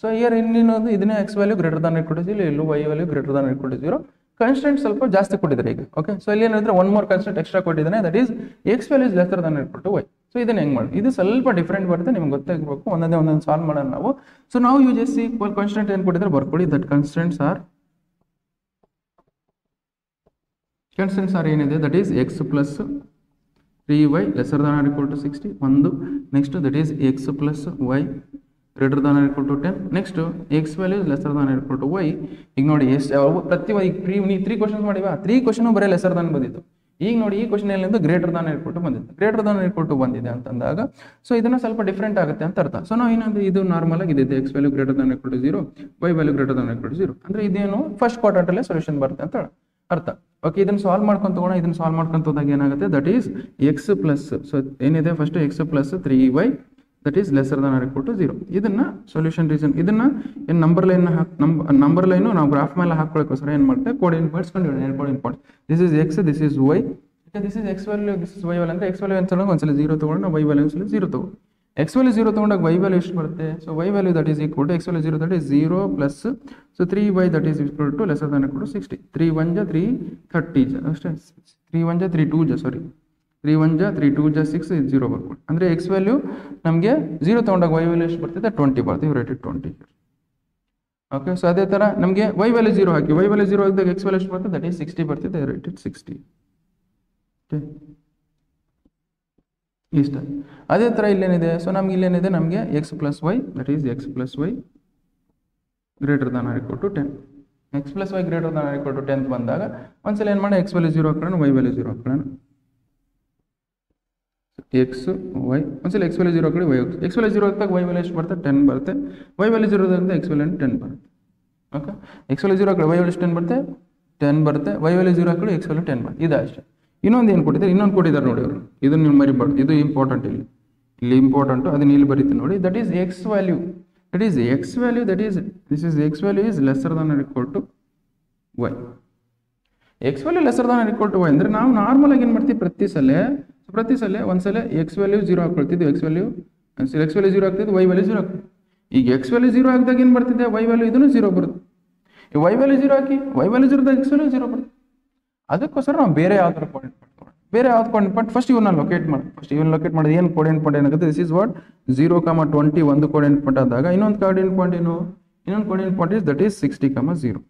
ಸೊ ಇಯರ್ ಇನ್ನೊಂದು ಇದನ್ನೇ x value greater than equal to 0, ಇಲ್ಲೂ y value greater than equal to 0. Constant ಸ್ವಲ್ಪ ಜಾಸ್ತಿ ಕೊಟ್ಟಿದ್ದಾರೆ ಈಗ. ಓಕೆ, ಸೊ ಇಲ್ಲಿ ಏನಿದ್ರೆ ಒನ್ ಮೋರ್ ಕನ್ಸ್ಟೆಂಟ್ ಎಕ್ಸ್ಟ್ರಾ ಕೊಟ್ಟಿದ್ದಾನೆ, that is x value is lesser than equal to y. So ಇದನ್ನ ಹೆಂಗೆ ಮಾಡಿ, ಇದು ಸ್ವಲ್ಪ ಡಿಫ್ರೆಂಟ್ ಬರುತ್ತೆ, ನಿಮ್ಗೆ ಗೊತ್ತಾಗಿರ್ಬೇಕು. ಒಂದೊಂದು ಸಾಲ್ವ್ ಮಾಡೋಣ ನಾವು. ಸೊ ನಾವು ಯು ಜಸ್ಟ್ ಸಿ ಕಾನ್ಸ್ಟೆಂಟ್ ಏನು ಕೊಟ್ಟಿದ್ರೆ ಬರ್ಕೊಳ್ಳಿ. ದಟ್ ಕನ್ಸ್ಟೆಂಟ್ಸ್ ಆರ್ ಏನಿದೆ, that is x plus 3y lesser than equal to 60 ಒಂದು. Next that is x plus y greater than equal to 10. Next x value lesser than equal to y. ಈಗ ನೋಡಿ ಎಷ್ಟು ಪ್ರತಿ ನೀವು 3 ಕ್ವಶನ್ಸ್ ಮಾಡಿವ, 3 ಕ್ವಶನ್ ಬರೀ ಲೆಸರ್ ದಾನ್ ಬಂದಿತ್ತು. ಈಗ ನೋಡಿ ಈ ಕ್ವಶನ್ ಎಲ್ಲಿಂದ ಗ್ರೇಟರ್ ದಾನ್ ಇಕ್ವಲ್ ಟು ಬಂದಿತ್ತು, ಗ್ರೇಟರ್ ದಾನ್ ಇಕ್ವಲ್ ಟು ಬಂದಿದೆ ಅಂತಂದಾಗ ಸೊ ಇದನ್ನ ಸ್ವಲ್ಪ ಡಿಫ್ರೆಂಟ್ ಆಗುತ್ತೆ ಅಂತ ಅರ್ಥ. ಸೊ ನಾವು ಇನ್ನೊಂದು ಇದು ನಾರ್ಮಲ್ ಆಗಿ ಇದೆ, x value greater than equal to 0, y value greater than equal to 0 ಅಂದ್ರೆ ಇದೇನು ಫಸ್ಟ್ ಕ್ವಾಡ್ರಂಟ್ ಅಲ್ಲೇ ಸೊಲ್ಯೂಷನ್ ಬರುತ್ತೆ ಅಂತ ಅರ್ಥ. ಓಕೆ, ಇದನ್ನ ಸಾಲ್ವ್ ಮಾಡ್ಕೊಂತ ಹೋಗೋಣ. ಇದನ್ನ ಸಾಲ್ವ್ ಮಾಡ್ಕೊಂತ ಹೋದಾಗ ಏನಾಗುತ್ತೆ, that is x plus so ಏನಿದೆ first x plus 3y that is lesser than equal to 0. ಇದನ್ನ ಸೊಲ್ಯೂಷನ್ ರೀಸನ್ ಇದನ್ನ ಏನು ನಂಬರ್ ಲೈನ್ ನಾವು ಗ್ರಾಫ್ ಮೇಲೆ ಹಾಕೊಳ್ಳೋಕ್ಕೋಸ್ಕರ ಏನು ಮಾಡುತ್ತೆ, coordinate points coordinate points. This is X, this is Y, this is x value, this is y value. ಅಂದ್ರೆ ಎಕ್ಸ್ ವ್ಯಾಲ್ಯೂ ಅಂತ ಒಂದ್ಸಲ 0 ತಗೊಂಡು ನಾವು ವೈ ವ್ಯಾಲ್ಯೂ ಒಂದ್ಸಲ 0 ತಗೊಂಡು ಎಕ್ಸ್ ವ್ಯಾಲ್ಯೂ 0 ತಗೊಂಡಾಗ ವೈ ವ್ಯಾಲ್ಯೂ ಎಷ್ಟು ಬರುತ್ತೆ. So y value that is equal to x value 0 that is 0 plus so 3y that is equal to lesser than equal to 60. 3 1 ಜಾ 3 30 ಅಷ್ಟೇ, 3 1 ಜಾ 3 2 ಜಾ ಸಾರಿ 3 1 ಜಾ 3 2 ಜಾ 6 0 ಬರ್ಕೊಳ್ಳಿ. ಅಂದರೆ ಎಕ್ಸ್ ವ್ಯಾಲ್ಯೂ ನಮಗೆ 0 ತೊಗೊಂಡಾಗ ವೈ ವ್ಯಾಲ್ಯೂ ಎಷ್ಟು ಬರ್ತಿದೆ 20 ಬರ್ತೀವಿ, ರೇಟೆಡ್ 20. ಓಕೆ, ಸೊ ಅದೇ ಥರ ನಮಗೆ ವೈ ವ್ಯಾಲ್ಯೂ 0 ಹಾಕಿ, ವೈ ವ್ಯಾಲ್ಯೂ 0 ಹಾಕಿದಾಗ ಎಕ್ಸ್ ವ್ಯಾಲ್ಯೂ ಎಷ್ಟು ಬರ್ತದೆ, ದಟ್ ಈಸ್ 60 ಬರ್ತಿದೆ, ರೇಟೆಡ್ 60. ಓಕೆ, ಇಷ್ಟ. ಅದೇ ಥರ ಇಲ್ಲೇನಿದೆ, ಸೊ ನಮ್ಗೆ ಇಲ್ಲೇನಿದೆ ನಮಗೆ x plus y that is x plus y greater than or equal to 10. X plus y greater than or equal to 10 ಬಂದಾಗ ಒಂದ್ಸಲ ಏನು ಮಾಡಿ ಎಕ್ಸ್ ವ್ಯಾಲ್ಯೂ 0 ಹಾಕೋಣ, ವೈ ವ್ಯಾಲ್ಯೂ 0 ಹಾಕೋಣ. ಎಕ್ಸ್ ವೈ ಒಂದ್ಸಲ ಎಕ್ಸ್ ವ್ಯಾಲ್ಯೂ 0 ಹಾಕಿ ವೈ ಎಕ್ಸ್ ವ್ಯಾಲ್ಯೂ 0 ಹಾಕಿದಾಗ ವೈ ವ್ಯಾಲ್ಯೂ ಎಷ್ಟು ಬರುತ್ತೆ 10 ಬರುತ್ತೆ. ವೈ ವ್ಯಾಲ್ಯೂ 0 ಅಂತ ಎಕ್ಸ್ ವ್ಯಾಲ್ಯೂ 10 ಬರುತ್ತೆ. ಓಕೆ, ಎಕ್ಸ್ ವ್ಯಾಲ್ಯೂ 0 ಹಾಕಿ ವೈ ವ್ಯಾಲ್ಯೂ 10 ಬರುತ್ತೆ, 10 ಬರುತ್ತೆ. ವೈ ವ್ಯಾಲ್ಯೂ 0 ಹಾಕಿ ಎಕ್ಸ್ ವ್ಯಾಲ್ಯೂ 10 ಬರುತ್ತೆ. ಇದು ಅಷ್ಟೇ. ಇನ್ನೊಂದು ಏನು ಕೊಟ್ಟಿದ್ದಾರೆ, ಇನ್ನೊಂದು ಕೊಟ್ಟಿದ್ದಾರೆ ನೋಡಿ ಅವರು, ಇದನ್ನು ನೀವು ಮರಿಬಾರ್ದು, ಇದು ಇಂಪಾರ್ಟೆಂಟ್. ಇಲ್ಲಿ ಇಂಪಾರ್ಟೆಂಟು, ಅದನ್ನ ಇಲ್ಲಿ ಬರೀತೀನಿ ನೋಡಿ. That is x value, that is x value, that is this is x value is lesser than or equal to y. X value lesser than or equal to y ಅಂದರೆ ನಾವು ನಾರ್ಮಲ್ ಆಗಿ ಏನು ಮಾಡ್ತೀವಿ, ಪ್ರತಿ ಸಲ ಒಂದ್ಸಲ ಎಕ್ಸ್ ವ್ಯಾಲ್ಯೂ 0 ಹಾಕೊಳ್ತಿದ್ವಿ, ಎಕ್ಸ್ ವ್ಯಾಲ್ಯೂ 0 ಆಗ್ತಿದ್ದು, ವೈ ವ್ಯಾಲ್ಯೂ 0 ಆಗ್ತದೆ. ಈಗ ಎಕ್ಸ್ ವ್ಯಾಲ್ಯೂ 0 ಹಾಕಿದಾಗ ಏನು ಬರ್ತಿದೆ, ವೈ ವ್ಯಾಲ್ಯೂ ಇದನ್ನು 0 ಬರುತ್ತೆ. ಈ ವೈ ವ್ಯಾಲ್ಯೂ 0 ಹಾಕಿ ವೈ ವ್ಯಾಲ್ಯೂ 0 ಎಕ್ಸ್ ವ್ಯಾಲ್ಯೂ 0 ಬರುತ್ತೆ. ಅದಕ್ಕೋಸ್ಕರ ನಾವು ಬೇರೆ ಯಾವ್ದಾರು ಕೋಆರ್ಡಿನೇಟ್ ಮಾಡ್ಕೊಂಡು ಫಸ್ಟ್ ಇವನ್ನ ಲೊಕೇಟ್ ಮಾಡಿ, ಮಾಡೋದು ಏನು ಕೋಆರ್ಡಿನೇಟ್ ಪಾಯಿಂಟ್ ಏನಾಗುತ್ತೆ, ದಿಸ್ ಇಸ್ ವಾಟ್ 0, 20 ಒಂದು ಕೋಆರ್ಡಿನೇಟ್ ಪಾಯಿಂಟ್ ಆದಾಗ ಇನ್ನೊಂದು ಕೋಆರ್ಡಿನೇಟ್ ಪಾಯಿಂಟ್ ಏನು, ಇನ್ನೊಂದು coordinate point is that is 60, 0.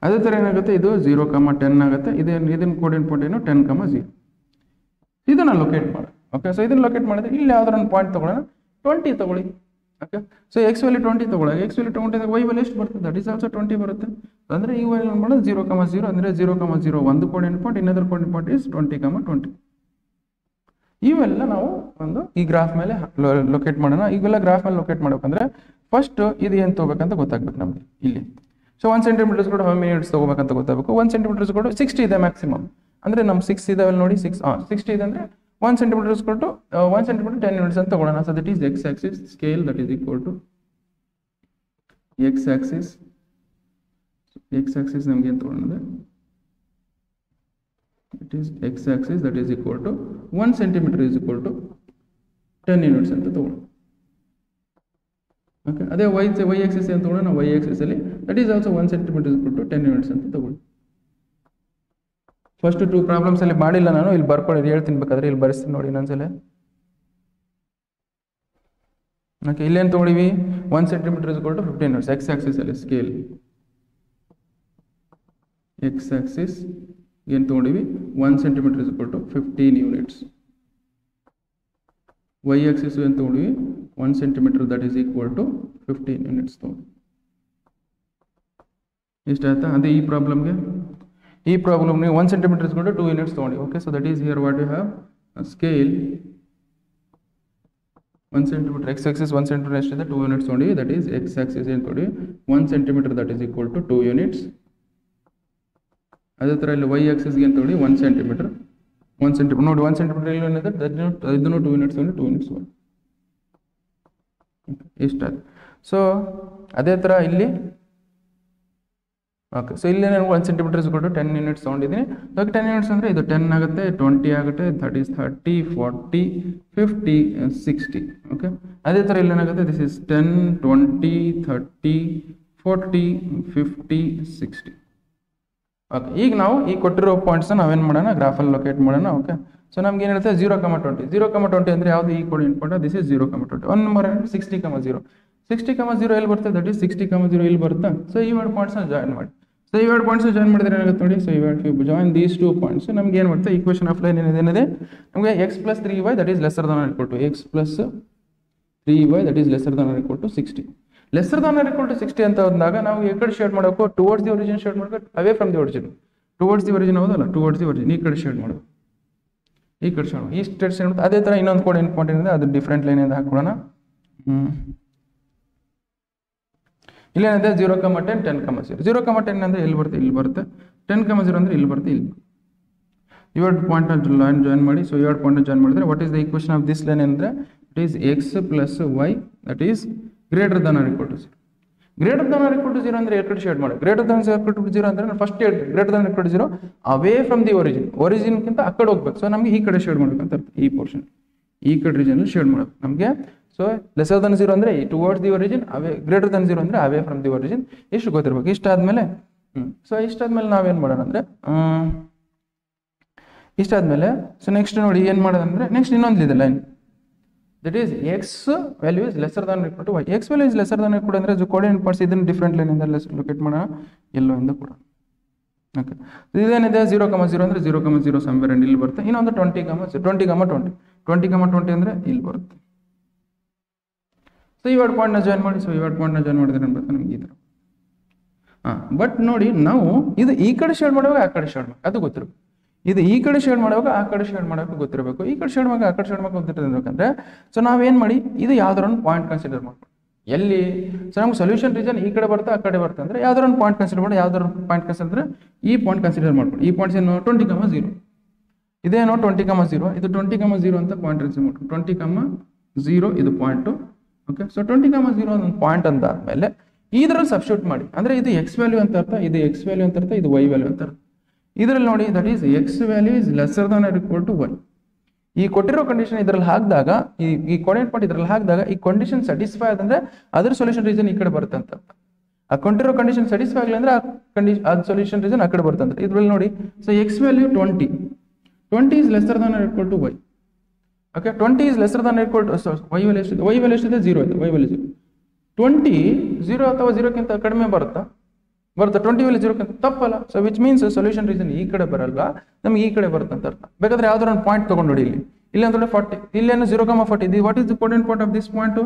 ಅದೇ ಥರ ಏನಾಗುತ್ತೆ, ಇದು 0, 10 ಆಗುತ್ತೆ. ಇದನ್ನ ಕೋಆರ್ಡಿನೇಟ್ ಪಾಯಿಂಟ್ ಏನು 10, 0. ಇದನ್ನ ಲೊಕೇಟ್ ಮಾಡಿ. ಓಕೆ, ಸೊ ಇದನ್ನ ಲೊಕೇಟ್ ಮಾಡಿದ್ರೆ ಇಲ್ಲಿ ಯಾವ್ದಾರ ಒಂದು ಪಾಯಿಂಟ್ ತಗೊಳ್ಳೋಣ, 20 ತಗೊಳ್ಳಿ. ಓಕೆ, ಸೊ ಎಕ್ಸ್ ವ್ಯಾಲ್ಯೂ 20 ತಗೊಳ್ಳಾಗ ಎಕ್ಸ್ ವ್ಯಾಲ್ಯೂ 20 ವೈ ವ್ಯಾಲ್ಯೂ ಎಷ್ಟು ಬರ್ತದೆ, ದಟ್ ಈಸ್ ಆಲ್ಸೋ 20 ಬರುತ್ತೆ. ಅಂದರೆ ಈ ವ್ಯಾಲ್ಯೂ ಮಾಡೋದು 0, 0 ಅಂದರೆ 0, 0 ಒಂದು ಕೋಆರ್ಡಿನೇಟ್ ಪಾಯಿಂಟ್, ಇನ್ನೊಂದು ಕೋಆರ್ಡಿನೇಟ್ ಪಾಯಿಂಟ್ ಇಸ್ 20, 20. ಇವೆಲ್ಲ ನಾವು ಒಂದು ಈ ಗ್ರಾಫ್ ಮೇಲೆ ಲೊಕೇಟ್ ಮಾಡೋಣ. ಈಗೆಲ್ಲ ಗ್ರಾಫ್ ಮೇಲೆ ಲೊಕೇಟ್ ಮಾಡ್ಬೇಕಂದ್ರೆ ಫಸ್ಟ್ ಇದು ಏನು ತಗೋಬೇಕಂತ ಗೊತ್ತಾಗ್ಬೇಕು ನಮಗೆ ಇಲ್ಲಿ. ಸೊ 1 ಸೆಂಟಿಮೀಟರ್ಸ್ ಕೂಡ ಹೌ ಮೆನಿ ಯೂನಿಟ್ಸ್ ತಗೋಬೇಕಂತ ಗೊತ್ತಾಗಬೇಕು. 1 ಸೆಂಟಿಮೀಟರ್ಸ್ ಕೂಡ 60 ಇದೆ ಮ್ಯಾಕ್ಸಿಮಮ್. ಅಂದರೆ ನಮ್ಮ 6 ಇದಾವೆ ನೋಡಿ, 60 ಇದೆ ಅಂದರೆ 1 ಸೆಂಟಿಮೀಟರ್ಸ್ ಕೊಟ್ಟು 1 ಸೆಂಟಿಮೀಟರ್ 10 ಯೂನಿಟ್ಸ್ ಅಂತ ತಗೊಳ್ಳೋಣ. So that is x axis scale that is equal to x axis ನಮ್ಗೆ ಏನು ತಗೊಳ್ಳೋಣ, it is x axis that is equal to 1 centimetre is equal to 10 units ಅಂತ ತಗೊಳ್ಳೋಣ. ಓಕೆ, ಅದೇ ವೈ ಆಕ್ಸಿಸ್ ಅಂತ ತಗೊಳ್ಳೋಣ. ವೈ ಆಕ್ಸಿಸ್ ಅಲ್ಲಿ that is also 1 centimetre is equal to 10 units ಅಂತ ತಗೊಳ್ಳಿ. ಫಸ್ಟ್ 2 ಪ್ರಾಬ್ಲಮ್ಸ್ ಅಲ್ಲಿ ಮಾಡಿಲ್ಲ ನಾನು, ಇಲ್ಲಿ ಬರ್ಕೊಳ್ಳಿ ಹೇಳ್ತೀನಿ, ಬೇಕಾದ್ರೆ ಇಲ್ಲಿ ಬರೆಸ್ತೀನಿ ನೋಡಿ ಇನ್ನೊಂದ್ಸಲ. ಓಕೆ, ಇಲ್ಲೇನು ತೊಗೊಂಡಿವಿ, 1 centimetre is equal to 15 units. X axis ಅಲ್ಲಿ ಸ್ಕೇಲ್, ಎಕ್ಸ್ ಆಕ್ಸಿಸ್ ಏನು ತೊಗೊಂಡಿವಿ, 1 centimetre is equal to 15 units. Y axis ಏನು ತೊಗೊಂಡಿವಿ, 1 centimetre that is equal to 15 units ತೊಗೊಂಡು. ಇಷ್ಟ ಆಯ್ತಾ? ಅದೇ ಈ ಪ್ರಾಬ್ಲಮ್ಗೆ 1 centimetre is equal to 2 units ತೊಗೊಂಡು. Okay, so that is here what you have scale 1 centimetre, x axis 1 centimetre ಎಷ್ಟಿದೆ, 2 ಯೂನಿಟ್ಸ್ ತೊಗೊಂಡು. ದಟ್ ಈಸ್ ಎಕ್ಸ್ ಆಕ್ಸಿಸ್ ಏನು ತೊಗೊಂಡು 1 centimetre that is equal to 2 units. ಅದೇ ಥರ ಇಲ್ಲಿ ವೈ ಆಕ್ಸಿಸ್ಗೆ ಏನು ತೊಗೊಂಡು 1 ಸೆಂಟಿಮೀಟರ್ ನೋಡಿ, 1 ಸೆಂಟಿಮೀಟರ್ ಇಲ್ಲಿ ಏನಿದೆ ಇದನ್ನು 2 ಯೂನಿಟ್ಸ್ ತೊಗೊಂಡು 2 ಯೂನಿಟ್ಸ್ ತೊಗೊಂಡು. ಇಷ್ಟ. ಸೊ ಅದೇ ಥರ ಇಲ್ಲಿ ಓಕೆ, ಸೊ ಇಲ್ಲಿ ನಾನು 1 ಸೆಂಟಿಮೀಟರ್ ಇಸ್ಕೊಂಡು 10 ಯೂನಿಟ್ಸ್ ತೊಗೊಂಡಿದ್ದೀನಿ. ಇವಾಗ 10 ಯೂನಿಟ್ಸ್ ಅಂದರೆ ಇದು 10 ಆಗುತ್ತೆ, 20 ಆಗುತ್ತೆ, ದಟ್ ಈಸ್ 30, 40, 50, 60. ಓಕೆ, ಅದೇ ಥರ ಇಲ್ಲಿ ಏನಾಗುತ್ತೆ, ದಿಸ್ ಇಸ್ 10, 20, 30, 40, 50, 60. ಓಕೆ, ಈಗ ನಾವು ಈ ಕೊಟ್ಟಿರೋ ಪಾಯಿಂಟ್ಸ್ನ ನಾವೇನು ಮಾಡೋಣ, ಗ್ರಾಫಲ್ಲಿ ಲೊಕೇಟ್ ಮಾಡೋಣ. ಓಕೆ, ಸೊ ನಮ್ಗೆ ಏನಿರುತ್ತೆ 0,20. 0,20 ಅಂದರೆ ಯಾವುದು ಈ coordinate point, this is 0,20. 1 number 60,0. 60,0 ಎಲ್ಲಿ ಬರುತ್ತೆ, ದಟ್ ಈಸ್ 60,0 ಇಲ್ಲಿ ಬರುತ್ತೆ. ಸೊ ಈ ಎರಡು ಪಾಯಿಂಟ್ಸ್ನ ಜಾಯಿನ್ ಮಾಡಿ. ಸೊ ಈ ಎರಡು ಪಾಯಿಂಟ್ಸ್ ಜಾಯಿನ್ ಮಾಡಿದ್ರೆ ಏನಾಗುತ್ತೆ ನೋಡಿ. ಸೊ ಇವು ಜಾಯಿನ್ ದೀಸ್ 2 ಪಾಯಿಂಟ್ಸ್, ನಮ್ಗೆ ಏನು ಮಾಡುತ್ತೆ, ಈಕ್ವೇಷನ್ ಆಫ್ ಲೈನ್ ಏನಿದೆ ನಮಗೆ x + 3y that is lesser than or equal to x + 3y that is lesser than or equal to 60. Lesser than or equal to 60 ಅಂತ ಹೋದಾಗ ನಾವು ಈ ಕಡೆ ಶೇಡ್ ಮಾಡಬೇಕು, ಟುವರ್ಡ್ಸ್ ದಿ ಒರಿಜಿನ್ ಶೇಡ್ ಮಾಡಬೇಕು, away from the origin. Towards the origin ಹೌದಲ್ಲ, ಟುವರ್ಡ್ಸ್ ದಿ ಒರಿಜಿನ್ ಈ ಕಡೆ ಶೇಡ್ ಮಾಡಬೇಕು, ಈ ಕಡೆ ಶೇಡ್ ಈ ಸ್ಟೇಟ್ ಶೇಡ್. ಅದೇ ಥರ ಇನ್ನೊಂದು ಕೋಡ್ ಇಂಪಾರ್ಟೆಂಟ್ ಇದೆ, ಅದು ಡಿಫ್ರೆಂಟ್ ಲೈನ್ ಇಂದ ಹಾಕೊಳ್ಳೋಣ. ಇಲ್ಲೇನಿದೆ 0,10, 10,0. 0,10 ಅಂದರೆ ಎಲ್ಲಿ ಬರುತ್ತೆ, ಇಲ್ಲಿ ಬರುತ್ತೆ. 10,0 ಅಂದರೆ ಇಲ್ಲಿ ಬರುತ್ತೆ, ಇಲ್ಲಿ. ಇವೆರಡು ಪಾಯಿಂಟ್ನ ಲೈನ್ ಜಾಯಿನ್ ಮಾಡಿ. ಸೊ ಇವೆರಡು ಪಾಯಿಂಟ್ನ ಜಾಯಿನ್ ಮಾಡಿದ್ರೆ what is the equation of this line ಅಂದರೆ it is x + y that is greater than or equal to 0. Greater than or equal to 0 ಅಂದರೆ ಎರಡು ಶೇಡ್ ಮಾಡಿ. ಗ್ರೇಟರ್ ದನ್ ಈಕ್ವಲ್ ಟು 0 ಅಂದರೆ ನಾನು ಫಸ್ಟ್ ಹೇಳ್ತೀನಿ, greater than equal to 0 away from the ಒರಿಜಿನ್ಗಿಂತ ಆ ಕಡೆ ಹೋಗ್ಬೇಕು. ಸೊ ನಮಗೆ ಈ ಕಡೆ ಶೇಡ್ ಮಾಡ್ಬೇಕಂತ ಅರ್ಥ, ಈ ಪೋರ್ಷನ್ ಈ ಕಡೆ ರೀಜನಲ್ಲಿ ಶೇಡ್ ಮಾಡಬೇಕು ನಮಗೆ. ಸೊ ಲೆಸರ್ ದನ್ 0 ಅಂದರೆ towards the origin, away. Greater than 0 ಅಂದರೆ ಅವೇ ಫ್ರಮ್ ದಿ ಒರಿಜಿನ್. ಇಷ್ಟು ಗೊತ್ತಿರ್ಬೇಕು. ಇಷ್ಟಾದ್ಮೇಲೆ ಇಷ್ಟಾದ್ಮೇಲೆ ನಾವೇನು ಮಾಡೋಣ ಅಂದರೆ ಇಷ್ಟಾದ್ಮೇಲೆ ಸೊ ನೆಕ್ಸ್ಟ್ ನೋಡಿ ಏನು ಮಾಡೋದಂದ್ರೆ ನೆಕ್ಸ್ಟ್ ಇನ್ನೊಂದಿದೆ line, that is x value is lesser than equal to y. X value is lesser than equal ಅಂದರೆ ಕೋಆರ್ಡಿನೇಟ್ ಪಾಯಿಂಟ್ಸ್ ಇದನ್ನು ಡಿಫ್ರೆಂಟ್ ಲೈನಿಂದ ಲೊಕೇಟ್ ಮಾಡೋಣ, ಎಲ್ಲೋ ಇಂದ ಕೂಡ. ಓಕೆ, ಇದೇನಿದೆ 0,0 ಅಂದರೆ 0,0 ಸಮ್ವೇರ್ ಅಂಡ್ ಇಲ್ಲಿ ಬರುತ್ತೆ. ಇನ್ನೊಂದು 20,20 ಅಂದರೆ ಇಲ್ಲಿ ಬರುತ್ತೆ. ಸೊ ಇವೆರಡು ಪಾಯಿಂಟ್ನ ಜಾಯಿನ್ ಮಾಡಿ. ಸೊ ಇವೆರಡು ಪಾಯಿಂಟ್ನ ಜಾಯಿನ್ ಮಾಡಿದ್ರೆ ಏನು ಬರುತ್ತೆ ನಮಗೆ ಈ ಥರ. ಬಟ್ ನೋಡಿ ನಾವು ಇದು ಈ ಕಡೆ ಶೇಡ್ ಮಾಡುವಾಗ ಆ ಕಡೆ ಶೇಡ್ ಮಾಡಿ ಅದು ಗೊತ್ತಿರಬೇಕು. ಇದು ಈ ಕಡೆ ಶೇಡ್ ಮಾಡುವಾಗ ಆ ಕಡೆ ಶೇಡ್ ಮಾಡೋಕೆ ಗೊತ್ತಿರಬೇಕು. ಈ ಕಡೆ ಶೇಡ್ ಮಾಡುವಾಗ ಆ ಕಡೆ ಶೇಡ್ ಮಾಡೋಕೆ ಗೊತ್ತಿರಬೇಕಂದ್ರೆ ಸೊ ನಾವೇನು ಮಾಡಿ, ಇದು ಯಾವ್ದಾರ ಒಂದು ಪಾಯಿಂಟ್ ಕನ್ಸಿಡರ್ ಮಾಡ್ಕೊಂಡು ಎಲ್ಲಿ. ಸೊ ನಮ್ಗೆ ಸೊಲ್ಯೂಷನ್ ರೀಜನ್ ಈ ಕಡೆ ಬರುತ್ತೆ ಆ ಕಡೆ ಬರುತ್ತೆ ಅಂದರೆ ಯಾವ್ದಾರ ಒಂದು ಪಾಯಿಂಟ್ ಕನ್ಸಿಡರ್ ಮಾಡಿ. ಯಾವ್ದಾರ ಪಾಯಿಂಟ್ ಕನ್ಸಿಡರ್ ಈ ಪಾಯಿಂಟ್ ಕನ್ಸಿಡರ್ ಮಾಡ್ಕೊಂಡು. ಈ ಪಾಯಿಂಟ್ಸ್ ಏನು 20,0 ಇದೇನೋ 20,0 ಇದು 20,0 ಅಂತ ಪಾಯಿಂಟ್ ರಿಸೀವ್ ಮಾಡ್ಕೊಂಡು 20,0 ಇದು ಪಾಯಿಂಟು. ಓಕೆ, ಸೊ 20,0 ಒಂದು ಪಾಯಿಂಟ್ ಅಂದಾದ್ಮೇಲೆ ಇದರಲ್ಲಿ ಸಬ್ಸ್ಟಿಟ್ಯೂಟ್ ಮಾಡಿ. ಅಂದರೆ ಇದು ಎಕ್ಸ್ ವ್ಯಾಲ್ಯೂ ಅಂತ ಅರ್ಥ, ಇದು ಎಕ್ಸ್ ವ್ಯಾಲ್ಯೂ ಅಂತ ಅರ್ಥ, ಇದು ವೈ ವ್ಯಾಲ್ಯೂ ಅಂತ ಅರ್ಥ. ಇದರಲ್ಲಿ ನೋಡಿ that is x value is lesser than or equal to y. ಈ ಕೊಟ್ಟಿರೋ ಕಂಡೀಷನ್ ಇದರಲ್ಲಿ ಹಾಕಿದಾಗ ಈ ಕೋಆರ್ಡಿನೇಟ್ ಪಾಯಿಂಟ್ ಇದರಲ್ಲಿ ಹಾಕಿದಾಗ ಈ ಕಂಡೀಷನ್ ಸ್ಯಾಟಿಸ್ಫೈ ಆದಂದ್ರೆ ಅದರ ಸೊಲ್ಯೂಷನ್ ರೀಸನ್ ಈ ಕಡೆ ಬರುತ್ತೆ ಅಂತ ಅರ್ಥ. ಆ ಕೊಟ್ಟಿರೋ ಕಂಡೀಷನ್ ಸ್ಯಾಟಿಸ್ಫೈ ಆಗಲಿ ಅಂದ್ರೆ ಆ ಸೊಲ್ಯೂಷನ್ ರೀಸನ್ ಆ ಕಡೆ ಬರುತ್ತೆ ಅಂತ. ಇದರಲ್ಲಿ ನೋಡಿ so x value 20 is lesser than or equal to y. Okay, 20 is lesser than equal to y value ಎಷ್ಟಿದೆ, ವೈ ವ್ಯಾಲ್ಯೂ ಎಷ್ಟಿದೆ 0 ಇದೆ. Y value 0. 20 0 ಅಥವಾ 0ಕ್ಕಿಂತ ಕಡಿಮೆ ಬರುತ್ತೆ 20 ವ್ಯಾಲ್ಯೂ 0ಕ್ಕಿಂತ ತಪ್ಪಲ್ಲ. So which means solution reason ಈ ಕಡೆ ಬರಲ್ವಾ, ನಮ್ಗೆ ಈ ಕಡೆ ಬರುತ್ತೆ ಅಂತ ಅರ್ಥ. ಬೇಕಾದ್ರೆ ಯಾವ್ದಾರ ಒಂದು ಪಾಯಿಂಟ್ ತಗೊಂಡು ನೋಡಿ, ಇಲ್ಲಿ ಅಂದ್ರೆ 40, ಇಲ್ಲೇನು 0,40 ಇದೆ. What is the coordinate point of this point,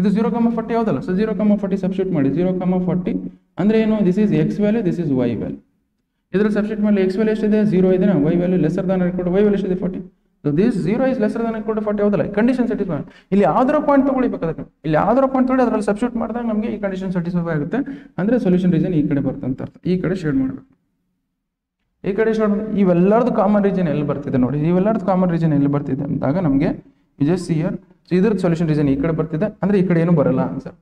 ಇದು 0,40 ಯಾವ್ದಲ್ಲ. ಸೊ 0,40 ಸಬ್ಸ್ಟಿಟ್ಯೂಟ್ ಮಾಡಿ. 0,40 ಅಂದ್ರೆ ಏನು, this is x value, this is y value. ಇದ್ರಲ್ಲಿ ಸಬ್ಸ್ಟಿಟ್ಯೂಟ್ ಮಾಡಿ. ಎಕ್ಸ್ ವ್ಯಾಲ್ಯೂ ಎಷ್ಟಿದೆ 0 ಇದೆ, y value lesser than equal to y value ಎಷ್ಟಿದೆ 40. So this 0 is lesser than equal to 40 ಯಾವ್ದಲ್ಲ, ಕಂಡೀಷನ್ ಸ್ಯಾಟಿಸ್ಫೈ. ಇಲ್ಲಿ ಯಾವ್ದಾರ ಪಾಯಿಂಟ್ ತಗೊಳ್ಬೇಕಾದ್ರೆ ಇಲ್ಲಿ ಯಾವ್ದಾರ ಪಾಯಿಂಟ್ ತಗೊಳ್ಳಿ ಅದರಲ್ಲಿ ಸಬ್ಸ್ಟಿಟ್ಯೂಟ್ ಮಾಡಿದಾಗ ನಮಗೆ ಈ ಕಂಡೀಷನ್ ಸ್ಯಾಟಿಸ್ಫೈ ಆಗುತ್ತೆ. ಅಂದ್ರೆ ಸೊಲ್ಯೂಷನ್ ರೀಸನ್ ಈ ಕಡೆ ಬರುತ್ತೆ ಅಂತ ಅರ್ಥ. ಈ ಕಡೆ ಶೇಡ್ ಮಾಡಬೇಕು. ಈ ಕಡೆ ಶೇಡ್ ಮಾಡಿ. ಇವೆಲ್ಲರದ್ದು ಕಾಮನ್ ರೀಜನ್ ಎಲ್ಲಿ ಬರ್ತಿದೆ ನೋಡಿ, ಇವೆಲ್ಲರದ್ದು ಕಾಮನ್ ರೀಜನ್ ಎಲ್ಲಿ ಬರ್ತಿದೆ ಅಂದಾಗ ನಮಗೆ ಜಸ್ಟ್ ಹಿಯರ್. ಸೊ ಇದ್ರದ್ದು ಸೊಲ್ಯೂಷನ್ ರೀಸನ್ ಈ ಕಡೆ ಬರ್ತಿದೆ ಅಂದ್ರೆ ಈ ಕಡೆ ಏನು ಬರಲ್ಲ ಆನ್ಸರ್.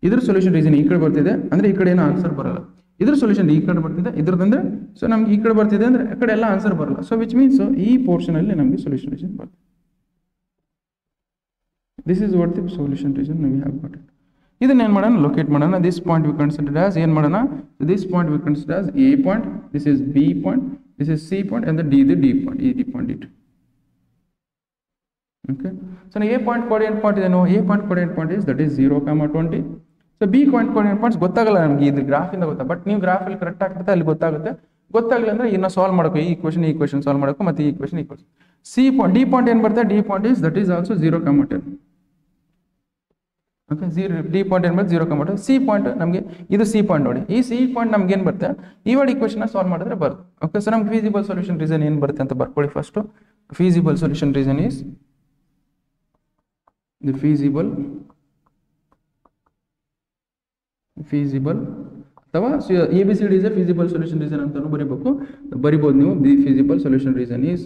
ಇದ್ರ ಸೊಲ್ಯೂಷನ್ ರೀಸನ್ ಈ ಕಡೆ ಬರ್ತಿದೆ ಅಂದ್ರೆ ಈ ಕಡೆ ಏನು ಆನ್ಸರ್ ಬರಲ್ಲ. ಇದ್ರ ಸೊಲ್ಯೂಷನ್ ಈ ಕಡೆ ಬರ್ತಿದೆ ಇದ್ರದಂದ್ರೆ ಸೊ ನಮ್ಗೆ ಈ ಕಡೆ ಬರ್ತಿದೆ ಅಂದ್ರೆ ಆ ಕಡೆ ಎಲ್ಲ ಆನ್ಸರ್ ಬರಲ್ಲ. ಸೊ ವಿಚ್ ಮೀನ್ಸ್ ಈ ಪೋರ್ಷನ್ ಅಲ್ಲಿ ನಮಗೆ ಸೊಲ್ಯೂಷನ್ ರೀಸನ್ ಬರ್ತದೆ. This is what the solution reason we have got it. ಇದನ್ನ ಏನು ಮಾಡೋಣ, ಲೊಕೇಟ್ ಮಾಡೋಣ. This point we consider as ಏನು ಮಾಡೋಣ, this point we consider as A point, this is B point, this is C point, and the D the D point, E D point, D2. Okay, so now A point coordinate point is A point coordinate point is that is 0, 20. So B point coordinate points ಗೊತ್ತಾಗಲ್ಲ ನಮಗೆ ಇದು ಗ್ರಾಫ್ ಇಂದ ಗೊತ್ತಾ, ಬಟ್ ನೀವು ಗ್ರಾಫ್ ಅಲ್ಲಿ ಕರೆಕ್ಟ್ ಆಗ್ತದೆ ಅಲ್ಲಿ ಗೊತ್ತಾಗುತ್ತೆ. ಗೊತ್ತಾಗಲಿಲ್ಲ ಅಂದ್ರೆ ಇನ್ನ ಸಾಲ್ವ್ ಮಾಡಬೇಕು, ಈ ಈಕ್ವೇಷನ್ ಸಾಲ್ವ್ ಮಾಡಬೇಕು, ಮತ್ತೆ ಈ equation C point, D point ಏನು ಬರುತ್ತೆ, D point is that is also 0, 10. Okay, D point ಏನು ಬರುತ್ತೆ 0, 10. C point ನಮಗೆ ಇದು C point ನೋಡಿ, ಈ C point ನಮ್ಗೆ ಏನು ಬರುತ್ತೆ, ಈ ವರ್ಡ್ ಈಕ್ವೇಷನ್ ಸಾಲ್ವ್ ಮಾಡಿದ್ರೆ ಬರುತ್ತೆ. ಓಕೆ, ಸೊ ನಮ್ಗೆ ಫೀಸಿಬಲ್ ಸೊಲ್ಯೂಷನ್ ರೀಸನ್ ಏನು ಬರುತ್ತೆ ಅಂತ ಬರ್ಕೊಳ್ಳಿ. First feasible solution reason is the feasible ಅಥವಾ ABCD is a feasible solution reason ಅಂತಾನು ಬರಿಬಹುದು ನೀವು. the feasible solution reason is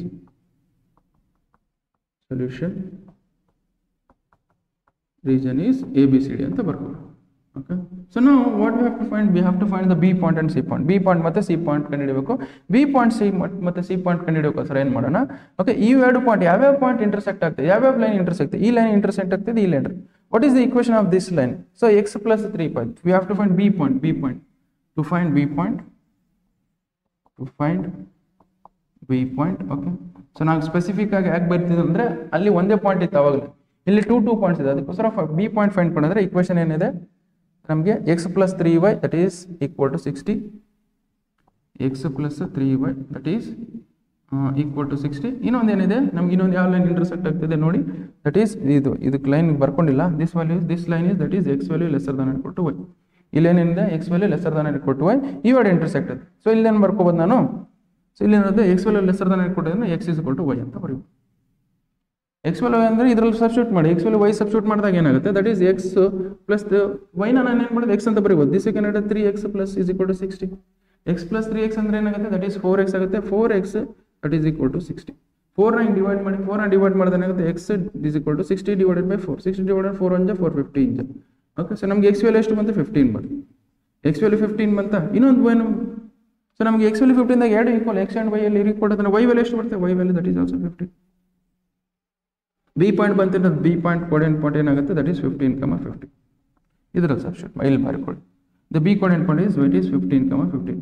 ABCD ಅಂತ ಬರ್ಕೊಳ್ಳಿ. Okay, so now what we have to find the B point and C point. B point ಮತ್ತೆ C point ಕಂಡುಹಿಡಿಯಬೇಕು. B point ಮತ್ತೆ C point ಕಂಡುಹಿಡಿಯಬೇಕು. ಸರ್ ಏನು ಮಾಡೋಣ, ಓಕೆ, ಈ ಎರಡು ಪಾಯಿಂಟ್ ಯಾವ್ಯಾವ ಪಾಯಿಂಟ್ ಇಂಟರ್ಸೆಕ್ಟ್ ಆಗ್ತದೆ, ಯಾವ್ಯಾವ ಲೈನ್ ಇಂಟರ್ಸೆಕ್ಟ್ ಆಗ್ತದೆ, ಈ ಲೈನ್ ಇಂಟರ್ಸೆಕ್ಟ್ ಆಗ್ತದೆ, ಈ line. What is the equation of this line? So x plus 3 point. We have to find B point. To find B point. Okay. So ನಾವು ಸ್ಪೆಸಿಫಿಕ್ ಆಗಿ ಯಾಕೆ ಬರ್ತಿದ್ವಿ ಅಂದ್ರೆ ಅಲ್ಲಿ ಒಂದೇ ಪಾಯಿಂಟ್ ಇತ್ತು ಅವಾಗಲೇ, ಇಲ್ಲಿ ಟೂ ಪಾಯಿಂಟ್ಸ್ ಇದೆ, ಅದಕ್ಕೋಸ್ಕರ B ಪಾಯಿಂಟ್ ಫೈಂಡ್ ಮಾಡಿದ್ರೆ ಈಕ್ವೇಷನ್ ಏನಿದೆ ನಮಗೆ x plus 3y that is equal to 60. x plus 3y that is equal to 60. ಇನ್ನೊಂದು ಏನಿದೆ ನಮ್ಗೆ, ಇನ್ನೊಂದು ಯಾವ ಲೈನ್ ಇಂಟರ್ಸೆಕ್ಟ್ ಆಗ್ತಿದೆ ನೋಡಿ, ದಟ್ ಈಸ್ ಇದಕ್ಕೆ line ಬರ್ಕೊಂಡಿಲ್ಲ, this line is that is x value lesser than or equal to y. ಈ ಲೈನ್ ಏನಿದೆ x value lesser than or equal to y, ಈ ವರ್ಡ್ ಇಂಟರ್ಸೆಕ್ಟ್ ಇದೆ. ಸೊ ಇಲ್ಲಿ ಏನು ಬರ್ಕೋಬೋದು ನಾನು, ಸೊ ಇಲ್ಲಿ ಏನಿದೆ x value lesser than or equal to x is equal to y ಅಂತ ಬರೀಬೋದು. x value ಅಂದ್ರೆ ಇದರಲ್ಲಿ ಸಬ್ಸ್ಟಿಟ್ಯೂಟ್ ಮಾಡಿ, x value y ಸಬ್ಸ್ಟಿಟ್ಯೂಟ್ ಮಾಡಿದಾಗ ಏನಾಗುತ್ತೆ, that is x plus y ನಾನು ಏನು ಮಾಡೋದು x ಅಂತ ಬರೀಬೋದು. This you can write 3x plus is equal to 60. x plus 3x ಅಂದ್ರೆ ಏನಾಗುತ್ತೆ, ದಟ್ ಈಸ್ 4x ಆಗುತ್ತೆ. 4x that is equal to 60. 4 divide ಮಾಡಿ, 4 ಡಿವೈಡ್ ಮಾಡಿದ್ರೆ ಏನಾಗುತ್ತೆ, x is equal to 60 divided by 4. 60 divided 4 1 450 ಇಂಜ. Okay, so ನಮಗೆ x ವ್ಯಾಲ್ಯೂ ಎಷ್ಟು ಬಂತು, 15 ಬಂತು. x ವ್ಯಾಲ್ಯೂ 15 ಬಂತ. ಇನ್ನೊಂದು y, ಸೊ ನಮಗೆ x ವ್ಯಾಲ್ಯೂ 15 ದಾಗ ಎರಡು ಈಕ್ವಲ್, x and y ಅಲ್ಲಿ ಈಕ್ವಲ್ ಅಂದ್ರೆ y ವ್ಯಾಲ್ಯೂ ಎಷ್ಟು ಬರುತ್ತೆ, y value that is also 15. B point ಬಂತಿರೋದು, B ಪಾಯಿಂಟ್ ಕೋಆರ್ಡಿನೇಟ್ ಪಾಯಿಂಟ್ ಏನಾಗುತ್ತೆ, ದಟ್ ಈಸ್ 15, 50. ಇದರಲ್ಲಿ ಸಬ್ಸ್ಟಿಟ್ಯೂಟ್ ಮಾಡಿ ಇಲ್ಲಿ ಬರ್ಕೊಳ್ಳಿ. The B coordinate point is 15, 15.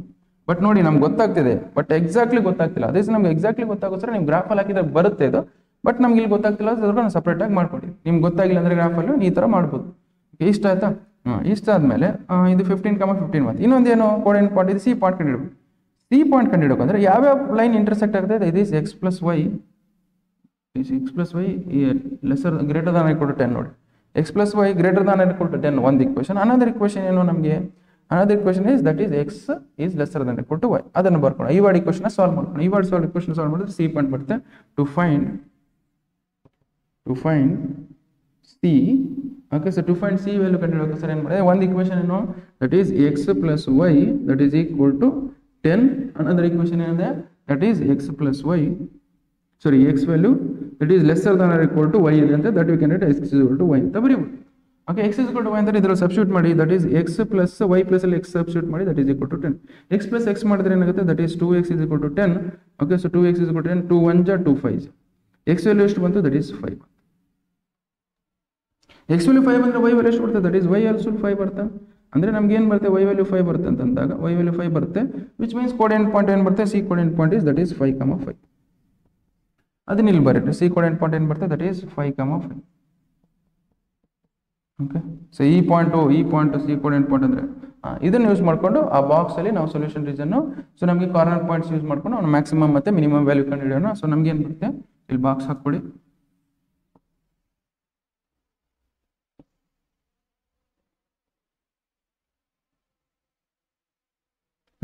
But ನೋಡಿ ನಮ್ಗೆ ಗೊತ್ತಾಗ್ತಿದೆ, ಬಟ್ ಎಕ್ಸಾಕ್ಟ್ಲಿ ಗೊತ್ತಾಗ್ತಿಲ್ಲ. ಅದೇ ನಮ್ಗೆ ಎಕ್ಸಾಕ್ಟ್ಲಿ ಗೊತ್ತಾಗೋಸ್ಕರ ನೀವು ಗ್ರಾಫಲ್ಲಿ ಹಾಕಿದ್ರೆ ಬರುತ್ತೆ ಇದು, ಬಟ್ ನಮ್ಗೆ ಇಲ್ಲಿ ಗೊತ್ತಾಗ್ತಿಲ್ಲ, ಅದ್ರ ಸಪ್ರೇಟ್ ಆಗಿ ಮಾಡ್ಕೊಡಿ. ನಿಮ್ಗೆ ಗೊತ್ತಾಗಿಲ್ಲ ಅಂದ್ರೆ ಗ್ರಾಫಲ್ಲಿ ಈ ತರ ಮಾಡ್ಬೋದು. ಇಷ್ಟ ಆಯ್ತಾ, ಇಷ್ಟ ಆದ್ಮೇಲೆ ಇದು 15, 15 ಮತ್ತೆ ಇನ್ನೊಂದು ಏನು ಕೋಆರ್ಡಿನೇಟ್ ಪಾಯಿಂಟ್ ಇದು C ಪಾಯಿಂಟ್ ಕಂಡಿಡ್ಬೇಕು. C ಪಾಯಿಂಟ್ ಕಂಡಿಡ್ಬೇಕು ಅಂದ್ರೆ ಯಾವ್ಯಾವ ಲೈನ್ ಇಂಟರ್ಸೆಕ್ಟ್ ಆಗ್ತದೆ, ಇದು x plus y lesser greater than or equal to 10 ನೋಡಿ. x plus y greater than or equal to 10 ಒಂದು ಇಕ್ವೇಷನ್. ಅನದರ್ ಇಕ್ವೇಷನ್ ಏನು ನಮಗೆ, another equation is that is x is lesser than or equal to y. ಅದನ್ನು ಬರ್ಕೊಂಡು ಈ ವರ್ಡ್ ಈಕ್ವೇಷನ್ ಸಾಲ್ವ್ ಮಾಡ್ಕೊಂಡು, ಈ ವರ್ಡ್ ಈಕ್ವೇಷನ್ ಸಾಲ್ವ್ ಮಾಡಿದ್ರೆ C ಪಾಯಿಂಟ್ ಬರುತ್ತೆ. To find C. Okay, so to find C value ಕಂಡುಹಿಡಿಯಬೇಕು. ಸರ್ ಏನು ಮಾಡಿದೆ, ಒಂದು ಈಕ್ವೇಷನ್ ಏನು, that is x plus y that is equal to 10. Another equation ಏನಿದೆ, that is x plus y, sorry x value that is lesser than or equal to y ಇದೆ ಅಂತ, that you can write x is equal to y ಅಂತ ಬರೀಬಹುದು. Okay, x is equal to y ಅಂತ ಇದರಲ್ಲಿ ಸಬ್ಸ್ಟಿಟ್ಯೂಟ್ ಮಾಡಿ, that is x plus y plus ಅಲ್ಲಿ x ಸಬ್ಸ್ಟಿಟ್ಯೂಟ್ ಮಾಡಿ, that is equal to 10. x plus x ಮಾಡಿದ್ರೆ ಏನಾಗುತ್ತೆ, that is 2x is equal to 10. Okay, so 2x is equal to 10, 2 1 2 5. x value ಎಷ್ಟು ಬಂತು, ದಟ್ ಈಸ್ 5. x ವ್ಯಾಲ್ಯೂ 5 ಅಂದ್ರೆ y ವ್ಯಾಲ್ಯೂ ಎಷ್ಟು ಬರುತ್ತೆ, ದಟ್ ಈಸ್ y ಆಲ್ಸೋ 5 ಬರುತ್ತೆ. ಅಂದ್ರೆ ನಮ್ಗೆ ಏನು ಬರುತ್ತೆ, y ವ್ಯಾಲ್ಯೂ 5 ಬರುತ್ತೆ ಅಂತಂದಾಗ y ವ್ಯಾಲ್ಯೂ 5 ಬರುತ್ತೆ, ವಿಚ್ ಮೀನ್ಸ್ ಕೋಆರ್ಡಿನೇಟ್ ಪಾಯಿಂಟ್ ಏನು ಬರುತ್ತೆ, C coordinate point is that is 5, 5. ಅದನ್ನ ಇಲ್ಲಿ ಬರುತ್ತೆ, C ಕೋಆರ್ಡಿನೇಟ್ ಪಾಯಿಂಟ್ ಏನು ಬರುತ್ತೆ, ದಟ್ ಈಸ್ 5, 5. ಓಕೆ, ಸೊ ಈ ಪಾಯಿಂಟು C ಕೋಆರ್ಡಿನೇಟ್ ಪಾಯಿಂಟ್ ಅಂದ್ರೆ ಇದನ್ನು ಯೂಸ್ ಮಾಡಿಕೊಂಡು ಆ ಬಾಕ್ಸ್ ಅಲ್ಲಿ ನಾವು ಸೊಲ್ಯೂಷನ್ ರೀಸನ್, ಸೊ ನಮಗೆ ಕಾರ್ನರ್ ಪಾಯಿಂಟ್ಸ್ ಯೂಸ್ ಮಾಡ್ಕೊಂಡು ನಾವು ಮ್ಯಾಕ್ಸಿಮಮ್ ಮತ್ತೆ ಮಿನಿಮಮ್ ವ್ಯಾಲ್ಯೂ ಕಂಡುಹಿಡಿಯೋಣ. ಸೊ ನಮ್ಗೆ ಏನು ಬರುತ್ತೆ, ಇಲ್ಲಿ ಬಾಕ್ಸ್ ಹಾಕ್ಕೊಡಿ.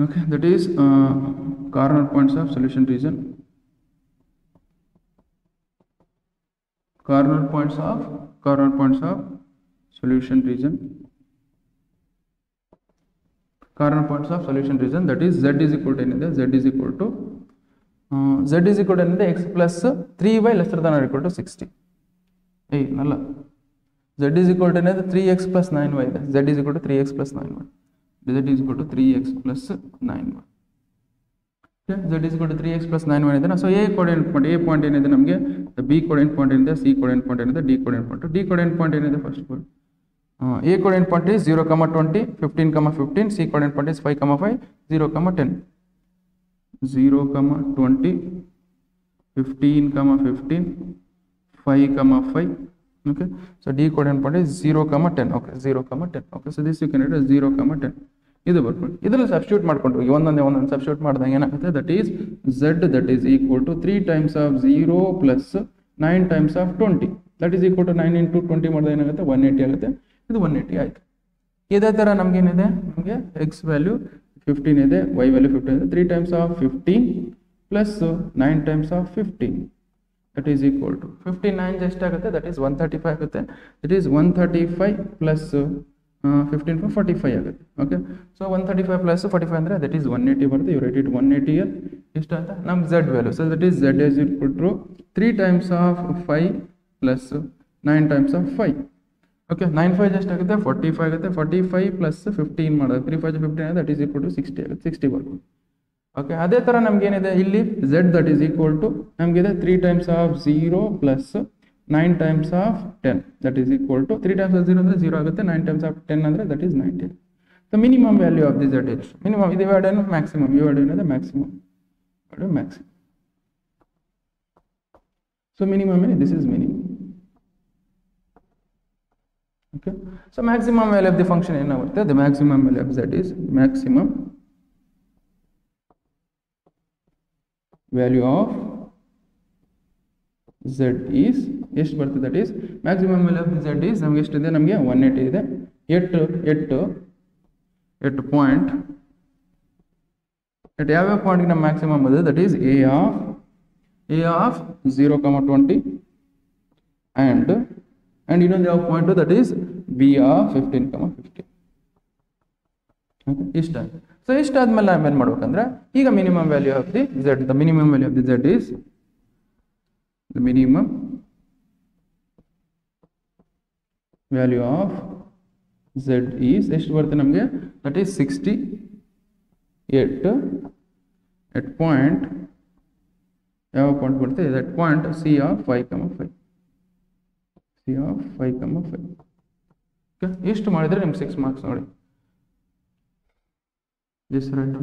Okay, that is corner points of solution reason. Corner points of solution region. Corner points of solution region, that is z is equal to ಏನಿದೆ, z is equal to ಏನಿದೆ, x plus 3y lesser than or equal to 60. ಅಲ್ಲ, z is equal to ಏನಿದೆ, 3x plus 9y ಇದೆ. z is equal to 3x plus 9y. z is equal to 3x plus 9y. z is equal to 3x plus 9y ಇದೆ. ಸೊ a ಪಾಯಿಂಟ್ ಏನಿದೆ ನಮಗೆ, B ಕೋಆರ್ಡಿನೇಟ್ ಪಾಯಿಂಟ್ ಏನಿದೆ, C ಕೋಆರ್ಡಿನೇಟ್ ಪಾಯಿಂಟ್ ಏನಿದೆ, D ಕೋಆರ್ಡಿನೇಟ್ ಪಾಯಿಂಟ್ ಏನಿದೆ, first of all A coordinate point is 0, 20, 15, 15. C coordinate point is 5, 5, 0, 10. 0, 20, 15, 15, 5, 5. Okay, so D coordinate point is 0, 10. Okay, 0, 10. Okay, so this you can write as 0, 10. ಇದು ಬರ್ಕೊಂಡು ಇದರಲ್ಲಿ ಸಬ್ಸ್ಟಿಟ್ಯೂಟ್ ಮಾಡ್ಕೊಂಡು ಒಂದೊಂದೇ ಸಬ್ಸ್ಟಿಟ್ಯೂಟ್ ಮಾಡಿದಾಗ ಏನಾಗುತ್ತೆ, that is z that is equal to 3 times of 0 plus 9 times of 20, that is equal to 9 into 20 ಮಾಡಿದಾಗ ಏನಾಗುತ್ತೆ 180 ಆಗುತ್ತೆ. ಇದು 180 ಆಯಿತು. ಇದೇ ಥರ ನಮಗೇನಿದೆ, ನಮಗೆ ಎಕ್ಸ್ ವ್ಯಾಲ್ಯೂ 15 ಇದೆ, ವೈ ವ್ಯಾಲ್ಯೂ 15 ಇದೆ. 3 times of 15 plus 9 times of 15, that is equal to 59 ಎಷ್ಟಾಗುತ್ತೆ, that is 135 ಆಗುತ್ತೆ. That is 135 plus 15 for 45 ಆಗುತ್ತೆ. ಓಕೆ, ಸೊ 135 plus 45 ಅಂದರೆ ದಟ್ ಈಸ್ 180 ಬರುತ್ತೆ. You write it 180 here. ಇಷ್ಟ ಅಂತ ನಮ್ಮ z value. So that is z is equal to 3 times of 5 plus 9 times of 5. Okay, 9 5 ಎಷ್ಟಾಗುತ್ತೆ 45 ಆಗುತ್ತೆ. 45 plus 15 ಮಾಡೋದು 3 5 15 ದಟ್ ಈಸ್ equal to 60 ಆಗುತ್ತೆ. 60 ಬರುತ್ತೆ. ಓಕೆ, ಅದೇ ಥರ ನಮಗೇನಿದೆ ಇಲ್ಲಿ z that is equal to ನಮಗಿದೆ 3 times of 0 plus 9 times of 10, that is equal to 3 times of 0 ಅಂದರೆ 0 ಆಗುತ್ತೆ. 9 times of 10 ಅಂದರೆ that is 90. The minimum value of the z is minimum. ಇದು ಏನು maximum, ಇವು ಏನಿದೆ maximum, maximum. So minimum is this is minimum. Okay, so maximum value of the function ಏನಾಗುತ್ತೆ, the maximum value of z is maximum value of z is ಎಷ್ಟು ಬರ್ತದೆ, that is maximum value of z is ನಮಗೆ ಎಷ್ಟಿದೆ, ನಮಗೆ 180 ಇದೆ. 8 ಪಾಯಿಂಟ್ ಯಾವ್ಯಾವ ಪಾಯಿಂಟ್ಗೆ ನಮ್ಮ ಮ್ಯಾಕ್ಸಿಮಮ್ ಇದೆ, that is a of 0, 20 and ಇನ್ನೊಂದು ಯಾವ point, that is b of 15, 15. Okay, ಇಷ್ಟ. ಸೊ ಇಷ್ಟಾದ್ಮೇಲೆ ನಾವೇನು ಮಾಡ್ಬೇಕಂದ್ರೆ, ಈಗ minimum value of the z, the minimum value of the z is the minimum value of z is ಎಷ್ಟು ಬರುತ್ತೆ ನಮಗೆ, that is 68 at point ಯಾವ ಪಾಯಿಂಟ್ ಬರುತ್ತೆ, that point c of 5, 5, c of 5, 5. Okay, ಇಷ್ಟು ಮಾಡಿದ್ರೆ ನಿಮ್ಗೆ 6 ಮಾರ್ಕ್ಸ್ ನೋಡಿ. this right.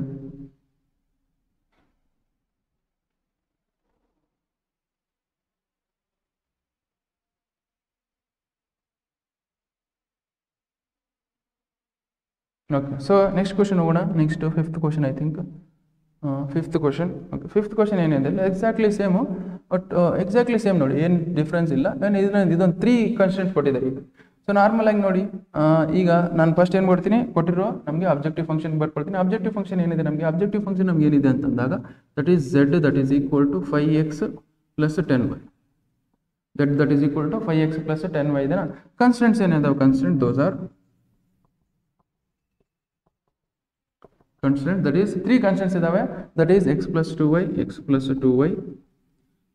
Okay, so next question ಹೋಗೋಣ. Next 5th question I think. 5th question. Okay, 5th question ಏನಿದೆ exactly same, but exactly same ನೋಡಿ, ಏನು ಡಿಫ್ರೆನ್ಸ್ ಇಲ್ಲ. ಇದೊಂದು 3 ಕನ್ಸ್ಟೆಂಟ್ಸ್ ಕೊಟ್ಟಿದ್ದಾರೆ ಈಗ. ಸೊ ನಾರ್ಮಲ್ ಆಗಿ ನೋಡಿ, ಈಗ ನಾನು ಫಸ್ಟ್ ಏನು ಕೊಡ್ತೀನಿ, ಕೊಟ್ಟಿರೋ ನಮಗೆ ಅಬ್ಜೆಕ್ಟಿವ್ ಫಂಕ್ಷನ್ ಬರ್ಕೊಳ್ತೀನಿ. ಅಬ್ಜೆಕ್ಟಿವ್ ಫಂಕ್ಷನ್ ಏನಿದೆ ನಮಗೆ, ಅಬ್ಜೆಕ್ಟಿವ್ ಫಂಕ್ಷನ್ ನಮ್ಗೆ ಏನಿದೆ ಅಂತಂದಾಗ that is z that is equal to 5x plus 10y. That is equal to 5x plus 10y ಇದೆನಾ. ಕನ್ಸ್ಟೆಂಟ್ಸ್ ಏನಿದಾವೆ, constant those are constant, that is 3 constants idave, that is x plus 2y, x plus 2y,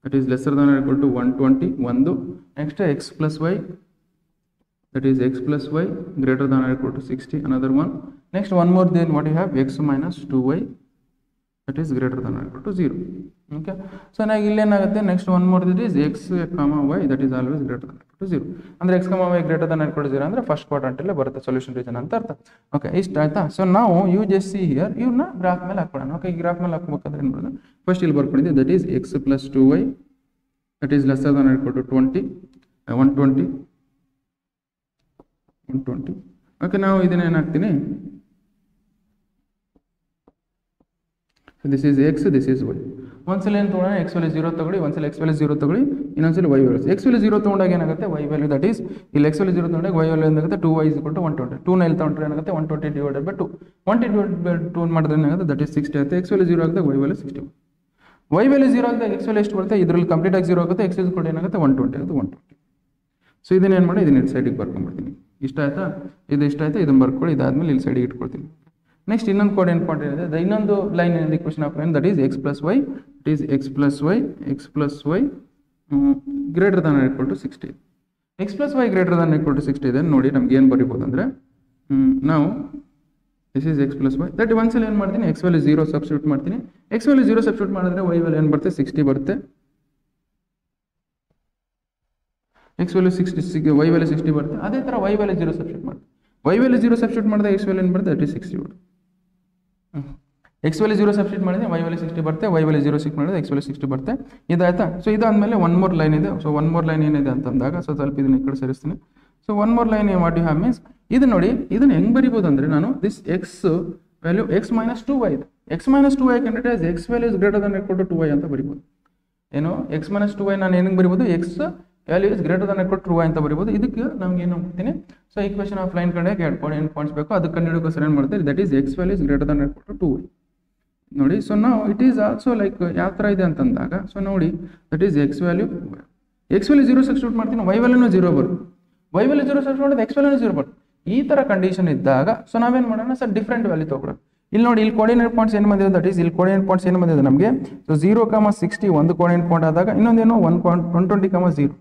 that is lesser than or equal to 120 1. Next x plus y, that is x plus y greater than or equal to 60, another one. Next one more, then what you have, x minus 2y, that is greater than or equal to 0. Okay, so now ಇಲ್ಲಿ ಏನಾಗುತ್ತೆ, next one more, that is x, y, that is always greater than or equal to 0. ಅಂದ್ರೆ x, y greater than or equal to 0 ಅಂದ್ರೆ ಫಸ್ಟ್ ಕ್ವಾಡ್ರಂಟ್ ಅಲ್ಲೇ ಬರುತ್ತೆ ಸೊಲ್ಯೂಷನ್ ರೀಜನ್ ಅಂತ ಅರ್ಥ. ಓಕೆ, ಇಷ್ಟ ಆಯ್ತಾ. ಸೊ ನಾವು ಯು ಜಸ್ಟ್ ಸಿ ಹಿಯರ್, ಇವನ್ನ ಗ್ರಾಫ್ ಮೇಲೆ ಹಾಕೋಣ. ಓಕೆ, ಈ ಗ್ರಾಫ್ ಮೇಲೆ ಹಾಕ್ಬೇಕಂದ್ರೆ ಏನು ಮಾಡೋದು, ಫಸ್ಟ್ ಇಲ್ಲಿ ಬರ್ಕೊಂಡಿದ್ದೆ, that is x plus 2y, that is lesser than or equal to 120. Okay, ನಾವು ಇದನ್ನ ಏನಾಗ್ತೀನಿ, this is x, this is y. ಒಂದ್ಸಲ ಏನು ತೊಗೊಳ್ಳೋಣ, x ವ್ಯಾಲ್ಯೂ 0 ತಗೊಳ್ಳಿ, ಒಂದ್ಸಲ x ವ್ಯಾಲ್ಯೂ 0 ತಗೊಳ್ಳಿ, ಇನ್ನೊಂದ್ಸಲ y ವ್ಯಾಲ್ಯೂ. x ವ್ಯಾಲ್ಯೂ 0 ತೊಗೊಂಡಾಗ ಏನಾಗುತ್ತೆ, y ವ್ಯಾಲ್ಯೂ ದಟ್ ಈಸ್ ಇಲ್ಲಿ x ವ್ಯಾಲ್ಯೂ 0 ತೊಗೊಂಡಾಗ y ವ್ಯಾಲ್ಯೂ ಏನಾಗುತ್ತೆ, 2y is equal to 120. 2 ನಲ್ಲಿ ತೊಗೊಂಡ್ರೆ ಏನಾಗುತ್ತೆ, 120 divided by 2. 120 divided by 2 ಮಾಡಿದ್ರೆ ಏನಾಗುತ್ತೆ, ದಟ್ ಈಸ್ 60 ಆಗುತ್ತೆ. x ವ್ಯಾಲ್ಯೂ 0 ಆಗುತ್ತೆ, y ವ್ಯಾಲ್ಯೂ 60. y ವ್ಯಾಲ್ಯೂ 0 ಆಗುತ್ತೆ, x ವ್ಯಾಲ್ಯೂ ಎಷ್ಟು ಬರುತ್ತೆ, ಇದರಲ್ಲಿ ಕಂಪ್ಲೀಟ್ ಆಗಿ 0 ಆಗುತ್ತೆ, x ಕೂಡ ಏನಾಗುತ್ತೆ 120 ಆಗುತ್ತೆ, 120. ಸೊ ಇದನ್ನ ಏನು ಮಾಡಿ, ಇದನ್ನ ಸೈಡಿಗೆ ಬರ್ಕೊಂಡ್ಬಿಡ್ತೀನಿ. ಇಷ್ಟ ಆಯ್ತಾ, ಇದು ಇಷ್ಟ ಆಯ್ತಾ, ಇದನ್ನ ಬರ್ಕೊಳ್ಳಿ. ಇದಾದ್ಮೇಲೆ ಇಲ್ಲಿ ಸೈಡಿಗೆ ಇಟ್ಕೊಳ್ತೀನಿ. ನೆಕ್ಸ್ಟ್ ಇನ್ನೊಂದು ಕೋಆರ್ಡಿನೇಟ್ ಪಾಯಿಂಟ್ ಏನಿದೆ, ಇನ್ನೊಂದು ಲೈನ್ ಏನಿದೆ, equation of line, that is x plus y, it is x plus y greater than or equal to 60. x plus y greater than equal to 60 ಇದೆ ನೋಡಿ. ನಮ್ಗೆ ಏನು ಬರೀಬೋದು ಅಂದರೆ, ನಾವು this is x plus y, that ಒಂದ್ಸಲ ಏನು ಮಾಡ್ತೀನಿ, x ವ್ಯಾಲ್ಯೂ 0 ಸಬ್ಸ್ಟಿಟ್ಯೂಟ್ ಮಾಡ್ತೀನಿ. x ವ್ಯಾಲ್ಯೂ 0 ಸಬ್ಸ್ಟಿಟ್ಯೂಟ್ ಮಾಡಿದ್ರೆ y ವ್ಯಾಲ್ಯೂ ಏನು ಬರುತ್ತೆ, 60 ಬರುತ್ತೆ. x ವ್ಯಾಲ್ಯೂ 60, y ವ್ಯಾಲ್ಯೂ 60 ಬರುತ್ತೆ. ಅದೇ ಥರ y ವ್ಯಾಲ್ಯೂ 0 ಸಬ್ಸ್ಟಿಟ್ಯೂಟ್ ಮಾಡ್ತೀನಿ. y ವ್ಯಾಲ್ಯೂ 0 ಸಬ್ಸ್ಟಿಟ್ಯೂಟ್ ಮಾಡಿದ್ರೆ x ವ್ಯಾಲ್ಯೂ ಏನು ಬರುತ್ತೆ, ದಟ್ ಈಸ್ 60 ಬರುತ್ತೆ. ಎಕ್ಸ್ ವ್ಯಾಲ್ಯೂ 0 ಸಬ್ಸ್ಟಿಟ್ಯೂಟ್ ಮಾಡಿದ್ರೆ ವೈ ವ್ಯಾಲ್ಯೂ 60 ಬರುತ್ತೆ, ವೈ ವ್ಯಾಲ್ಯೂ 0 ಸಿಕ್ ಮಾಡಿದ್ರೆ ಎಕ್ಸ್ ವ್ಯಾಲ್ಯೂ 60 ಬರುತ್ತೆ. ಇದಾಯ್ತಾ? ಸೊ ಇದಾದ್ಮೇಲೆ ಒನ್ ಮೋರ್ ಲೈನ್ ಇದೆ. ಸೊ ಒನ್ ಮೋರ್ ಲೈನ್ ಏನಿದೆ ಅಂತಂದಾಗ ಸೊ ಸ್ವಲ್ಪ ಇದನ್ನ ಈ ಕಡೆ ಸೇರಿಸ್ತೀನಿ. So one more line what you have means ಇದು ನೋಡಿ, ಇದನ್ನ ಹೆಂಗ್ ಬರಿಬೋದು ಅಂದ್ರೆ ನಾನು this x value x minus 2y ಇದೆ. X minus 2y condition as x value is greater than equal to 2y ಅಂತ ಬರಿಬೋದು. ಏನು ಎಕ್ಸ್ ಮೈನಸ್ 2y ನಾನು ಏನಂಗೆ ಬರಿಬೋದು, x value is greater than equal to 2y ಅಂತ ಬರಿಬೋದು. ಇದಕ್ಕೆ ನಮ್ಗೆ ಏನು ಮಾಡ್ತೀನಿ, ಸೊ ಈಕ್ವೇಷನ್ ಆಫ್ ಲೈನ್ ಕಂಡು ಎರಡು ಪಾಯಿಂಟ್ಸ್ ಬೇಕು, ಅದಕ್ಕೆ ಕಂಡುಹಿಡಿಯೋಕೆ ಏನು ಮಾಡ್ತಾರೆ, that is x value is greater than equal to 2y ನೋಡಿ. ಸೊ ನಾವು ಇಟ್ ಈಸ್ ಆಲ್ಸೋ ಲೈಕ್ ಯಾವ ಥರ ಇದೆ ಅಂತಂದಾಗ ಸೊ ನೋಡಿ that is x value 0 substitute ಮಾಡ್ತೀನಿ, ವೈ ವ್ಯಾಲ್ಯೂನೂ 0 ಬರುತ್ತೆ, ವೈ ವ್ಯಾಲ್ಯೂ 0 ಸಬ್ಸ್ಟಿಟ್ಯೂಟ್ ಮಾಡಿದ್ರೆ ಎಕ್ಸ್ ವ್ಯಾಲ್ಯೂನೂ 0 ಬರುತ್ತೆ. ಈ ಥರ ಕಂಡೀಷನ್ ಇದ್ದಾಗ ಸೊ ನಾವೇನು ಮಾಡೋಣ ಸರ್, ಡಿಫ್ರೆಂಟ್ ವ್ಯಾಲ್ಯೂ ತೊಗೊಳ್ಳೋಣ. ಇಲ್ಲಿ ನೋಡಿ, ಇಲ್ಲಿ ಕೋಆರ್ಡಿನೇಟ್ ಪಾಯಿಂಟ್ಸ್ ಏನು ಬಂದಿದೆ, ದಟ್ ಈಸ್ ಇಲ್ಲಿ ಕೋಆರ್ಡಿನೇಟ್ ಪಾಯಿಂಟ್ಸ್ ಏನು ಬಂದಿದೆ ನಮಗೆ, ಸೊ 0,60 ಒಂದು ಕೋಆರ್ಡಿನೇಟ್ ಪಾಯಿಂಟ್ ಆದಾಗ ಇನ್ನೊಂದೇನು 120,0.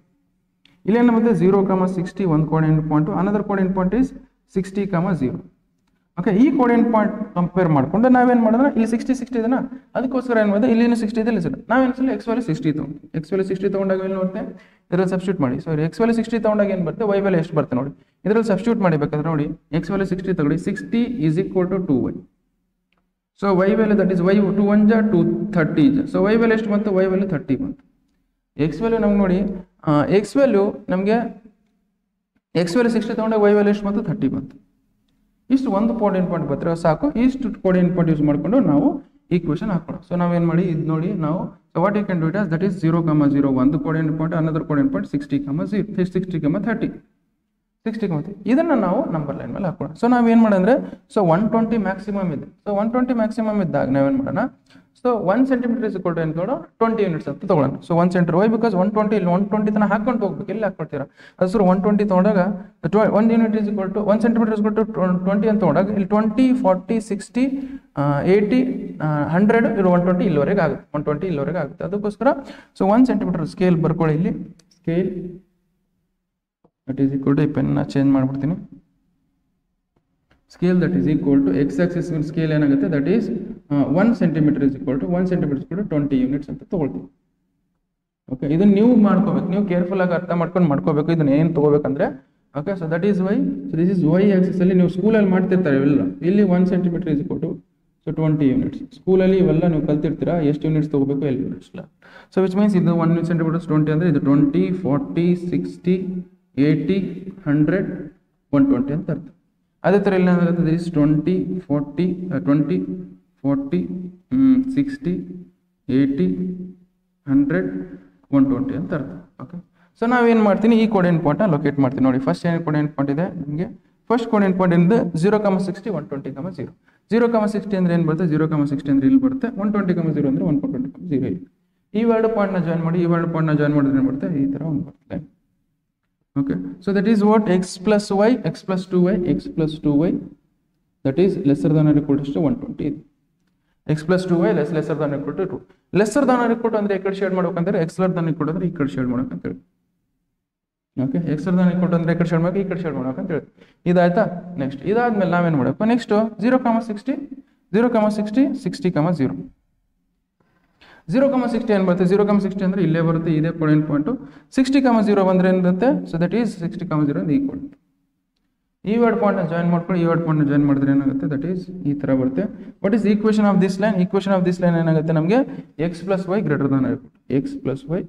ಇಲ್ಲೇನು ಬಂದಿದೆ 0,60 ಒಂದು coordinate point, another coordinate point is 60,0. Okay, ಈ ಕೋಆರ್ಡಿನೇಟ್ ಪಾಯಿಂಟ್ ಕಂಪೇರ್ ಮಾಡ್ಕೊಂಡು ನಾವೇನು ಮಾಡೋಣ, ಇಲ್ಲಿ 60 ಇದನ್ನ ಅದಕ್ಕೋಸ್ಕರ ಏನು ಮಾಡಿದೆ, ಇಲ್ಲಿ 60 ಇದೆ, ಇಲ್ಲಿ ನಾವೇನು ಸಲ ಎಕ್ಸ್ ವ್ಯಾಲ್ಯೂ 60 ತೊಗೊಂಡು, ಎಕ್ಸ್ ವ್ಯಾಲ್ಯೂ 60 ತೊಗೊಂಡಾಗ ಏನು ನೋಡ್ತೇವೆ, ಇದರಲ್ಲಿ ಸಬ್ಸ್ಟಿಟ್ಯೂಟ್ ಮಾಡಿ. ಸೊ ಎಕ್ಸ್ ವ್ಯಾಲ್ಯೂ 60 ತೊಗೊಂಡಾಗ ಏನು ಬರುತ್ತೆ, ವೈ ವ್ಯಾಲ್ಯೂ ಎಷ್ಟು ಬರುತ್ತೆ ನೋಡಿ, ಇದರಲ್ಲಿ ಸಬ್ಸ್ಟಿಟ್ಯೂಟ್ ಮಾಡಬೇಕಾದ್ರೆ ನೋಡಿ ಎಕ್ಸ್ ವ್ಯಾಲ್ಯೂ 60 ತಗೊಳ್ಳಿ, 60 is equal to 2y. So y value that is y 2 1 ಜಾ 2 30 ಜಾ, ಸೊ ವೈ ವ್ಯಾಲ್ಯೂ ಎಷ್ಟು ಬಂತು, ವೈ ವ್ಯಾಲ್ಯೂ 30 ಬಂತು. ಎಕ್ಸ್ ವ್ಯಾಲ್ಯೂ ನಮ್ಗೆ ನೋಡಿ, ಎಕ್ಸ್ ವ್ಯಾಲ್ಯೂ ನಮಗೆ ಎಕ್ಸ್ ವ್ಯಾಲ್ಯೂ 60 ತೊಗೊಂಡಾಗ ವೈ ವ್ಯಾಲ್ಯೂ ಎಷ್ಟು ಬಂತು, 30 ಬಂತು. ಇಷ್ಟು ಒಂದು ಕೋಆರ್ಡಿನೇಟ್ ಪಾಯಿಂಟ್ ಬರ್ತಾರೆ ಸಾಕು. ಇಷ್ಟು ಕೋಆರ್ಡಿನೇಟ್ ಪಾಯಿಂಟ್ ಯೂಸ್ ಮಾಡಿಕೊಂಡು ನಾವು ಈಕ್ವೇಷನ್ ಹಾಕೋಣ. ಸೊ ನಾವೇನು ಮಾಡಿ ಇದು ನೋಡಿ ನಾವು, so what you can do it as that is 0,0 ಒಂದು coordinate point, another coordinate point 60,0 60,30 ಇದನ್ನು ನಾವು ನಂಬರ್ ಲೈನ್ ಮೇಲೆ ಹಾಕೋಣ. ಸೊ ನಾವೇನು ಮಾಡೋಣ, ಸೊ 120 ಮ್ಯಾಕ್ಸಿಮಮ್ ಇದೆ. ಸೊ 120 ಮ್ಯಾಕ್ಸಿಮಮ್ ಇದ್ದಾಗ ನಾವೇನು ಮಾಡೋಣ, so 1 centimetre is equal to ಏನು ತೊಗೊಳ್ಳೋಣ, 20 ಯೂನಿಟ್ಸ್ ಅಂತ ತೊಗೊಳ್ಳೋಣ. ಸೊ 1 ಸೆಂಟಿಮೀಟರ್ ವೈ ಬಿಕಾಸ್ 120 ಇಲ್ಲಿ 120 ತನಕ ಹಾಕೊಂಡು ಹೋಗ್ಬೇಕು, ಇಲ್ಲಿ ಹಾಕೊಳ್ತೀರಾ ಅದು ಸರ್ 120 ತೊಗೊಂಡಾಗ 1 unit is equal to 1 centimetre is equal to 20 ಅಂತ ತೊಗೊಂಡಾಗ ಇಲ್ಲಿ 20 40 60 80 100 ಇಲ್ಲಿ 120 ಇಲ್ಲಿವರೆಗೆ ಆಗುತ್ತೆ, 120 ಇಲ್ಲಿವರೆಗೆ ಆಗುತ್ತೆ. ಅದಕ್ಕೋಸ್ಕರ ಸೊ 1 ಸೆಂಟಿಮೀಟರ್ ಸ್ಕೇಲ್ ಬರ್ಕೊಳ್ಳಿ, ಇಲ್ಲಿ scale that is equal to, ಈ ಪೆನ್ನ ಚೇಂಜ್ ಮಾಡಿಬಿಡ್ತೀನಿ, scale that is equal to x axis scale ಏನಾಗುತ್ತೆ that is 1 centimetre is equal to 1 centimetre is equal to 20 units ಅಂತ ತೊಗೊಳ್ತೀವಿ. ಓಕೆ, ಇದನ್ನ ನೀವು ಮಾಡ್ಕೋಬೇಕು, ನೀವು ಕೇರ್ಫುಲ್ ಆಗಿ ಅರ್ಥ ಮಾಡ್ಕೊಂಡು ಮಾಡ್ಕೋಬೇಕು ಇದನ್ನ ಏನು ತೊಗೋಬೇಕಂದ್ರೆ. Okay, so that is Y, so this is y axis ಅಲ್ಲಿ ನೀವು ಸ್ಕೂಲಲ್ಲಿ ಮಾಡ್ತಿರ್ತಾರೆ ಇವೆಲ್ಲ, ಇಲ್ಲಿ 1 centimetre is equal to so 20 units. ಸ್ಕೂಲಲ್ಲಿ ಇವೆಲ್ಲ ನೀವು ಕಲ್ತಿರ್ತೀರಾ, ಎಷ್ಟು ಯೂನಿಟ್ಸ್ ತೊಗೋಬೇಕು, ಎಲ್ಲಿ ಯೂನಿಟ್ಸ್ ಇಲ್ಲ. ಸೊ ವಿಚ್ ಮೀನ್ಸ್ ಇದು 1 ಸೆಂಟಿಮೀಟರ್ 20 ಅಂದರೆ ಇದು 20 40 60 80 100 120 ಅಂತ ಅರ್ಥ. ಅದೇ ಥರ ಇಲ್ಲಿ ಏನಾಗುತ್ತೆ, ದಿಸ್ 20 40 60 80 100 120 ಅಂತ ಅರ್ಥ. ಓಕೆ, ಸೊ ನಾವೇನು ಮಾಡ್ತೀನಿ, ಈ ಕೋಆರ್ಡಿನೇಟ್ ಪಾಯಿಂಟ್ನ ಲೊಕೇಟ್ ಮಾಡ್ತೀನಿ. ನೋಡಿ ಫಸ್ಟ್ ಏನು ಕೋಆರ್ಡಿನೇಟ್ ಪಾಯಿಂಟ್ ಇದೆ ನಿಮಗೆ, ಫಸ್ಟ್ ಕೋಆರ್ಡಿನೇಟ್ ಪಾಯಿಂಟ್ ಇಂದ 0,60 120,0. 0,60 ಅಂದರೆ ಏನು ಬರುತ್ತೆ, 0,60 ಅಂದರೆ ಇಲ್ಲಿ ಬರುತ್ತೆ, 120,0 ಅಂದರೆ 120,0 ಇಲ್ಲಿ. ಈ ಎರಡು ಪಾಯಿಂಟ್ನ ಜಾಯಿನ್ ಮಾಡಿ, ಈ ಎರಡು ಪಾಯಿಂಟ್ನ ಜಾಯಿನ್ ಮಾಡಿದ್ರೆ ಏನು ಬರುತ್ತೆ, ಈ ಥರ ಒಂದು ಬರುತ್ತೆ. Okay, so that is what x plus y, x plus 2y, x plus 2y that is lesser than or equal to 120. x plus 2y lesser than or equal to 2. Lesser than or equal to ಅಂದ್ರೆ ಈ ಕಡೆ ಶೇಡ್ ಮಾಡ್ಬೇಕಂದ್ರೆ x lesser than or equal to ಅಂದ್ರೆ ಈ ಕಡೆ ಶೇಡ್ ಮಾಡ್ಬೇಕಂತ ಹೇಳಿ. Okay, x lesser than or equal to ಅಂದ್ರೆ ಈ ಕಡೆ ಶೇಡ್ ಮಾಡ್ಬೇಕು, ಈ ಕಡೆ ಶೇಡ್ ಮಾಡ್ಬೇಕಂತ ಹೇಳಿ. ಇದಾಯ್ತಾ? ನೆಕ್ಸ್ಟ್ ಇದಾದ್ಮೇಲೆ ನಾವೇನು ಮಾಡಬೇಕು, ನೆಕ್ಸ್ಟ್ 0,60 60,0. 0,60 ಏನು ಬರುತ್ತೆ, 0,60 ಅಂದರೆ ಇಲ್ಲೇ ಬರುತ್ತೆ, ಇದೇ ಕೋಆರ್ಡಿನೇಟ್ ಪಾಯಿಂಟು. 60,0 ಬಂದರೆ ಏನು ಬರುತ್ತೆ, ಸೊ ದಟ್ ಈಸ್ 60,0 ಅಂದರೆ ಈಕ್ವಲ್. ಈ ವರ್ಡ್ ಪಾಯಿಂಟ್ನ ಜಾಯಿನ್ ಮಾಡ್ಕೊಂಡು ಈ ವರ್ಡ್ ಪಾಯಿಂಟ್ನ ಜಾಯಿನ್ ಮಾಡಿದ್ರೆ ಏನಾಗುತ್ತೆ, ದಟ್ ಈಸ್ ಈ ಥರ ಬರುತ್ತೆ. What is equation of this line, equation of this line ಏನಾಗುತ್ತೆ ನಮಗೆ, x plus y greater than x plus y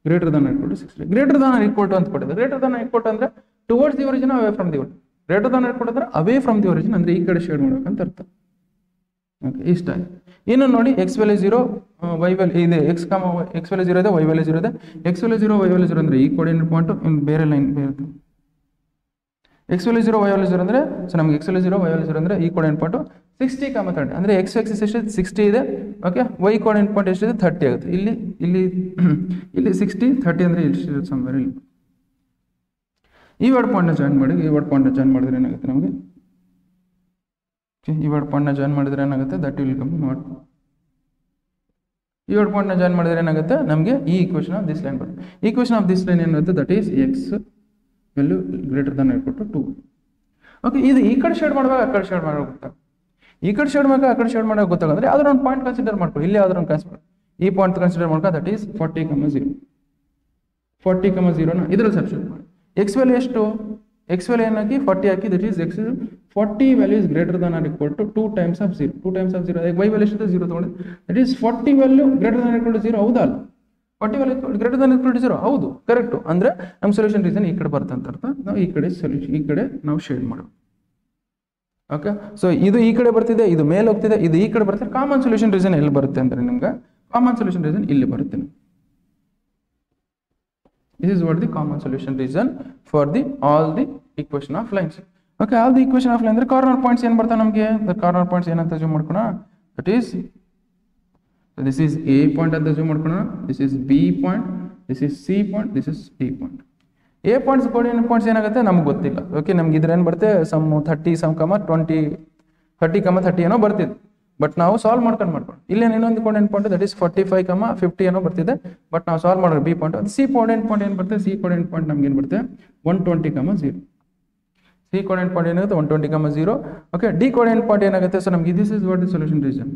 greater than equal to 60. Greater than equal to ಅಂತ ಕೊಟ್ಟಿದೆ. ಗ್ರೇಟರ್ ದಾನ್ ಈಕ್ವಲ್ ಟು ಅಂದರೆ towards the origin, away from the origin. Greater than equal to ಅಂದರೆ ಅವೇ ಫ್ರಮ್ ದಿ ಒರಿಜಿನ್, ಅಂದರೆ ಈ ಕಡೆ ಶೇಡ್ ಮಾಡ್ಬೇಕಂತ ಅರ್ಥ. ಓಕೆ, ಇಷ್ಟ ಇನ್ನು ನೋಡಿ, ಎಕ್ಸ್ ವ್ಯಾಲ್ಯೂ 0 ವೈ ವ್ಯಾಲ್ಯೂ ಇದೆ, ಎಕ್ಸ್ ವ್ಯಾಲ್ಯೂ 0 ಇದೆ, ವೈ ವ್ಯಾಲ್ಯೂ 0 ಇದೆ. ಎಕ್ಸ್ ವ್ಯಾಲ್ಯೂ 0 ವೈ ವ್ಯಾಲ್ಯೂ 0 ಅಂದರೆ ಈ ಕೋಆರ್ಡಿನೇಟ್ ಪಾಯಿಂಟು, ಇನ್ನು ಬೇರೆ ಲೈನ್ ಬೇರೆ. ಎಕ್ಸ್ ವ್ಯಾಲ್ಯೂ 0 ವೈ ವ್ಯಾಲ್ಯೂ 0 ಅಂದರೆ, ಸೊ ನಮಗೆ ಎಕ್ಸ್ ವ್ಯಾಲ್ಯೂ 0 ವೈ ವ್ಯಾಲ್ಯೂ 0 ಅಂದರೆ ಈ ಕೋಆರ್ಡಿನೇಟ್ ಪಾಯಿಂಟು 60,30 ಅಂದರೆ ಎಕ್ಸ್ ಆಕ್ಸಿಸ್ ಎಷ್ಟಿದೆ 60 ಇದೆ. ಓಕೆ, ವೈ ಕೋಆರ್ಡಿನೇಟ್ ಪಾಯಿಂಟ್ ಎಷ್ಟಿದೆ 30 ಆಗುತ್ತೆ. ಇಲ್ಲಿ ಇಲ್ಲಿ ಇಲ್ಲಿ 60 30 ಅಂದರೆ ಎಷ್ಟು ಸಂಬರ್ ಇಲ್ಲಿ. ಈ ವರ್ಡ್ ಪಾಯಿಂಟ್ನ ಜಾಯಿನ್ ಮಾಡಿ, ಈ ವರ್ಡ್ ಪಾಯಿಂಟ್ನ ಜಾಯಿನ್ ಮಾಡಿದ್ರೆ ಏನಾಗುತ್ತೆ ನಮಗೆ, ಈ ವರ್ಡ್ ಪಾಯಿಂಟ್ನ ಜಾಯಿನ್ ಮಾಡಿದ್ರೆ ಏನಾಗುತ್ತೆ, ದಟ್ ವಿಲ್ ಕಮ್ ನಾಟ್. ಈ ವರ್ಡ್ ಪಾಯಿಂಟ್ನ ಜಾಯಿನ್ ಮಾಡಿದ್ರೆ ಏನಾಗುತ್ತೆ ನಮಗೆ, ಈ ಈಕ್ವೇಷನ್ ಆಫ್ ದಿಸ್ ಲೈನ್ ಬರುತ್ತೆ. ಈಕ್ವೇಷನ್ ಆಫ್ ದಿಸ್ ಲೈನ್ ಏನಾಗುತ್ತೆ, that is x value greater than equal to 2. Okay, ಇದು ಈ ಕಡೆ ಶೇಡ್ ಮಾಡುವಾಗ ಆ ಕಡೆ ಶೇಡ್ ಮಾಡೋಕೆ ಗೊತ್ತಾಗುತ್ತೆ, ಈ ಕಡೆ ಶೇಡ್ ಮಾಡುವಾಗ ಆ ಕಡೆ ಶೇಡ್ ಮಾಡೋಕೆ ಗೊತ್ತಾಗಂದ್ರೆ ಯಾವ್ದಾದ್ರು ಒಂದು ಪಾಯಿಂಟ್ ಕನ್ಸಿಡರ್ ಮಾಡ್ಕೊಳ್ಳಿ. ಇಲ್ಲಿ ಯಾವ್ದಾದ್ರು ಒಂದು ಕನ್ಸಿಡರ್, ಈ ಪಾಯಿಂಟ್ ಕನ್ಸಿಡರ್ ಮಾಡ್ಕೊ, ದಟ್ ಈಸ್ 40,0. 40,0ನ ಇದರಲ್ಲಿ ಸಬ್ಸ್ಟಿಟ್ಯೂಟ್ ಮಾಡಿ. ಎಕ್ಸ್ ವ್ಯಾಲ್ಯೂ ಎಷ್ಟು ಎಕ್ಸ್ ವ್ಯಾಲ್ಯೂ ಏನಾಗಿ 40 ಹಾಕಿ, that is x 40 value is greater than or equal to 2 times of 0. 2 times of 0 y value ಎಷ್ಟು 0 ತಗೊಂಡು, that is 40 value greater than or equal to 0. ಹೌದಾ ಅಲ್ಲ? 40 value greater than equal to 0 ಹೌದು, ಕರೆಕ್ಟು. ಅಂದ್ರೆ ನಮ್ಮ ಸೊಲ್ಯೂಷನ್ ರೀಸನ್ ಈ ಕಡೆ ಬರುತ್ತೆ ಅಂತ ಅರ್ಥ. ನಾವು ಈ ಕಡೆ ಸೊಲ್ಯೂಷನ್ ಈ ಕಡೆ ನಾವು ಶೇಡ್ ಮಾಡೋದು. ಓಕೆ, ಸೊ ಇದು ಈ ಕಡೆ ಬರ್ತಿದೆ, ಇದು ಮೇಲೆ ಹೋಗ್ತಿದೆ, ಇದು ಈ ಕಡೆ ಬರುತ್ತೆ. ಕಾಮನ್ ಸೊಲ್ಯೂಷನ್ ರೀಸನ್ ಎಲ್ಲಿ ಬರುತ್ತೆ ಅಂದ್ರೆ ನಿಮ್ಗೆ ಕಾಮನ್ ಸೊಲ್ಯೂಷನ್ ರೀಸನ್ ಇಲ್ಲಿ ಬರುತ್ತೆ. This is what the common solution reason for the all the equation of lines. Okay, all the equation of line ಅಂದ್ರೆ ಕಾರ್ನರ್ ಪಾಯಿಂಟ್ಸ್ ಏನು ಬರ್ತಾವೆ ನಮಗೆ? ಕಾರ್ನರ್ ಪಾಯಿಂಟ್ಸ್ ಏನಂತ ಅಸ್ಯೂಮ್ ಮಾಡ್ಕೋಣ, that is this is A point ಅಂತ ಅಸ್ಯೂಮ್ ಮಾಡ್ಕೋಣ, this is B point, this is C point, this is D point. A points coordinate points ಏನಾಗುತ್ತೆ ನಮ್ಗೆ ಗೊತ್ತಿಲ್ಲ. ಓಕೆ, ನಮ್ಗೆ ಇದ್ರ ಏನು ಬರುತ್ತೆ, ಸಮ್ 30 ಸಮ್ 20 30 ಏನೋ ಬರ್ತಿದೆ. ಬಟ್ ನಾವು ಸಾಲ್ವ್ ಮಾಡ್ಕೊಂಡು ಇಲ್ಲಿ ಇನ್ನೊಂದು ಕೋಆರ್ಡಿನೇಟ್ ಪಾಯಿಂಟ್ ದಟ್ ಈಸ್ 45 50 ಏನೋ ಬರ್ತಿದೆ. ಬಟ್ ನಾವು ಸಾಲ್ವ್ ಮಾಡೋದು B point. C coordinate point ಏನು ಬರುತ್ತೆ, ಸಿ ಕೋಆರ್ಡಿನೇಟ್ ಪಾಯಿಂಟ್ ನಮ್ಗೆ ಏನು ಬರುತ್ತೆ 120, 0. ಸಿ ಕೋಆರ್ಡಿನೇಟ್ ಪಾಯಿಂಟ್ ಏನಾಗುತ್ತೆ 120, 0. ಓಕೆ, ಡಿ ಕೋಆರ್ಡಿನೇಟ್ ಪಾಯಿಂಟ್ ಏನಾಗುತ್ತೆ, ಸೊ ನಮ್ಗೆ this is what the solution reason.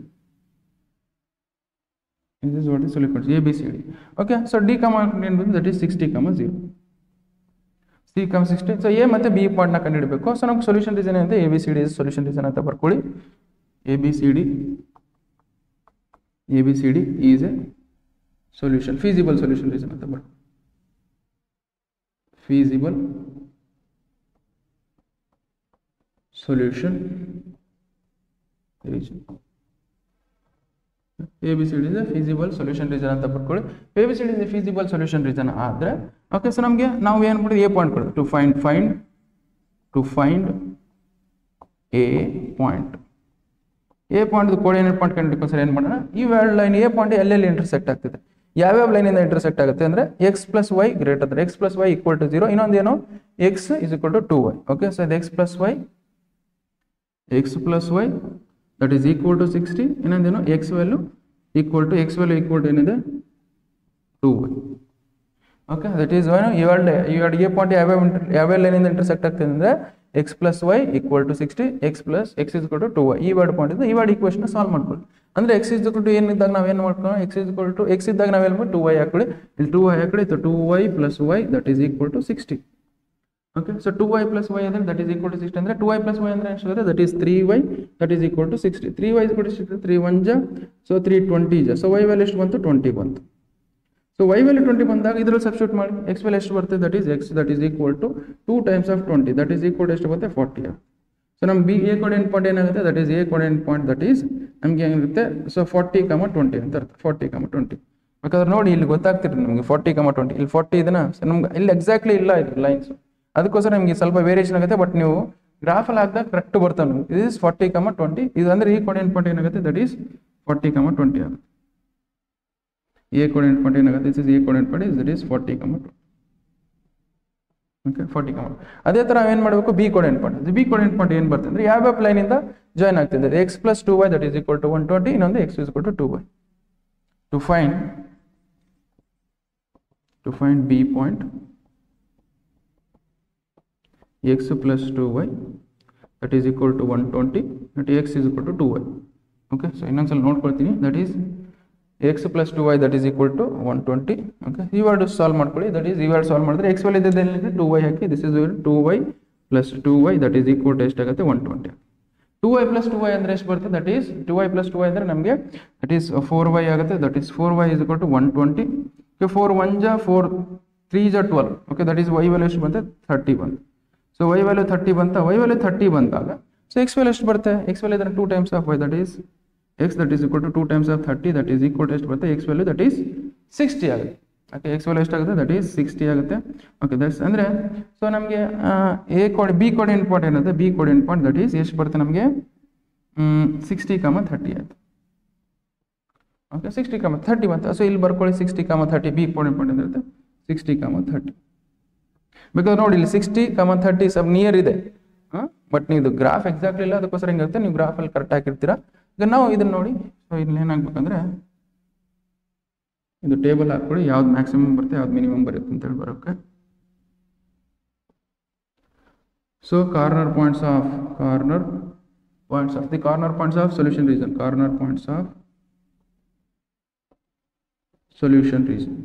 This is what is solution A B C D. Okay, so D that is 60, 0. C 60. So A ಮತ್ತೆ B ಪಾಯಿಂಟ್ ನ ಕಂಡುಹಿಡಬೇಕು. ಸೊ ನಮಗೆ ಸೊಲ್ಯೂಷನ್ ರೀಸನ್ ಏನಂತ A B C D is solution region ಅಂತ ಬರ್ಕೊಳ್ಳಿ. A B C D is a solution, feasible solution reason ಅಂತ ಬರ್ಕೊಳ್ಳಿ. Feasible solution reason. ABCD is a feasible solution reason ಅಂತ ಬರ್ಕೊಳ್ಳಿ. ABCD is a feasible solution reason ಆದ್ರೆ ಓಕೆ, ಸೊ ನಮಗೆ ನಾವು ಏನು ಮಾಡ್ತೀವಿ, ಎ ಪಾಯಿಂಟ್ ಕೊಡೋದು. To find A point. A point coordinate point ಕಂಡುಹಿಡಿಯೋಕೆ ಏನು ಮಾಡೋಣ, ಈ ಲೈನ್ ಎ ಪಾಯಿಂಟ್ ಎಲ್ಲೆಲ್ಲಿ ಇಂಟರ್ಸೆಕ್ಟ್ ಆಗ್ತಿದೆ, ಯಾವ್ಯಾವ ಲೈನಿಂದ ಇಂಟರ್ಸೆಕ್ಟ್ ಆಗುತ್ತೆ ಅಂದ್ರೆ x plus y greater than x plus y equal to 0. ಇನ್ನೊಂದೇನು x is equal to 2y. Okay, so ಇದು x plus y that is equal to 60. ಇನ್ನೊಂದೇನು ಎಕ್ಸ್ ವ್ಯಾಲ್ಯೂ ಈಕ್ವಲ್ ಟು ಏನಿದೆ 2y. ಓಕೆ, ದಟ್ ಈಸ್ ಇವಾಗ ಎ ಪಾಯಿಂಟ್ ಯಾವ್ಯಾವ ಲೈನಿಂದ ಇಂಟರ್ಸೆಕ್ಟ್ ಆಗ್ತದೆ ಅಂದ್ರೆ x plus y equal to 60, x is equal to 2y. ಈ ವರ್ಡ್ ಪಾಯಿಂಟ್ ಇದೆ. ಈ ವರ್ಡ್ ಈಕ್ವೇಷನ್ ಸಾಲ್ವ್ ಮಾಡ್ಕೊಳ್ಳಿ. ಅಂದ್ರೆ ಎಕ್ಸ್ ಇಸ್ ಈಕ್ವಲ್ ಟು ಏನಿದ್ದಾಗ ನಾವೇನು ಮಾಡ್ಕೊಳ್ಳೋಣ, ಎಕ್ಸ್ ಇದ್ದಾಗ ನಾವೇನು ಮಾಡಿ 2y ಹಾಕೊಳ್ಳಿ. ಇಲ್ಲಿ 2y ಹಾಕೊಳ್ಳಿ, 2y plus y that is equal to 60. Okay, so 2y plus y ಅಂದ್ರೆ ದಟ್ ಈಸ್ ಈಕ್ವಲ್ ಟು 60. ಅಂದ್ರೆ 2y ಪ್ಲಸ್ ವೈ ಅಂದ್ರೆ ಎಷ್ಟು, that is 3y that is equal to 60. 3y equal to 60, 3 1 ಜಾ, ಸೊ 3 20 ಜಾ. ಸೊ y ವ್ಯಾಲ್ಯೂ ಎಷ್ಟು ಬಂತು, 20 ಬಂತು. ಸೊ y ವ್ಯಾಲ್ಯೂ 20 ಬಂದಾಗ ಇದರಲ್ಲಿ ಸಬ್ಸ್ಟಿಟ್ಯೂಟ್ ಮಾಡಿ x ವ್ಯಾಲ್ಯೂ ಎಷ್ಟು ಬರುತ್ತೆ, that is x that is equal to 2 times of 20 that is equal to ಎಷ್ಟು ಬರುತ್ತೆ 40. ಸೊ ನಮ್ಮ ಬಿ ಎ ಕೋಆರ್ಡಿನೇಟ್ ಪಾಯಿಂಟ್ ಏನಾಗುತ್ತೆ, that is A coordinate point that is ನಮಗೆ ಏನಿರುತ್ತೆ, ಸೊ 40, 20 ಅಂತ ಅರ್ಥ. 40, 20 ಬೇಕಾದ್ರೆ ನೋಡಿ ಇಲ್ಲಿ ಗೊತ್ತಾಗ್ತಿರಿ ನಿಮಗೆ 40, 20. ಇಲ್ಲಿ 40 ಇದನ್ನ ನಮ್ಗೆ ಇಲ್ಲಿ ಎಕ್ಸಾಕ್ಟ್ಲಿ ಇಲ್ಲ ಇದು ಲೈನ್ಸ್, ಅದಕ್ಕೋಸ್ಕರ ನಿಮಗೆ ಸ್ವಲ್ಪ ವೇರಿಯೇಷನ್ ಆಗುತ್ತೆ. ಬಟ್ ನೀವು ಗ್ರಾಫಲ್ಲಿ ಹಾಕಿದಾಗ ಕರೆಕ್ಟ್ ಬರ್ತಾವೆ. ಇದು ಇಸ್ 40, 20. ಇದು ಅಂದ್ರೆ ಈ ಕೋಆರ್ಡಿನೇಟ್ ಪಾಯಿಂಟ್ ಏನಾಗುತ್ತೆ, ದಟ್ ಈಸ್ 40, 20 ಆಗುತ್ತೆ. ಎ ಕೋಆರ್ಡಿನೇಟ್ ಪಾಯಿಂಟ್ ಏನಾಗುತ್ತೆ, this is A coordinate point that is 40, 20. Okay, 40, 20. ಅದೇ ತರ ಏನು ಮಾಡಬೇಕು, B coordinate point. B coordinate point ಏನು ಬರ್ತದೆ ಅಂದ್ರೆ ಯಾವ್ಯಾವ ಲೈನ್ ಇಂದ ಜಾಯಿನ್ ಆಗ್ತಿದೆ, x plus 2y that is equal to 120, ಇನ್ನೊಂದು x is equal to 2y. To find B point x plus 2y that is equal to 120 that x is equal to 2y. Okay, so ಇನ್ನೊಂದ್ಸಲ ನೋಡ್ಕೊಳ್ತೀನಿ, that is x plus 2y that is equal to 120. Okay, ಈ ವರ್ಡ್ ಸಾಲ್ವ್ ಮಾಡ್ಕೊಳ್ಳಿ. ದಟ್ ಈಸ್ ಈ ವರ್ಡ್ ಸಾಲ್ವ್ ಮಾಡಿದ್ರೆ x ವ್ಯಾಲ್ಯೂ ಇದೆ 2y hockey, this is 2y plus 2y that is equal to ಎಷ್ಟಾಗುತ್ತೆ 120. 2y plus 2y ಅಂದ್ರೆ ಎಷ್ಟು ಬರುತ್ತೆ, that is 2y plus 2y ಅಂದ್ರೆ ನಮಗೆ ದಟ್ ಈಸ್ 4y ಆಗುತ್ತೆ. That is 4y is equal to 120. Okay, 4 1 ಜಾ 4 3 ಜಾ 12. Okay, that is y value ಎಷ್ಟು ಬಂತೆ 30 ಬಂತು. ಸೊ y ವ್ಯಾಲ್ಯೂ 30 ಬಂತ. y ವ್ಯಾಲ್ಯೂ 30 ಬಂದಾಗ ಸೊ x ವ್ಯಾಲ್ಯೂ ಎಷ್ಟು ಬರುತ್ತೆ, x ವ್ಯಾಲ್ಯೂ ಇದ್ರೆ 2 times of y that is x that is equal to 2 times of 30 that is equal to ಎಷ್ಟು ಬರುತ್ತೆ, x ವ್ಯಾಲ್ಯೂ ದಟ್ ಈಸ್ 60 ಆಗುತ್ತೆ. ಓಕೆ, x ವ್ಯಾಲ್ಯೂ ಎಷ್ಟಾಗುತ್ತೆ, ದಟ್ ಈಸ್ 60 ಆಗುತ್ತೆ. ಓಕೆ, ದಟ್ಸ್ ಅಂದ್ರೆ ಸೊ ನಮಗೆ ಬಿ ಕೋಆರ್ಡಿನೇಟ್ ಪಾಯಿಂಟ್ ಏನಿದೆ, B coordinate point that is ಎಷ್ಟು ಬರುತ್ತೆ ನಮಗೆ 60, 30 ಆಯ್ತು. ಓಕೆ, 60, 30 ಬಂತು. ಸೊ ಇಲ್ಲಿ ಬರ್ಕೊಳ್ಳಿ 60, 30 ಬಿ ಕೋಆರ್ಡಿನೇಟ್ ಪಾಯಿಂಟ್ ಏನಿರುತ್ತೆ 60, 30. ಬೇಕಾದ್ರೆ ನೋಡಿ ಇಲ್ಲಿ 60, 30 ಸ್ವಲ್ಪ ನಿಯರ್ ಇದೆ. ಬಟ್ ನೀವು ಗ್ರಾಫ್ ಎಕ್ಸಾಕ್ಟ್ಲಿ ಇಲ್ಲ, ಅದಕ್ಕೋಸ್ಕರ ಹೆಂಗಿರುತ್ತೆ ನೀವು ಗ್ರಾಫಲ್ಲಿ ಕರೆಕ್ಟ್ ಹಾಕಿರ್ತೀರಾ. ಈಗ ನಾವು ಇದನ್ನ ನೋಡಿ, ಸೊ ಇಲ್ಲಿ ಏನಾಗಬೇಕಂದ್ರೆ ಇದು ಟೇಬಲ್ ಹಾಕ್ಕೊಳ್ಳಿ, ಯಾವ್ದು ಮ್ಯಾಕ್ಸಿಮಮ್ ಬರುತ್ತೆ ಯಾವ್ದು ಮಿನಿಮಮ್ ಬರುತ್ತೆ ಅಂತೇಳಿ ಬರೋಕ್ಕೆ. So corner points of solution region, corner points of solution region.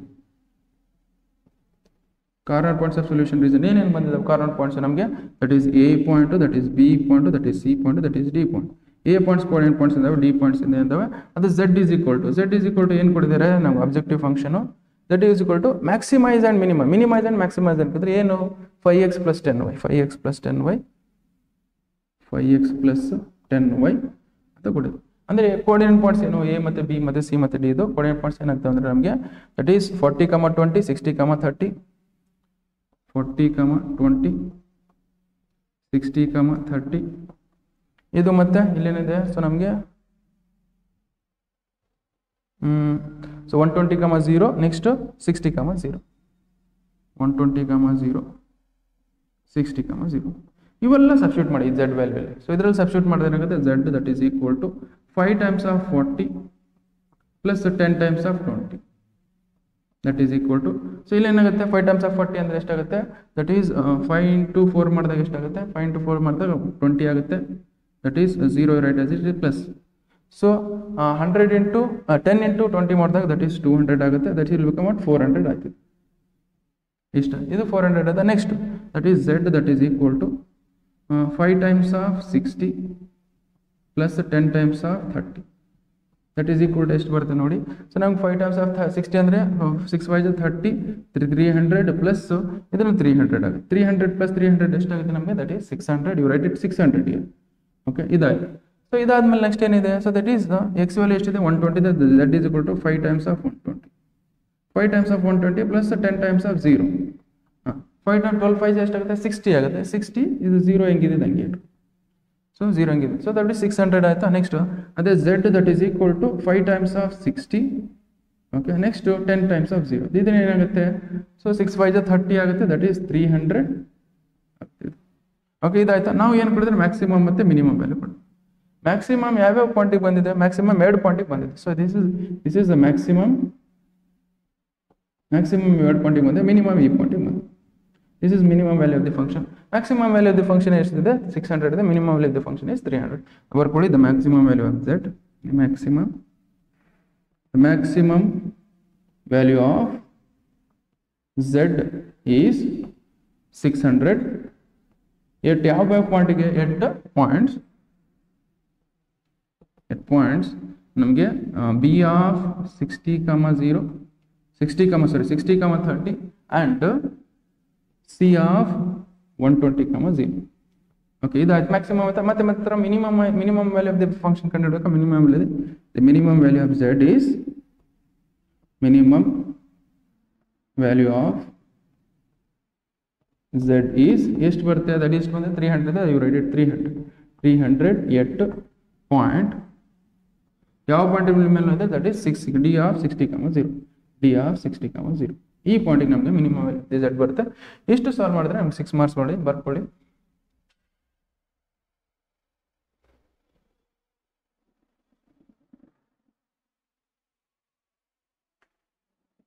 Corner points of solution region ಏನೇನು ಬಂದಿದ್ದಾವೆ ಕಾರ್ನರ್ ಪಾಯಿಂಟ್ಸ್ ನಮಗೆ that is A point, that is B point, that is C point, that is D point. A points coordinate points ಇದ್ದಾವೆ, ಡಿ ಪಾಯಿಂಟ್ಸ್ ಇದ್ದಾವೆ. ಅದು ಝೆಡ್ ಈಸ್ ಈಕ್ವಲ್ ಟು ಏನು ಕೊಟ್ಟಿದ್ದಾರೆ ನಾವು objective function that is equal to maximise and minimise and maximise ಅಂತಂದ್ರೆ ಏನು 5x + 10y 5x + 10y 5x + 10y ಅಂತ ಕೊಟ್ಟಿದೆ. ಅಂದರೆ ಕೋಆರ್ಡಿನೇಟ್ ಪಾಯಿಂಟ್ಸ್ ಏನು ಎ ಮತ್ತು ಬಿ ಮತ್ತು ಸಿ ಮತ್ತು ಡಿ ಇದು ಕೋಆರ್ಡಿನೇಟ್ ಪಾಯಿಂಟ್ಸ್ ಏನಾಗ್ತವೆ ಅಂದರೆ ನಮಗೆ ದಟ್ ಈಸ್ 40, 20, 60, 30 40, 20, 60, 30 ಇದು ಮತ್ತೆ ಇಲ್ಲೇನಿದೆ ಸೊ ನಮಗೆ ಸೊ 120, 0 ನೆಕ್ಸ್ಟ್ 60, 0 120, 0 60, 0 ಇವೆಲ್ಲ ಸಬ್ಸ್ಟಿಟ್ಯೂಟ್ ಮಾಡಿ z ವ್ಯಾಲ್ಯೂ ಅಲ್ಲಿ. ಸೊ ಇದರಲ್ಲಿ ಸಬ್ಸ್ಟಿಟ್ಯೂಟ್ ಮಾಡಿದ್ರೆ ಏನಾಗುತ್ತೆ z that is equal to 5 times of 40 plus 10 times of 20 that is equal to so ಇಲ್ಲಿ ಏನಾಗುತ್ತೆ 5 times of 40 ಅಂದ್ರೆ ಎಷ್ಟಾಗುತ್ತೆ ದಟ್ ಈಸ್ 5 into 4 ಮಾಡಿದಾಗ ಎಷ್ಟಾಗುತ್ತೆ 5 into 4 ಮಾಡಿದಾಗ 20 ಆಗುತ್ತೆ that is 0 right as it is plus so 100 into 10 into 20 ಮಾಡಿದಾಗ ದಟ್ ಈಸ್ 200 ಆಗುತ್ತೆ ದಟ್ will become what 400 ಆಯ್ತು ಇಷ್ಟ ಇದು 400 ಅದ next that is z that is equal to 5 times of 60 plus 10 times of 30 that is equal to ಎಷ್ಟು ಬರುತ್ತೆ ನೋಡಿ ಸೊ ನಮ್ಗೆ 5 times of 60 ಅಂದರೆ 6 5 30 300 ಪ್ಲಸ್ ಇದನ್ನು 300 ಆಗುತ್ತೆ 300 plus 300 ಎಷ್ಟಾಗುತ್ತೆ ನಮಗೆ that is 600 you write it 600 here okay ಇದಾಯಿತು ಸೊ ಇದಾದ್ಮೇಲೆ ನೆಕ್ಸ್ಟ್ ಏನಿದೆ so that is x value ಎಷ್ಟಿದೆ 120 that is equal to 5 times of 120 5 times of 120 plus 10 times of 0 5 times 12 5 ಎಷ್ಟಾಗುತ್ತೆ 60 ಆಗುತ್ತೆ 60 ಇದು 0 ಹೆಂಗಿದೆ ಹಂಗೆ ಸೊ 0 ಹಂಗಿದೆ ಸೊ ದಟ್ ಈಸ್ 600 ಆಯಿತಾ ನೆಕ್ಸ್ಟ್ ಅದೇ z that is equal to 5 times of 60 okay next 10 times of 0 ಇದನ್ನ ಏನಾಗುತ್ತೆ ಸೊ 6 5 30 ಆಗುತ್ತೆ ದಟ್ ಈಸ್ 300 ಆಗ್ತಿದೆ ಓಕೆ ಇದಾಯ್ತಾ ನಾವು ಏನು ಕೊಡಿದ್ರೆ ಮ್ಯಾಕ್ಸಿಮಮ್ ಮತ್ತು ಮಿನಿಮಮ್ ವ್ಯಾಲ್ಯೂ ಕೊಡಿ ಮ್ಯಾಕ್ಸಿಮಮ್ ಯಾವ್ಯಾವ ಪಾಯಿಂಟಿಗೆ ಬಂದಿದೆ ಮ್ಯಾಕ್ಸಿಮಮ್ 2 ಪಾಯಿಂಟಿಗೆ ಬಂದಿದೆ so this is the maximum 2 ಪಾಯಿಂಟಿಗೆ ಬಂದಿದೆ ಮಿನಿಮಮ್ ಈ ಪಾಯಿಂಟಿಗೆ ಬಂದಿದೆ this is minimum value of the function maximum value of the function is 600 the minimum value of the function is 300 our kodi the maximum value of z the maximum value of z is 600 at ಯಾವ ಪಾಯಿಂಟ್ ಗೆ 8 ಪಾಯಿಂಟ್ಸ್ ನಮಗೆ b of 60, 30 and C of 120, 0 okay idaaytu maximum ಮತ್ತೆ minimum value of the function ಕಂಡುಹಿಡಿಯಬೇಕು the minimum value of z is ಎಷ್ಟು ಬರುತ್ತೆ that is 300 you write it 300 at point ಯಾವ ಪಾಯಿಂಟ್ ಮೇಲೆ ಇದೆ that is 6 d of 60, 0 ಈ ಪಾಯಿಂಟಿಗೆ ನಮಗೆ ಮಿನಿಮಮ್ ವ್ಯಾಲ್ಯೂ z ಬರುತ್ತೆ ಎಷ್ಟು ಸಾಲ್ವ್ ಮಾಡಿದ್ರೆ ನಮ್ಗೆ 6 ಮಾರ್ಕ್ಸ್ ಮಾಡಿ ಬರ್ಕೊಳ್ಳಿ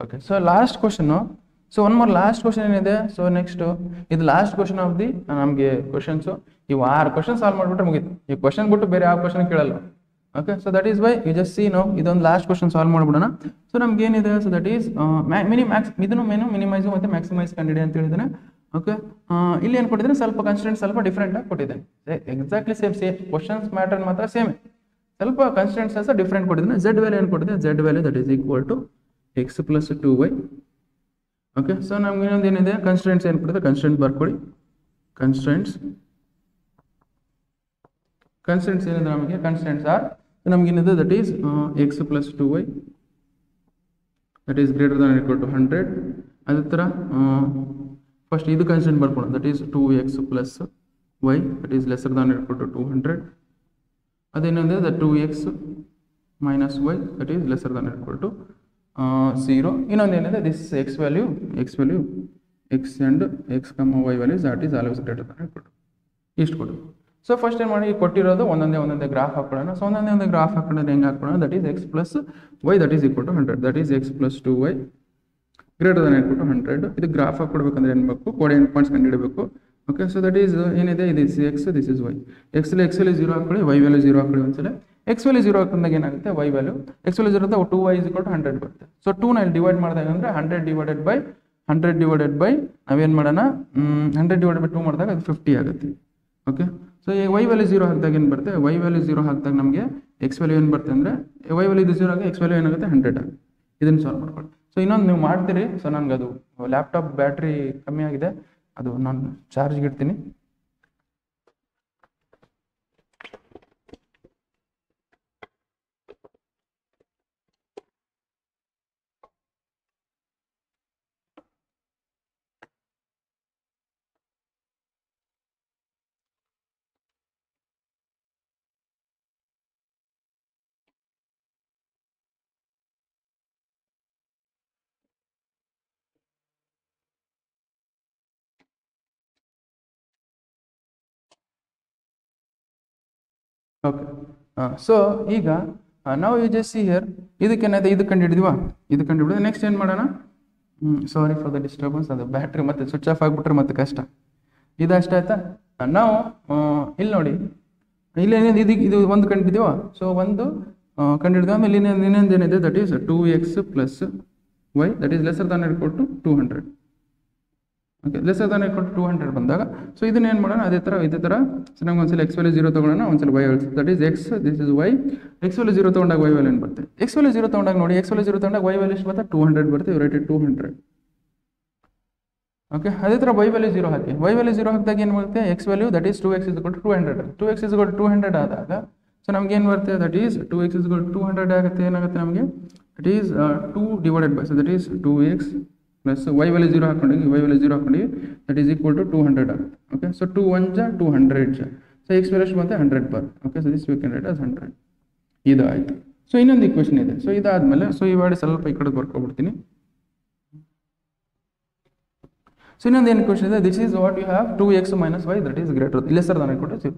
okay so last question so one more last question ಏನಿದೆ ಸೊ ನೆಕ್ಸ್ಟ್ ಇದು ಲಾಸ್ಟ್ ಕ್ವಶನ್ ಆಫ್ ದಿ ನಮಗೆ ಕ್ವಶನ್ಸ್ ಇವು 6 ಕ್ವಶನ್ ಸಾಲ್ವ್ ಮಾಡಿಬಿಟ್ರೆ ಮುಗೀತು ಈ ಕ್ವಶನ್ ಬಿಟ್ಟು ಬೇರೆ ಯಾವ ಕ್ವಶನ್ ಕೇಳಲ್ಲ okay so that is why you just see ನಾವು ಇದೊಂದು ಲಾಸ್ಟ್ ಕ್ವಶನ್ ಸಾಲ್ವ್ ಮಾಡ್ಬಿಡೋಣ ಸೊ ನಮ್ಗೆ ಏನಿದೆ ಸೊ ದಟ್ ಈಸ್ ಇದನ್ನು ಮಿನಿಮೈಸ್ ಮತ್ತು ಮ್ಯಾಕ್ಸಿಮೈಸ್ ಕಂಡಿದೆ ಅಂತ ಹೇಳಿದಾನೆ ಓಕೆ ಇಲ್ಲಿ ಏನು ಕೊಟ್ಟಿದ್ದಾನೆ ಸ್ವಲ್ಪ ಕನ್ಸ್ಟೆಂಟ್ ಸ್ವಲ್ಪ ಡಿಫ್ರೆಂಟ್ ಆಗಿ ಕೊಟ್ಟಿದ್ದಾನೆ ಎಕ್ಸಾಕ್ಟ್ಲಿ ಸೇಮ್ ಕ್ವಶನ್ಸ್ ಮ್ಯಾಟರ್ ಮಾತ್ರ ಸೇಮ್ ಸ್ವಲ್ಪ ಕನ್ಸ್ಟೆಂಟ್ಸ್ ಸಹ ಡಿಫ್ರೆಂಟ್ ಕೊಟ್ಟಿದ್ದಾನೆ z ವ್ಯಾಲ್ಯೂ ಏನು ಕೊಟ್ಟಿದೆ z value that is equal to x + 2y okay so ನಮ್ಗೆ ಇನ್ನೊಂದು ಏನಿದೆ ಕನ್ಸ್ಟೆಂಟ್ಸ್ ಏನು ಕೊಟ್ಟಿದೆ ಕನ್ಸ್ಟೆಂಟ್ ಬರ್ಕೊಳ್ಳಿ ಕನ್ಸ್ಟೆಂಟ್ಸ್ ಏನಿದೆ ನಮಗೆ ಕನ್ಸ್ಟೆಂಟ್ಸ್ ಆರ್ ನಮಗೇನಿದೆ that is x + 2y that is greater than equal to 100 ಅದೇ ಥರ ಫಸ್ಟ್ ಇದು ಕನ್ಸ್ಟೆಂಟ್ ಬರ್ಕೊಳ್ಳೋಣ that is 2x + y that is lesser than equal to 200 ಅದೇನಿದೆ the 2x - y that is lesser than equal to 0 ಇನ್ನೊಂದು ಏನಿದೆ this x value x and x, y values that is always greater than equal to ಇಷ್ಟು ಕೊಡು ಸೊ ಫಸ್ಟ್ ಏನು ಮಾಡಿ ಕೊಟ್ಟಿರೋದು ಒಂದೊಂದೇ ಗ್ರಾಫ್ ಹಾಕೊಳ್ಳೋಣ ಸೊ ಒಂದೊಂದೇ ಗ್ರಾಫ್ ಹಾಕೊಂಡ್ರೆ ಹೆಂಗೆ ಹಾಕೋಣ that is x + y that is equal to 100 that is x + 2y greater than equal to 100 ಇದು ಗ್ರಾಫ್ ಹಾಕೊಡ್ಬೇಕಂದ್ರೆ ಏನು ಬೇಕು ಕೋಆರ್ಡಿನೇಟ್ ಪಾಯಿಂಟ್ಸ್ ಕಂಡುಹಿಡಬೇಕು ಓಕೆ ಸೊ ದಟ್ ಈಸ್ ಏನಿದೆ this x this is y x value 0 ಹಾಕೊಳ್ಳಿ y ವ್ಯಾಲ್ಯೂ 0 ಹಾಕೊಳ್ಳಿ ಒಂದ್ಸಲ x ವ್ಯಾಲ್ಯೂ 0 ಹಾಕೊಂಡಾಗ ಏನಾಗುತ್ತೆ y value x value 0 2y = 100 ಬರುತ್ತೆ ಸೊ 2 ನಲ್ಲಿ ಡಿವೈಡ್ ಮಾಡಿದಾಗ ಅಂದರೆ 100 / 100 ಡಿವೈಡೆಡ್ ಬೈ ನಾವೇನು ಮಾಡೋಣ 100 ಡಿವೈಡೆಡ್ ಬೈ 2 ಮಾಡಿದಾಗ ಅದು 50 ಆಗುತ್ತೆ. ಓಕೆ, ಸೊ ಈ ವೈ ವ್ಯಾಲ್ಯೂ 0 ಹಾಕಿದಾಗ ಏನು ಬರುತ್ತೆ, ವೈ ವ್ಯಾಲ್ಯೂ 0 ಹಾಕಿದಾಗ ನಮಗೆ ಎಕ್ಸ್ ವ್ಯಾಲ್ಯೂ ಏನು ಬರುತ್ತೆ ಅಂದರೆ ವೈ ವ್ಯಾಲ್ಯೂ ಇದು 0 ಆಗಿ ಎಕ್ಸ್ ವ್ಯಾಲ್ಯೂ ಏನಾಗುತ್ತೆ 100 ಆಗುತ್ತೆ. ಇದನ್ನು ಸಾಲ್ವ್ ಮಾಡ್ಕೊಳ್ಳಿ. ಸೊ ಇನ್ನೊಂದು ನೀವು ಮಾಡ್ತೀರಿ. ಸೊ ನನಗೆ ಅದು ಲ್ಯಾಪ್ಟಾಪ್ ಬ್ಯಾಟ್ರಿ ಕಮ್ಮಿ ಆಗಿದೆ, ಅದು ನಾನು ಚಾರ್ಜ್ಗೆ ಇಡ್ತೀನಿ. ಓಕೆ, ಸೊ ಈಗ ನಾವು ಯು ಜಸ್ಟ್ ಸಿ ಹಿಯರ್ ಇದಕ್ಕೇನಾಯ್ತು, ಇದು ಕಂಡುಹಿಡಿದ್ವಾ, ಇದು ಕಂಡುಹಿಡಿದು ನೆಕ್ಸ್ಟ್ ಏನು ಮಾಡೋಣ. ಸಾರಿ ಫಾರ್ ದ ಡಿಸ್ಟರ್ಬೆನ್ಸ್, ಅದು ಬ್ಯಾಟ್ರಿ ಮತ್ತೆ ಸ್ವಿಚ್ ಆಫ್ ಆಗಿಬಿಟ್ರೆ ಮತ್ತೆ ಕಷ್ಟ. ಇದು ಅಷ್ಟೇ ಆಯ್ತಾ. ನಾವು ಇಲ್ಲಿ ನೋಡಿ, ಇಲ್ಲಿ ಇದು ಒಂದು ಕಂಡಿದ್ದೀವಾ. ಸೊ ಒಂದು ಕಂಡುಹಿಡಿದ ಆಮೇಲೆ ಇನ್ನೊಂದು ಏನಿದೆ, that is 2x plus y that is lesser than equal to 200. Okay, lesser than equal to 200 ಬಂದಾಗ ಸೊ ಇದನ್ನ ಏನು ಮಾಡೋಣ, ಇದೇ ಥರ ಸೊ ನಮ್ಗೆ ಒಂದ್ಸಲ ಎಕ್ಸ್ ವ್ಯಾಲ್ಯೂ 0 ತೊಗೊಳ್ಳೋಣ, ಒಂದ್ಸಲ y value that is x, this is y. X value 0 ತೊಗೊಂಡಾಗ ವೈ ವ್ಯಾಲ್ಯೂ ಏನು ಬರುತ್ತೆ, ಎಕ್ಸ್ ವ್ಯಾಲ್ಯೂ 0 ತೊಗೊಂಡಾಗ ನೋಡಿ, ಎಕ್ಸ್ ವ್ಯಾಲ್ಯೂ 0 ತೊಗೊಂಡಾಗ ವೈ ವ್ಯಾಲ್ಯೂ ಎಷ್ಟು ಬರುತ್ತೆ 200 ಬರುತ್ತೆ, ಯು ರೈಟ್ ಇಟ್ 200. ಓಕೆ, ಅದೇ ಥರ ವೈ ವ್ಯಾಲ್ಯೂ 0 ಹಾಕಿ, ವೈ ವ್ಯಾಲ್ಯೂ 0 ಹಾಕಿದಾಗ ಏನು ಬರುತ್ತೆ, X value that is 2x = 200. 2x = 200 ಆದಾಗ ಸೊ ನಮ್ಗೆ ಏನು ಬರುತ್ತೆ, ದಟ್ ಈಸ್ 2x = 200 ಆಗುತ್ತೆ. ಏನಾಗುತ್ತೆ ನಮಗೆ, that is 2 divided by, so that is 2x plus y value 0 ಹಾಕೊಂಡಿವಿ, ವೈ ವ್ಯಾಲ್ಯೂ 0 ಹಾಕೊಂಡಿವಿ, ದಟ್ ಈಸ್ ಈಕ್ವಲ್ ಟು 200 ಆಗುತ್ತೆ. ಓಕೆ, ಸೊ 2 1 ಜ 200 ಜ, ಸೊ ಎಕ್ಸ್ ವ್ಯಾಲ್ಯೂ ಎಷ್ಟು ಬಂತೆ 100 ಬರ್. Okay, so this we can write as 100. ಇದು ಆಯಿತು. ಸೊ ಇನ್ನೊಂದು ಇಕ್ವೇಷನ್ ಇದೆ. ಸೊ ಇದಾದಮೇಲೆ ಸೊ ಈ ವಾಡಿ ಸ್ವಲ್ಪ ಈ ಕಡೆ ಬರ್ಕೊಬಿಡ್ತೀನಿ. ಸೊ ಇನ್ನೊಂದು ಏನು ಕ್ವಶನ್ ಇದೆ, this is what you have 2x - y that is greater lesser than equal to 0.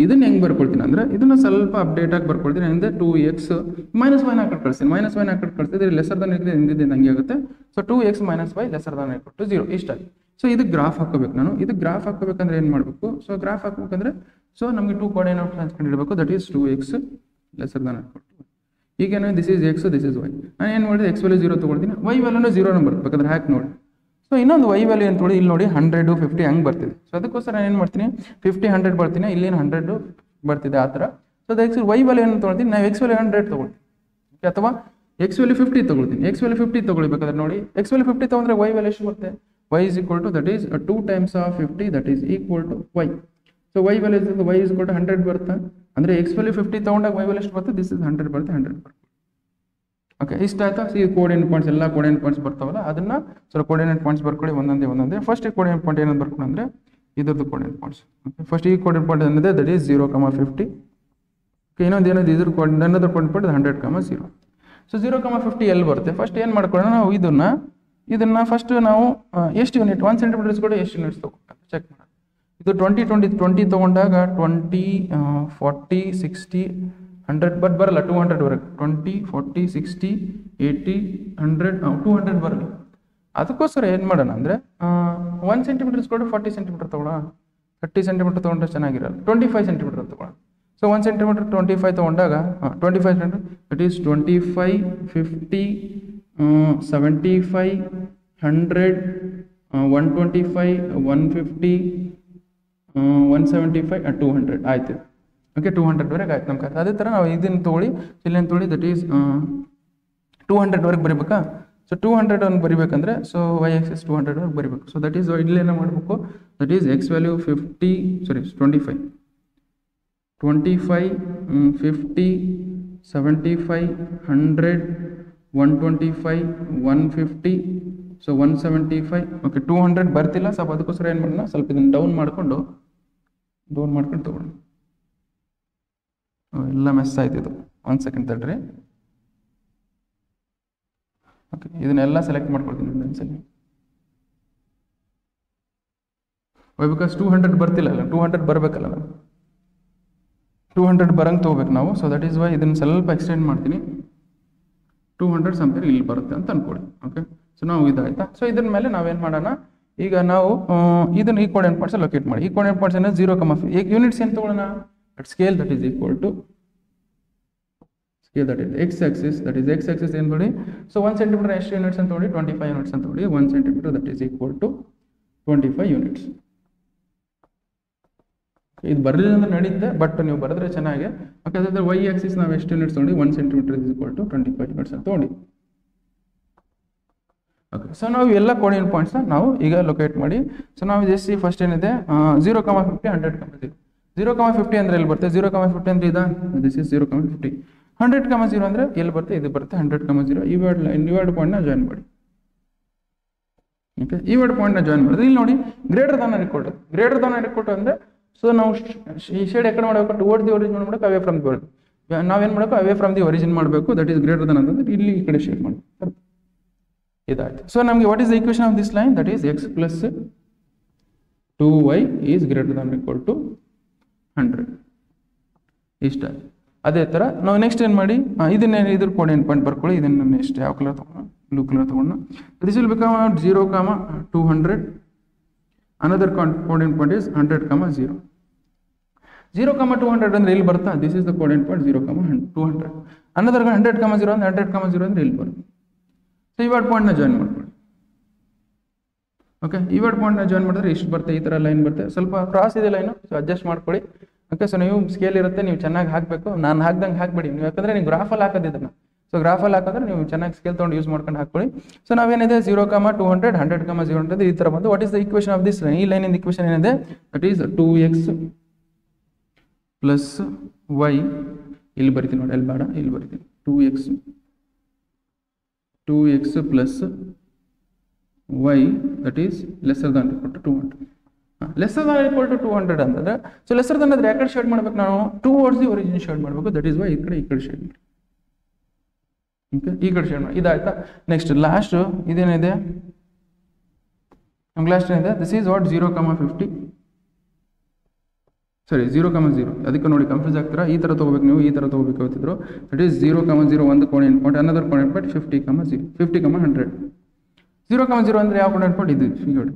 ಇದನ್ನ ಹೆಂಗೆ ಬರ್ಕೊಳ್ತೀನಿ ಅಂದರೆ ಇದನ್ನ ಸ್ವಲ್ಪ ಅಪ್ಡೇಟ್ ಆಗಿ ಬರ್ಕೊಳ್ತೀನಿ. ಅಂದರೆ 2x - y ಹಾಕಿ ಕಳಿಸ್ತೀನಿ, -y ಹಾಕಿ ಕಳಿಸ್ತಿದ್ರೆ ಲೆಸರ್ ದಾನ್ ಇದೆ ಹಿಂದಿದೆ ಹಂಗೆ ಆಗುತ್ತೆ. So 2x - y lesser than equal to 0 ಇಷ್ಟಾಗಿ. ಸೊ ಇದು ಗ್ರಾಫ್ ಹಾಕೋಬೇಕು ನಾನು. ಇದು ಗ್ರಾಫ್ ಹಾಕೋಬೇಕಂದ್ರೆ ಏನು ಮಾಡಬೇಕು, ಸೊ ಗ್ರಾಫ್ ಹಾಕೋಬೇಕಂದ್ರೆ ಸೊ ನಮಗೆ 2 ಕೋಆರ್ಡಿನೇಟ್ ಹಂಚ್ಕೊಂಡಿರಬೇಕು, that is 2x lesser than equal to. ಈಗೇನು this is x, this is y. ನಾನು ಏನು ಮಾಡಿದೆ, ಎಕ್ಸ್ ವ್ಯಾಲ್ಯೂ 0 ತೊಗೊಳ್ತೀನಿ, ವೈ ವ್ಯಾಲ್ಯೂನು 0 ಬರ್ಬೇಕಂದ್ರೆ ಹಾಕಿ ನೋಡಿ. ಸೊ ಇನ್ನೊಂದು ವೈ ವ್ಯಾಲ್ಯೂ ಅಂತ ನೋಡಿ, ಇಲ್ಲಿ ನೋಡಿ 100 50 ಹಂಗೆ ಬರ್ತಿದೆ. ಸೊ ಅದಕ್ಕೋಸ್ಕರ ನಾನು ಏನು ಮಾಡ್ತೀನಿ, 50 100 ಬರ್ತೀನಿ, ಇಲ್ಲೇನು 100 ಬರ್ತಿದೆ ಆ ಥರ. ಸೊ ಅದಕ್ಕೆ ವೈ ವ್ಯಾಲ್ಯೂ ಏನು ತೊಗೊಳ್ತೀನಿ, ನಾವು ಎಕ್ಸ್ ವ್ಯಾಲ್ಯೂ 100 ತೊಗೊಳ್ತೀನಿ, ಅಥವಾ ಎಕ್ಸ್ ವ್ಯಾಲ್ಯೂ 50 ತೊಗೊಳ್ತೀನಿ. ಎಕ್ಸ್ ವ್ಯಾಲ್ಯೂ 50 ತೊಗೊಳ್ಬೇಕಾದ್ರೆ ನೋಡಿ, ಎಕ್ಸ್ ವ್ಯಾಲ್ಯೂ 50 ತೊಗೊಂಡ್ರೆ ವೈ ವ್ಯಾಲ್ಯೂ ಎಷ್ಟು ಬರುತ್ತೆ, y is equal to that is 2 times of 50 that is equal to y. So y value is y is equal to 100 ಬರುತ್ತೆ. ಅಂದರೆ x value 50 ತೊಗೊಂಡಾಗ y value ಎಷ್ಟು ಬರುತ್ತೆ, this is 100 ಬರುತ್ತೆ, 100 ಬರುತ್ತೆ. ಓಕೆ, ಇಷ್ಟ ಆಯ್ತಾ. ಸಿ ಕೋಆರ್ಡಿನೇಟ್ ಪಾಯಿಂಟ್ಸ್ ಎಲ್ಲ ಕೋಆರ್ಡಿನೇಟ್ ಪಾಯಿಂಟ್ಸ್ ಬರ್ತಾವಲ್ಲ, ಅದನ್ನ ಸ್ವಲ್ಪ ಕೋಆರ್ಡಿನೇಟ್ ಪಾಯಿಂಟ್ಸ್ ಬರ್ಕೊಳ್ಳಿ ಒಂದೊಂದೇ. ಫಸ್ಟ್ ಕೋಆರ್ಡಿನೇಟ್ ಪಾಯಿಂಟ್ ಏನಂತ ಬರ್ಕೊಂಡು ಅಂದರೆ ಇದ್ರದ್ದು ಕೋಆರ್ಡಿನೇಟ್ ಪಾಯಿಂಟ್ಸ್. ಓಕೆ, ಫಸ್ಟ್ ಈ ಕೋಆರ್ಡಿನೇಟ್ ಪಾಯಿಂಟ್ ಏನಿದೆ ದಟ್ ಈಸ್ 0, 50. ಓಕೆ, ಇನ್ನೊಂದು ಏನಿದೆ ಇದ್ರ ಕೋಆರ್ಡಿನೇಟ್ ಪಾಯಿಂಟ್ 100, 0. ಸೊ 0, 50 ಎಲ್ಲಿ ಬರುತ್ತೆ, ಫಸ್ಟ್ ಏನು ಮಾಡ್ಕೊಳ್ಳೋಣ ನಾವು, ಇದನ್ನ ಫಸ್ಟ್ ನಾವು ಎಷ್ಟು ಯೂನಿಟ್ 1 ಸೆಂಟಿಮೀಟರ್ಸ್ ಕೂಡ ಎಷ್ಟು ಯೂನಿಟ್ಸ್ ತೊಗೊಳ್ಬೇಕು ಚೆಕ್ ಮಾಡೋಣ. ಇದು 20 ತೊಗೊಂಡಾಗ 20 40 60 100 ಬಟ್ ಬರಲ್ಲ, 200 ವರೆಗೆ 20 40 60 80 100 200 ಬರಲ್ಲ. ಅದಕ್ಕೋಸ್ಕರ ಏನು ಮಾಡೋಣ ಅಂದರೆ 1 ಸೆಂಟಿಮೀಟರ್ಸ್ ಕೂಡ 40 ಸೆಂಟಿಮೀಟರ್ ತೊಗೊಳ್ಳೋಣ. 30 ಸೆಂಟಿಮೀಟರ್ ತೊಗೊಂಡ್ರೆ ಚೆನ್ನಾಗಿರಲ್ಲ, 25 ಸೆಂಟಿಮೀಟರ್ ತೊಗೊಳ್ಳೋಣ. ಸೊ 1 ಸೆಂಟಿಮೀಟರ್ 25 ತೊಗೊಂಡಾಗ 25 ಸೆಂಟಿಮೀಟರ್ ದಟ್ ಈಸ್ 25 50 75 100 125 150 175 200 ಆಯ್ತು. ಓಕೆ, 200 ವರೆಗೆ ಆಯ್ತು ನಮ್ಮ ಕಥೆ. ಅದೇ ಥರ ನಾವು ಇದನ್ನು ತೊಗೊಳ್ಳಿ, ಇಲ್ಲೇನು ತೊಗೊಳ್ಳಿ, ದಟ್ ಈಸ್ 200 ವರೆಗೆ ಬರೀಬೇಕಾ. ಸೊ 200 ಅನ್ನು ಬರಿಬೇಕಂದ್ರೆ ಸೊ y axis 200 ವರೆಗೆ ಬರೀಬೇಕು. ಸೊ ದಟ್ ಈಸ್ ಇಲ್ಲೇನ ಮಾಡಬೇಕು, that is x value 25 50 75 100 125 150 so 175. Okay, 200 ಬರ್ತಿಲ್ಲ ಸ್ವಲ್ಪ, ಅದಕ್ಕೋಸ್ಕರ ಏನು ಮಾಡೋಣ, ಸ್ವಲ್ಪ ಇದನ್ನು ಡೌನ್ ಮಾಡ್ಕೊಂಡು ತೊಗೊಳ್ಳೋಣ. ಎಲ್ಲ ಮೆಸ್ ಆಯ್ತು ಇದು, 1 ಸೆಕೆಂಡ್ ತಡ್ರಿ. ಓಕೆ, ಇದನ್ನೆಲ್ಲ ಸೆಲೆಕ್ಟ್ ಮಾಡ್ಕೊಳ್ತೀನಿ ಒಂದ್ಸಲಿ. ಬಿಕಾಸ್ 200 ಬರ್ತಿಲ್ಲ ಅಲ್ಲ, 200 ಬರಬೇಕಲ್ಲ, ನಾನು 200 ಬರಂಗೆ ತೊಗೋಬೇಕು ನಾವು. ಸೊ ದಟ್ ಈಸ್ ವೈ ಇದನ್ನು ಸ್ವಲ್ಪ ಎಕ್ಸ್ಟೆಂಡ್ ಮಾಡ್ತೀನಿ. 200 ಸಮಥಿಂಗ್ ಇಲ್ಲಿ ಬರುತ್ತೆ ಅಂತ ಅನ್ಕೊಳ್ಳಿ. ಓಕೆ, ಸೊ ನಾವು ಇದಾಯ್ತಾ. ಸೊ ಇದ್ರ ಮೇಲೆ ನಾವೇನು ಮಾಡೋಣ, ಈಗ ನಾವು ಇದನ್ನು ಈ ಕೋಆರ್ಡಿನೇಟ್ ಪಾಯಿಂಟ್ಸ್ ಲೊಕೇಟ್ ಮಾಡಿ. ಈ ಕೋಆರ್ಡಿನೇಟ್ ಪಾಯಿಂಟ್ಸ್ ಏನೋ 0, 50 ಯೂನಿಟ್ಸ್ ಏನು ತೊಗೊಳ್ಳೋಣ, scale that is equal to here that is x-axis, ಏನು ನೋಡಿ. ಸೊ 1 centimeter ಎಷ್ಟು ಯೂನಿಟ್ಸ್ ಅಂತ ನೋಡಿ, 25 ಯೂನಿಟ್ಸ್ ಅಂತ ನೋಡಿ. 1 centimeter that is equal to 25 units. ಇದು ಬರಲಿಲ್ಲ ಅಂದ್ರೆ ನಡೀತೆ, ಬಟ್ ನೀವು ಬರೆದ್ರೆ ಚೆನ್ನಾಗಿ. ಓಕೆ, ಅದಾದ್ರೆ y ಆಕ್ಸಿಸ್ ನಾವು ಎಷ್ಟು ಯೂನಿಟ್ಸ್ ನೋಡಿ, 1 centimeter is equal to 25 units ಅಂತ ನೋಡಿ. ಓಕೆ, ಸೊ ನಾವು ಎಲ್ಲ ಕೋಆರ್ಡಿನೇಟ್ ಪಾಯಿಂಟ್ಸ್ನ ನಾವು ಈಗ ಲೊಕೇಟ್ ಮಾಡಿ. ಸೊ ನಾವು ಜಸ್ಟ್ ಫಸ್ಟ್ ಏನಿದೆ 0,50 100,0. 0,50 ಅಂದ್ರೆ ಎಲ್ಲಿ ಬರುತ್ತೆ, 0,50 ಅಂದ್ರೆ ಇದಾ, ದಿಸ್ ಇಸ್ 0,50. 100,0 ಅಂದ್ರೆ ಎಲ್ಲಿ ಬರುತ್ತೆ, ಇದು ಬರುತ್ತೆ 100,0. ಈ ವರ್ಡ್ ಪಾಯಿಂಟ್ನ ಜಾಯಿನ್ ಮಾಡಿ. ಓಕೆ, ಈ ವರ್ಡ್ ಪಾಯಿಂಟ್ನ ಜಾಯಿನ್ ಮಾಡಿದ್ರೆ ಇಲ್ಲಿ ನೋಡಿ greater than record. Greater than record ಅಂದ್ರೆ ಸೊ ನಾವು ಈ ಶೇಡ್ ಎಕಡೆ ಮಾಡಬೇಕು, ಟುವರ್ಡ್ಸ್ ದಿ ಒರಿಜಿನ್ ಮಾಡಬೇಕು, ಅವೇ ಫ್ರಮ್ ದಿ ಒರಿಜಿನ್. ನಾವೇನು ಮಾಡಬೇಕು, ಅವೇ ಫ್ರಮ್ ದಿ ಒರಿಜಿನ್ ಮಾಡಬೇಕು. ದಟ್ ಈಸ್ ಗ್ರೇಟರ್ ದಾನ್ ಅಂತಂದ್ರೆ ಇಲ್ಲಿ ಈ ಕಡೆ ಶೇಡ್ ಮಾಡಬೇಕು. ಇದಾಯ್ತು. ಸೊ ನಮಗೆ what is the equation of this line, that is x plus 2y is greater than equal to 100. ಇಷ್ಟ. ಅದೇ ಥರ ನಾವು ನೆಕ್ಸ್ಟ್ ಏನು ಮಾಡಿ, ಇದನ್ನೇನು ಇದ್ರ ಕೋಆರ್ಡಿನೇಟ್ ಪಾಯಿಂಟ್ ಬರ್ಕೊಳ್ಳಿ. ಇದನ್ನು ನೆಕ್ಸ್ಟ್ ಯಾವ ಕಲರ್ ತೊಗೊಂಡು, ಬ್ಲೂ ಕಲರ್ ತೊಗೊಂಡು, this will become 0,200. Another coordinate point is 100,0. 0,200 ಅಂದ್ರೆ ಇಲ್ಲಿ ಬರ್ತಾ, this is the coordinate point 0,200. Another 100,0 ಅಂದ್ರೆ 100,0 ಅಂದ್ರೆ ಇಲ್ಲಿ ಬರುತ್ತೆ. ಸೊ ಈ ವರ್ಡ್ ಪಾಯಿಂಟ್ನ ಜಾಯಿನ್ ಮಾಡ್ಕೊಳ್ಳಿ. ಓಕೆ, ಈ ವರ್ಡ್ ಪಾಯಿಂಟ್ನ ಜಾಯಿನ್ ಮಾಡಿದ್ರೆ ಇಷ್ಟು ಬರುತ್ತೆ, ಈ ಥರ ಲೈನ್ ಬರುತ್ತೆ. ಸ್ವಲ್ಪ ಕ್ರಾಸ್ ಇದೆ ಲೈನು, ಸೊ ಅಡ್ಜಸ್ಟ್ ಮಾಡ್ಕೊಳ್ಳಿ. ಓಕೆ, ಸೊ ನೀವು ಸ್ಕೇಲ್ ಇರುತ್ತೆ, ನೀವು ಚೆನ್ನಾಗಿ ಹಾಕಬೇಕು. ನಾನು ಹಾಕ್ದಂಗೆ ಹಾಕ್ಬೇಡಿ ನೀವು, ಯಾಕಂದರೆ ನೀವು ಗ್ರಾಫಲ್ಲಿ ಹಾಕೋದಿದ್ದನ್ನು. ಸೊ ಗ್ರಾಫಲ್ಲಿ ಹಾಕಿದ್ರೆ ನೀವು ಚೆನ್ನಾಗಿ ಸ್ಕೇಲ್ ತೊಗೊಂಡು ಯೂಸ್ ಮಾಡ್ಕೊಂಡು ಹಾಕೊಳ್ಳಿ. ಸೊ ನಾವೇನಿದೆ 0,200 100,0 ಈ ಥರ ಬಂದು what is the equation of this line. ಈ ಲೈನಿಂದ ಈಕ್ವೇಷನ್ ಏನಿದೆ, that is 2x plus y. ಇಲ್ಲಿ ಬರಿತೀನಿ ನೋಡಿ, ಅಲ್ಲಿ ಬೇಡ, ಇಲ್ಲಿ ಬರಿತೀನಿ 2x plus y that is lesser than equal to 200. Lesser than equal to 200 ಅಂತಂದ್ರೆ, ಸೊ ಲೆಸ್ಸರ್ ದಾನ್ ಅಂದ್ರೆ ಯಾಕಡೆ ಶೇಡ್ ಮಾಡ್ಬೇಕು, ನಾವು ಟುವರ್ಡ್ಸ್ ದಿ ಒರಿಜಿನ್ ಶೇಡ್ ಮಾಡಬೇಕು. ದಟ್ ಈಸ್ ವೈ ಈ ಕಡೆ ಶೇಡ್ ಮಾಡಿ. ಓಕೆ, ಈ ಕಡೆ ಶೇಡ್ ಮಾಡಿ. ಇದಾಯ್ತಾ. ನೆಕ್ಸ್ಟ್ ಲಾಸ್ಟ್ ಇದೇನಿದೆ, ನಮ್ಗೆ ಲಾಸ್ಟ್ ಏನಿದೆ, ದಿಸ್ ಈಸ್ ವಾಟ್ 0,50 ಸರಿ 0,0. ಅದಕ್ಕೆ ನೋಡಿ ಕನ್ಫ್ಯೂಸ್ ಆಗ್ತೀರಾ. ಈ ಥರ ತೊಗೋಬೇಕು ನೀವು, ಈ ಥರ ತೊಗೋಬೇಕಾಗ್ತಿದ್ರು. ದಟ್ ಈಸ್ 0,0 ಒಂದು coordinate point, another coordinate point 50,0 50,100. 0,0 ಅಂದರೆ ಯಾವ ಕೋಆರ್ಡಿನೇಟ್ ಪಾಯಿಂಟ್ ಇದು, figure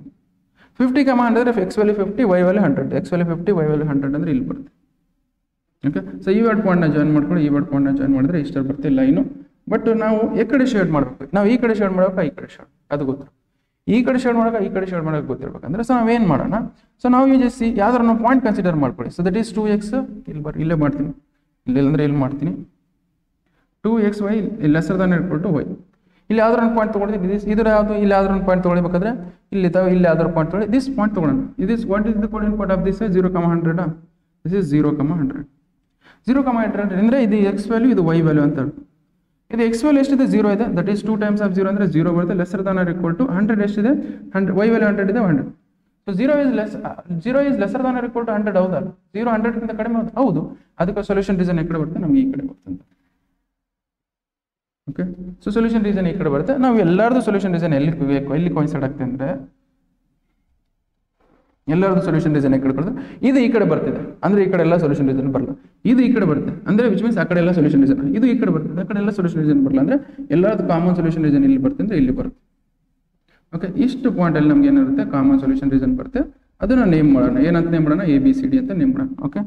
50,100 x value 50 y value 100, x value 50 y value 100 ಅಂದ್ರೆ ಇಲ್ಲಿ ಬರುತ್ತೆ. ಓಕೆ, ಸೊ ಈ ವರ್ಡ್ ಪಾಯಿಂಟ್ನ ಜಾಯಿನ್ ಮಾಡ್ಕೊಂಡು ಈ ವರ್ಡ್ ಪಾಯಿಂಟ್ನ ಜಾಯಿನ್ ಮಾಡಿದ್ರೆ ಇಷ್ಟ ಬರುತ್ತೆ ಲೈನು. ಬಟ್ ನಾವು ಈ ಕಡೆ ಶೇಡ್ ಮಾಡಬೇಕು, ನಾವು ಈ ಕಡೆ ಶೇಡ್ ಮಾಡಬೇಕಾ ಈ ಕಡೆ ಶೇಡ್, ಅದು ಗೊತ್ತು. ಈ ಕಡೆ ಶೇಡ್ ಮಾಡೋಕೆ ಈ ಕಡೆ ಶೇಡ್ ಮಾಡೋಕೆ ಗೊತ್ತಿರ್ಬೇಕಂದ್ರೆ ಸೊ ನಾವೇನು ಮಾಡೋಣ, ಸೊ ನಾವು ಯೂಸ್ ಯಾವ್ದಾರು ನಾವು ಪಾಯಿಂಟ್ ಕನ್ಸಿಡರ್ ಮಾಡ್ಕೊಳ್ಳಿ. ಸೊ ದಟ್ ಈಸ್ 2x, ಇಲ್ಲೇ ಮಾಡ್ತೀನಿ, ಇಲ್ಲೆಲ್ಲಂದ್ರೆ ಇಲ್ಲಿ ಮಾಡ್ತೀನಿ 2xy lesser than equal to y. ಇಲ್ಲಿ ಯಾವ್ದಾರು ಒಂದು ಪಾಯಿಂಟ್ ತೊಗೊಂಡಿದ್ದೀನಿ, ಇದರ ಯಾವುದು, ಇಲ್ಲಿ ಯಾವ್ದಾರು ಒಂದು ಪಾಯಿಂಟ್ ತೊಗೊಳ್ಬೇಕಾದ್ರೆ ಇಲ್ಲಿ ಯಾವ್ದಾರು ಪಾಯಿಂಟ್ ತೊಗೊಳ್ಳಿ, ದಿಸ್ ಪಾಯಿಂಟ್ ತೊಗೊಳ್ಳೋಣ. This what is the coordinate point of this 0,100. This is 0,100. 0,100 ಅಂದರೆ ಇದು x ವ್ಯಾಲ್ಯೂ, ಇದು y ವ್ಯಾಲ್ಯೂ ಅಂತ. ಇದು x ವ್ಯಾಲ್ಯೂ ಎಷ್ಟಿದೆ, 0 ಇದೆ. ದಟ್ ಈಸ್ 2 ಟೈಮ್ಸ್ ಆಫ್ 0 ಅಂದರೆ 0 ಬರುತ್ತೆ. Lesser than or equal to 100 ಎಷ್ಟಿದೆ, 100 y ವ್ಯಾಲ್ಯೂ 100 ಇದೆ, 100. ಸೊ 0 is lesser than or equal to 100 ಹೌದಲ್ಲ, 0 100ಗಿಂತ ಕಡಿಮೆ ಹೌದು. ಅದಕ್ಕೆ ಸೊಲ್ಯೂಷನ್ ರೀಸನ್ ಈ ಕಡೆ ಬರುತ್ತೆ, ನಮಗೆ ಈ ಕಡೆ ಬರುತ್ತೆ. ಓಕೆ, ಸೊ ಸೊಲ್ಯೂಷನ್ ರೀಸನ್ ಈ ಕಡೆ ಬರುತ್ತೆ. ನಾವು ಎಲ್ಲರದು ಸೊಲ್ಯೂಷನ್ ರೀಸನ್ ಎಲ್ಲಿ ಕಾಯಿನ್ಸೈಡ್ ಆಗ್ತದೆ ಅಂದರೆ, ಎಲ್ಲರದು ಸೊಲ್ಯೂಷನ್ ರೀಸನ್ ಈ ಕಡೆ ಬರುತ್ತೆ. ಇದು ಈ ಕಡೆ ಬರ್ತಿದೆ ಅಂದ್ರೆ ಈ ಕಡೆ ಎಲ್ಲ ಸೊಲ್ಯೂಷನ್ ರೀಸನ್ ಬರಲ್ಲ. ಇದು ಈ ಕಡೆ ಬರುತ್ತೆ ಅಂದ್ರೆ ವಿಚ್ ಮೀನ್ಸ್ ಆ ಕಡೆ ಎಲ್ಲ ಸೊಲ್ಯೂಷನ್ ರೀಸನ್. ಇದು ಈ ಕಡೆ ಬರ್ತದೆ, ಆ ಕಡೆ ಎಲ್ಲ ಸೊಲ್ಯೂಷನ್ ರೀಸನ್ ಬರಲ್ಲ. ಅಂದ್ರೆ ಎಲ್ಲರದು ಕಾಮನ್ ಸೊಲ್ಯೂಷನ್ ರೀಸನ್ ಇಲ್ಲಿ ಬರುತ್ತೆ ಅಂದ್ರೆ ಇಲ್ಲಿ ಬರುತ್ತೆ. ಓಕೆ, ಇಷ್ಟು ಪಾಯಿಂಟ್ ಅಲ್ಲಿ ನಮ್ಗೆ ಏನಿರುತ್ತೆ, ಕಾಮನ್ ಸೊಲ್ಯೂಷನ್ ರೀಸನ್ ಬರುತ್ತೆ. ಅದನ್ನ ನೇಮ್ ಮಾಡೋಣ, ಏನಂತ ನೇಮ್ ಮಾಡೋಣ, ABCD ಅಂತ ನೇಮ್ ಮಾಡೋಣ. Okay,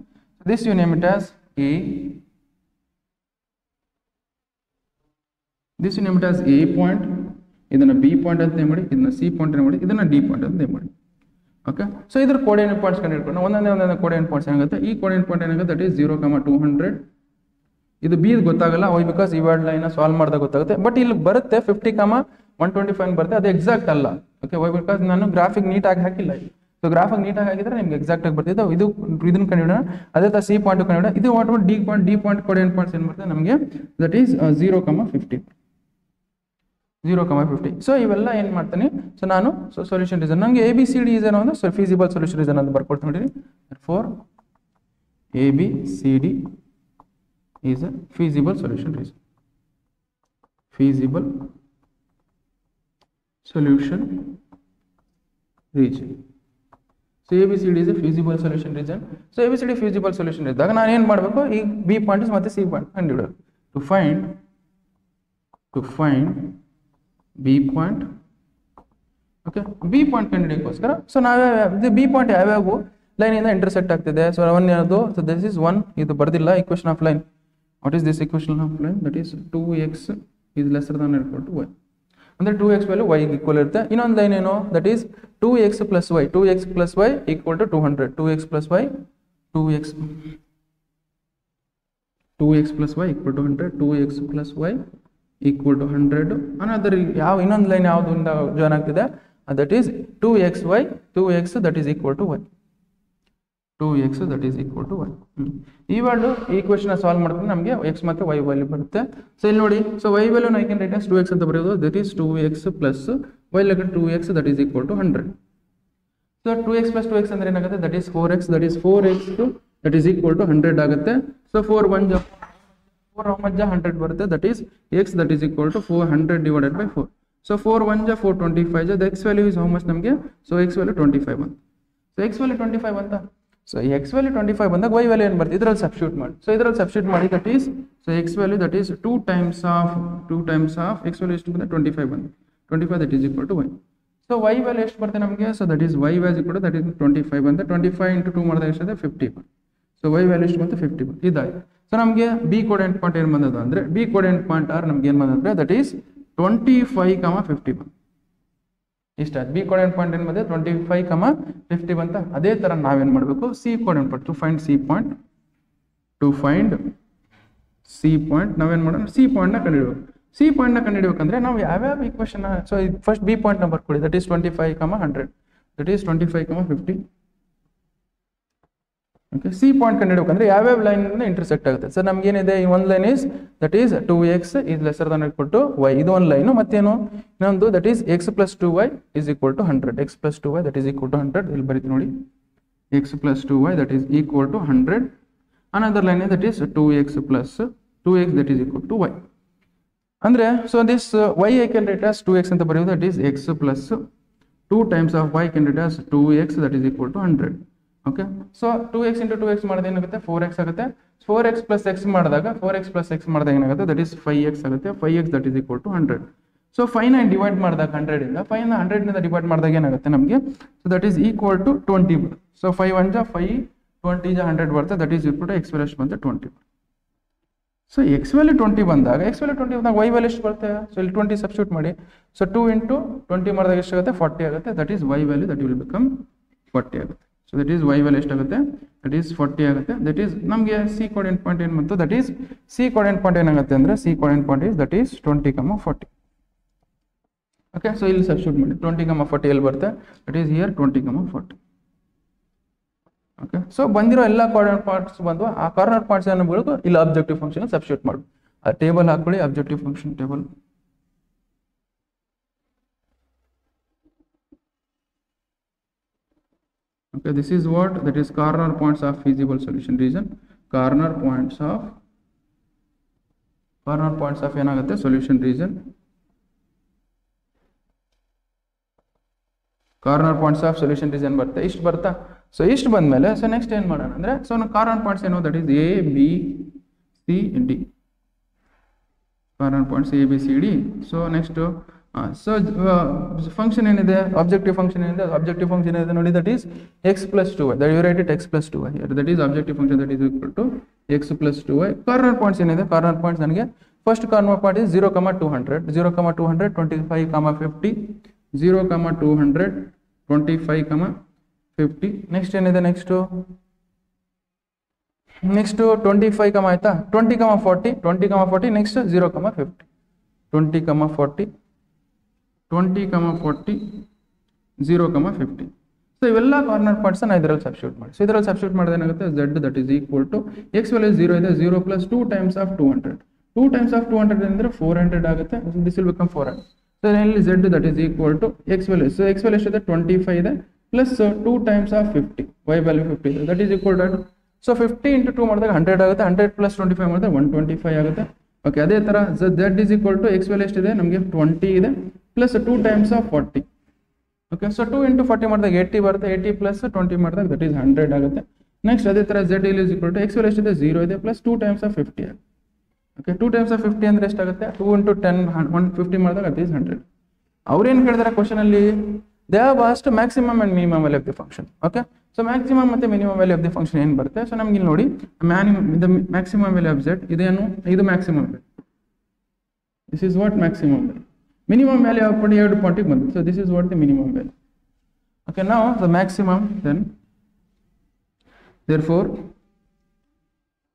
this you name it as A, this you name it as A point, ಇದನ್ನ B ಪಾಯಿಂಟ್ ಅಂತ ನೇಮ್ ಮಾಡಿ, ಇದನ್ನ C ಪಾಯಿಂಟ್ ನೇಮ್ ಮಾಡಿ, ಇದನ್ನ D ಪಾಯಿಂಟ್ ಅಂತ ನೇಮ್ ಮಾಡಿ. ಓಕೆ, ಸೊ ಇದ್ರ ಕೋಆರ್ಡಿನೇಟ್ ಪಾಯಿಂಟ್ಸ್ ಕಂಡು ಹಿಡ್ಕೊಂಡು ಒಂದೊಂದೇ ಕೋಆರ್ಡಿನೇಟ್ ಪಾಯಿಂಟ್ಸ್ ಏನಾಗುತ್ತೆ. ಈ ಕೋಆರ್ಡಿನೇಟ್ ಪಾಯಿಂಟ್ ಏನಾಗುತ್ತೆ, ದಟ್ ಈಸ್ 0,200. ಇದು B ಗೊತ್ತಾಗಲ್ಲ, ವೈ ಬಿಕಾಸ್ ಈ ವರ್ಡ್ ಲೈನ್ ಸಾಲ್ವ್ ಮಾಡಿದಾಗ ಗೊತ್ತಾಗುತ್ತೆ. ಬಟ್ ಇಲ್ಲಿ ಬರುತ್ತೆ 50,125 ಬರುತ್ತೆ, ಅದು ಎಕ್ಸಾಕ್ಟ್ ಅಲ್ಲ. ಓಕೆ, ವೈ ಬಿಕಾಸ್ ನಾನು ಗ್ರಾಫಿಕ್ ನೀಟಾಗಿ ಹಾಕಿಲ್ಲ. ಸೊ ಗ್ರಾಫಿಕ್ ನೀಟಾಗಿ ಹಾಕಿದ್ರೆ ನಿಮ್ಗೆ ಎಕ್ಸಾಕ್ಟ್ ಆಗಿ ಬರ್ತಿದೆ. ಇದನ್ನ ಕಂಡುಹಿಡೋಣ. ಅದೇ ತರ C ಪಾಯಿಂಟ್ ಕಂಡುಹಿಡೋಣ. ಇದು what D point coordinate points ಏನು ಬರುತ್ತೆ ನಮಗೆ, ದಟ್ ಈಸ್ 0,50. 0,50. ಸೊ ಇವೆಲ್ಲ ಏನು ಮಾಡ್ತೀನಿ, ಸೊ ನಾನು ಸೊಲ್ಯೂಷನ್ ರೀಸನ್ ನನಗೆ ABCD ಈಸ್ ಏನೋ ಒಂದು ಫೀಸಿಬಲ್ ಸೊಲ್ಯೂಷನ್ ರೀಸನ್ ಅಂತ ಬರ್ಕೊಡ್ತೀನಿ ನೋಡಿ. For ABCD is a feasible solution region. Feasible solution region. So ABCD is a feasible solution region. So ABCD feasible solution ಇದ್ದಾಗ ನಾನು ಏನು ಮಾಡಬೇಕು, ಈ B ಪಾಯಿಂಟ್ಸ್ ಮತ್ತು C ಪಾಯಿಂಟ್ ಕಂಡುಹಿಡೋದು. To find B point. Okay, B point ಕಂಡುಹಿಡಿಯೋಕ್ಕೋಸ್ಕರ ಸೊ ನಾವೇ B ಪಾಯಿಂಟ್ ಯಾವ್ಯಾವ ಲೈನಿಂದ ಇಂಟರ್ಸೆಕ್ಟ್ ಆಗ್ತಿದೆ. ಸೊ ಒನ್ ಯಾವುದು, ಸೊ ದಿಸ್ ಇಸ್ 1, ಇದು ಬರ್ದಿಲ್ಲ equation of line. What is this equation of line that is 2x is lesser than or equal to y. ಅಂದರೆ 2x ವ್ಯಾಲ್ಯೂ y ಈಕ್ವಲ್ ಇರುತ್ತೆ. ಇನ್ನೊಂದು ಲೈನ್ ಏನು that is 2x plus y equal to 200. 2x plus y equal to 100. 2x plus y equal to 100. Another ಯಾವ ಇನ್ನೊಂದು ಲೈನ್ ಯಾವುದರಿಂದ ಜಾಯ್ನ್ ಆಗ್ತಿದೆ that is 2x that is equal to y. 2x that is equal to y. ಈ ವಾಲ್ಯೂ ಈ ಈಕ್ವೇಷನ್ ಸಾಲ್ವ್ ಮಾಡಿದ್ರೆ ನಮಗೆ x ಮತ್ತು y ವ್ಯಾಲ್ಯೂ ಬರುತ್ತೆ. ಸೊ ಇಲ್ಲಿ ನೋಡಿ, so y value I can write as 2x ಅಂತ ಬರೆಯೋದು. That is 2x plus y like 2x that is equal to 100. So 2x plus 2x ಅಂದ್ರೆ ಏನಾಗುತ್ತೆ that is 4x that is 4x that is equal to 100 ಆಗುತ್ತೆ. ಸೊ 4 how much 100 ಬರುತ್ತೆ that is x that is equal to 400 divided by 4. So 4 1 425 the x value is how much ನಮಗೆ. ಸೊ x ವ್ಯಾಲ್ಯೂ 25 ಅಂತ. ಸೊ x ವ್ಯಾಲ್ಯೂ 25 ಅಂತ. ಸೊ x ವ್ಯಾಲ್ಯೂ 25 ಬಂದಾಗ y ವ್ಯಾಲ್ಯೂ ಏನು ಬರುತ್ತೆ ಇದರಲ್ಲಿ ಸಬ್ಸ್ಟಿಟ್ಯೂಟ್ ಮಾಡಿ. ಸೊ ಇದರಲ್ಲಿ ಸಬ್ಸ್ಟಿಟ್ಯೂಟ್ ಮಾಡಿ that is so x value that is 2 times of x value ಎಷ್ಟು ಬಂದ್ರೆ 25 ಬಂದು 25 that is equal to y. So y value ಎಷ್ಟು ಬರುತ್ತೆ ನಮಗೆ. So that is y value ಕೂಡ ದಟ್ ಈಸ್ 25 ಬಂದು 25 into 2 ಮಾಡಿದಾಗ ಎಷ್ಟಿದೆ 50 ಬಂದು. ಸೊ y ವ್ಯಾಲ್ಯೂ ಎಷ್ಟು ಬಂತು 50 ಬಂದು. ಇದಾಯ್ತು. ಸೊ ನಮಗೆ ಬಿ ಕೋಡೆಂಟ್ ಪಾಯಿಂಟ್ ಏನು ಬಂದದ ಅಂದ್ರೆ ಬಿ ಕೋಡೆಂಟ್ ಪಾಯಿಂಟ್ ಆರ್ ನಮ್ಗೆ ಏನು ಬಂದ್ರೆ ದಟ್ ಈಸ್ 25, 50 ಬಂದು. ಇಷ್ಟ ಆಯ್ತು. ಬಿ ಕೋಡೆಂಟ್ ಪಾಯಿಂಟ್ ಏನು ಬಂದಿದೆ 25, 50 ಬಂತ. ಅದೇ ತರ ನಾವೇನ್ ಮಾಡಬೇಕು C coordinate point to find C point ನಾವೇನ್ ಮಾಡೋಣ ಸಿ ಪಾಯಿಂಟ್ ನ ಕಂಡುಹಿಡಬೇಕು. ಸಿ ಪಾಯಿಂಟ್ ನ ಕಂಡುಹಿಡಬೇಕಂದ್ರೆ ನಾವು ಯಾವ್ಯಾವ equation so first B point number ಕೊಡಿ that is 25, 100 that is 25, 50. Okay, C point ಕಂಡುಹಿಡಬೇಕಂದ್ರೆ ಯಾವ್ಯಾವ ಲೈನ್ ಇಂಟರ್ಸೆಕ್ಟ್ ಆಗುತ್ತೆ. ಸರ್ ನಮ್ಗೆ ಏನಿದೆ ಈ ಒಂದು line is that is 2x is lesser than or equal to y. ಇದು ಒಂದು ಲೈನು. ಮತ್ತೇನು ಇನ್ನೊಂದು that is x plus 2y is equal to 100. x plus 2y that is equal to 100. ಇಲ್ಲಿ ಬರೀತೀನಿ ನೋಡಿ, x plus 2y that is equal to 100. Another line that is 2x plus 2x that is equal to y. ಅಂದ್ರೆ so this y I can write as 2x ಅಂತ ಬರೆಯೋದು that is x plus 2 times of y can write as 2x that is equal to 100. Okay, so 2x into 2x ಮಾಡಿದ್ರೆ ಏನಾಗುತ್ತೆ 4x ಆಗುತ್ತೆ. 4x plus x ಮಾಡಿದಾಗ ಏನಾಗುತ್ತೆ ದಟ್ ಈಸ್ 5x ಆಗುತ್ತೆ. 5x that is equal to 100. So 5ನ ಡಿವೈಡ್ ಮಾಡಿದಾಗ 100 ಇಂದ 5ನ 100 ನಿಂದ ಡಿವೈಡ್ ಮಾಡಿದಾಗ ಏನಾಗುತ್ತೆ ನಮಗೆ so that is equal to 20. So 5 1 5 20 100 ಬರುತ್ತೆ that is equal to x value ಎಷ್ಟು ಬಂತು 20. ಸೊ x ವ್ಯಾಲ್ಯೂ 20 ಬಂದಾಗ y ವ್ಯಾಲ್ಯೂ ಎಷ್ಟು ಬರುತ್ತೆ. ಸೊ ಇಲ್ಲಿ 20 ಸಬ್ಸ್ಟಿಟ್ಯೂಟ್ ಮಾಡಿ. ಸೊ 2 into 20 ಮಾಡಿದಾಗ ಎಷ್ಟಾಗುತ್ತೆ 40 ಆಗುತ್ತೆ. That is y value that will become 40 ಆಗುತ್ತೆ. So that is y value ಎಷ್ಟಾಗುತ್ತೆ ದಟ್ ಈಸ್ 40 ಆಗುತ್ತೆ. ದಟ್ ಈಸ್ ನಮಗೆ ಸಿ ಕೋಡೆಂಟ್ ಪಾಯಿಂಟ್ ಏನು ಬಂತು that is C coordinate point ಏನಾಗುತ್ತೆ ಅಂದ್ರೆ C coordinate point is that is 20, 40. Okay, so ಇಲ್ಲಿ ಸಬ್ಸ್ಟಿಟ್ಯೂಟ್ ಮಾಡಿ 20, 40 ಎಲ್ಲಿ ಬರುತ್ತೆ that is here 20, 40. Okay, so ಬಂದಿರೋ ಎಲ್ಲ ಕಾರ್ನರ್ ಪಾಯಿಂಟ್ಸ್ ಬಂದು ಆ ಕಾರ್ನರ್ ಪಾಯಿಂಟ್ಸ್ ಅನ್ನು ಬಿಡೋದು ಇಲ್ಲಿ ಅಬ್ಜೆಕ್ಟಿವ್ ಫಂಕ್ಷನ್ ಸಬ್ಸ್ಟಿಟ್ಯೂಟ್ ಮಾಡಿ ಆ ಟೇಬಲ್ ಹಾಕೊಳ್ಳಿ. Objective function table. Okay, this is what that is corner points of feasible solution region. Corner points of ಏನಾಗುತ್ತೆ solution region. Corner points of solution reason ಬರುತ್ತೆ. ಇಷ್ಟು ಬರ್ತಾ. ಸೊ ಇಷ್ಟು ಬಂದ್ಮೇಲೆ ಸೊ ನೆಕ್ಸ್ಟ್ ಏನು ಮಾಡೋಣ ಅಂದ್ರೆ ಸೊ ಕಾರ್ನರ್ ಪಾಯಿಂಟ್ಸ್ ಏನು that is A B C D. Corner points A B C D. So next so function ಏನಿದೆ ಆಬ್ಜೆಕ್ಟಿವ್ ಫಂಕ್ಷನ್ ಏನಿದೆ ಆಬ್ಜೆಕ್ಟಿವ್ ಫಂಕ್ಷನ್ ಏನಿದೆ ನೋಡಿ that is x plus 2y that you write it x plus 2y that is objective function that is equal to x plus 2y. Corner points ಏನಿದೆ ಕಾರ್ನರ್ ಪಾಯಿಂಟ್ಸ್ ನನಗೆ first corner point is 0, 200 0, 200 25, 50 0, 200 25, 50. Next ಏನಿದೆ ನೆಕ್ಸ್ಟ್ 25 ಆಯ್ತಾ 20, 40 ನೆಕ್ಸ್ಟ್ 0, 50 20, 40 20, 40 0, 50. ಸೊ ಇವೆಲ್ಲ ಕಾರ್ನರ್ ಪಾಯಿಂಟ್ಸ್ ನಾನು ಇದರಲ್ಲಿ ಸಬ್ಸ್ಟಿಟ್ಯೂಟ್ ಮಾಡಿ. ಸೊ ಇದರಲ್ಲಿ ಸಬ್ಸ್ಟಿಟ್ಯೂಟ್ ಮಾಡಿದ್ರೆ ಏನಾಗುತ್ತೆ z that is equal to x value 0 ಇದೆ 0 plus 2 times of 200 2 times of 200 ಅಂದ್ರೆ 400 ಆಗುತ್ತೆ. This will become 400. ಸೊ ಇಲ್ಲಿ z that is equal to x value. So x value ಎಷ್ಟಿದೆ 25 ಇದೆ plus 2 times of 50 y value 50 ಇದೆ that is equal to so 50 into 2 ಮಾಡಿದಾಗ 100 ಆಗುತ್ತೆ. 100 ಪ್ಲಸ್ 25 ಮಾಡಿದ್ರೆ 125 ಆಗುತ್ತೆ. ಓಕೆ, ಅದೇ ತರ z is equal to x value ಎಷ್ಟಿದೆ ನಮಗೆ 20 ಇದೆ plus 2 times of 40. Okay, so 2 into 40 ಮಾಡಿದಾಗ 80 ಬರುತ್ತೆ. 80 ಪ್ಲಸ್ 20 ಮಾಡಿದಾಗ ದಟ್ ಈಸ್ 100 ಆಗುತ್ತೆ. ನೆಕ್ಸ್ಟ್ ಅದೇ ತರ z is equal to x value ಎಷ್ಟಿದೆ 0 ಇದೆ ಪ್ಲಸ್ 2 ಟೈಮ್ಸ್ ಆಫ್ 50 ಆಗುತ್ತೆ. ಓಕೆ, 2 ಟೈಮ್ಸ್ ಆಫ್ 50 ಅಂದ್ರೆ ಎಷ್ಟಾಗುತ್ತೆ 2 into 10 150 ಮಾಡಿದಾಗ ದಟ್ ಈಸ್ 100. ಅವ್ರೇನು ಕೇಳಿದಾರೆ ಕ್ವಶನ್ ಅಲ್ಲಿ they have asked maximum and minimum value of the function. Okay, so maximum ಮತ್ತೆ minimum value of the function ಏನು ಬರುತ್ತೆ? ಸೊ ನಮ್ಗೆ ಇಲ್ಲಿ ನೋಡಿ ಮ್ಯಾಕ್ಸಿಮಮ್ ವ್ಯಾಲ್ಯೂ ಆಫ್ ಝೆಡ್ ಇದೇನು, ಇದು maximum value. This is what maximum value. Minimum value of ಪಡಿ 2 ಪಾಯಿಂಟಿಗೆ ಬಂತು. So this is what the minimum value. Okay, ನಾವು the maximum then therefore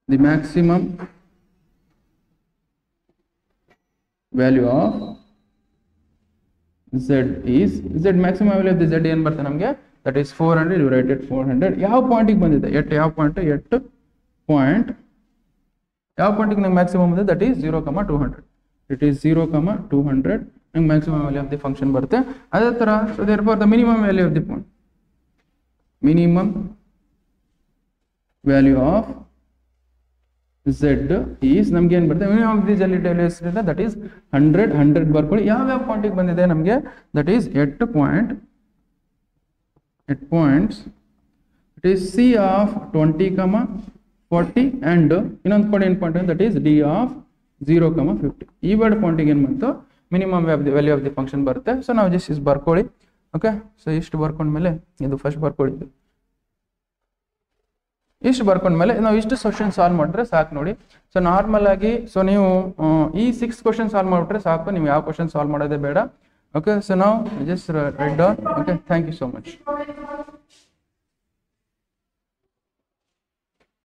the maximum value of z is maximum value of the z ಏನು ಬರ್ತದೆ ನಮಗೆ? that is 400. you write it 400. ಯಾವ ಪಾಯಿಂಟಿಗೆ ಬಂದಿದೆ? ಯಾವ ಪಾಯಿಂಟ್? 8 ಪಾಯಿಂಟ್. ಯಾವ ಪಾಯಿಂಟಿಗೆ ನಮಗೆ ಮ್ಯಾಕ್ಸಿಮಮ್ ಇದೆ? that is 0,200. it is 0,200 ನಮಗೆ maximum value of the function ಬರುತ್ತೆ. ಅದೇ ಥರ so therefore the minimum value of the point, minimum value of z is ನಮ್ಗೆ ಏನು ಬರುತ್ತೆ? ಮಿನಿಮಮ್ ಆಫ್ ದಿ z ಎಷ್ಟಿದೆ? ದಟ್ ಈಸ್ 100 ಬರ್ಕೊಳ್ಳಿ. ಯಾವ ಪಾಯಿಂಟಿಗೆ ಬಂದಿದೆ ನಮಗೆ? That is 8 points. It is C of 20, 40 and ಇನ್ನೊಂದು code point that is D of 0,50. ಈ ಎರಡು ಪಾಯಿಂಟಿಗೆ ಏನು ಬಂತು? Minimum value of the function ಬರುತ್ತೆ. ಸೊ ನಾವು ಜಸ್ಟ್ ಇಷ್ಟು ಬರ್ಕೊಳ್ಳಿ. ಓಕೆ, ಸೊ ಇಷ್ಟು ಬರ್ಕೊಂಡ್ಮೇಲೆ ಇದು ಫಸ್ಟ್ ಬರ್ಕೊಳ್ಳಿ. ಇಷ್ಟು ಬರ್ಕೊಂಡ್ಮೇಲೆ ನಾವು ಇಷ್ಟು ಕ್ವಶನ್ ಸಾಲ್ವ್ ಮಾಡಿದ್ರೆ ಸಾಕು ನೋಡಿ. ಸೊ ನಾರ್ಮಲ್ ಆಗಿ ಸೊ ನೀವು ಈ 6 ಕ್ವಶನ್ ಸಾಲ್ವ್ ಮಾಡಿಬಿಟ್ರೆ ಸಾಕು, ನೀವು ಯಾವ ಕ್ವಶನ್ ಸಾಲ್ವ್ ಮಾಡೋದೇ ಬೇಡ. ಓಕೆ, ಸೊ ನಾವು just write down. Okay, thank you so much.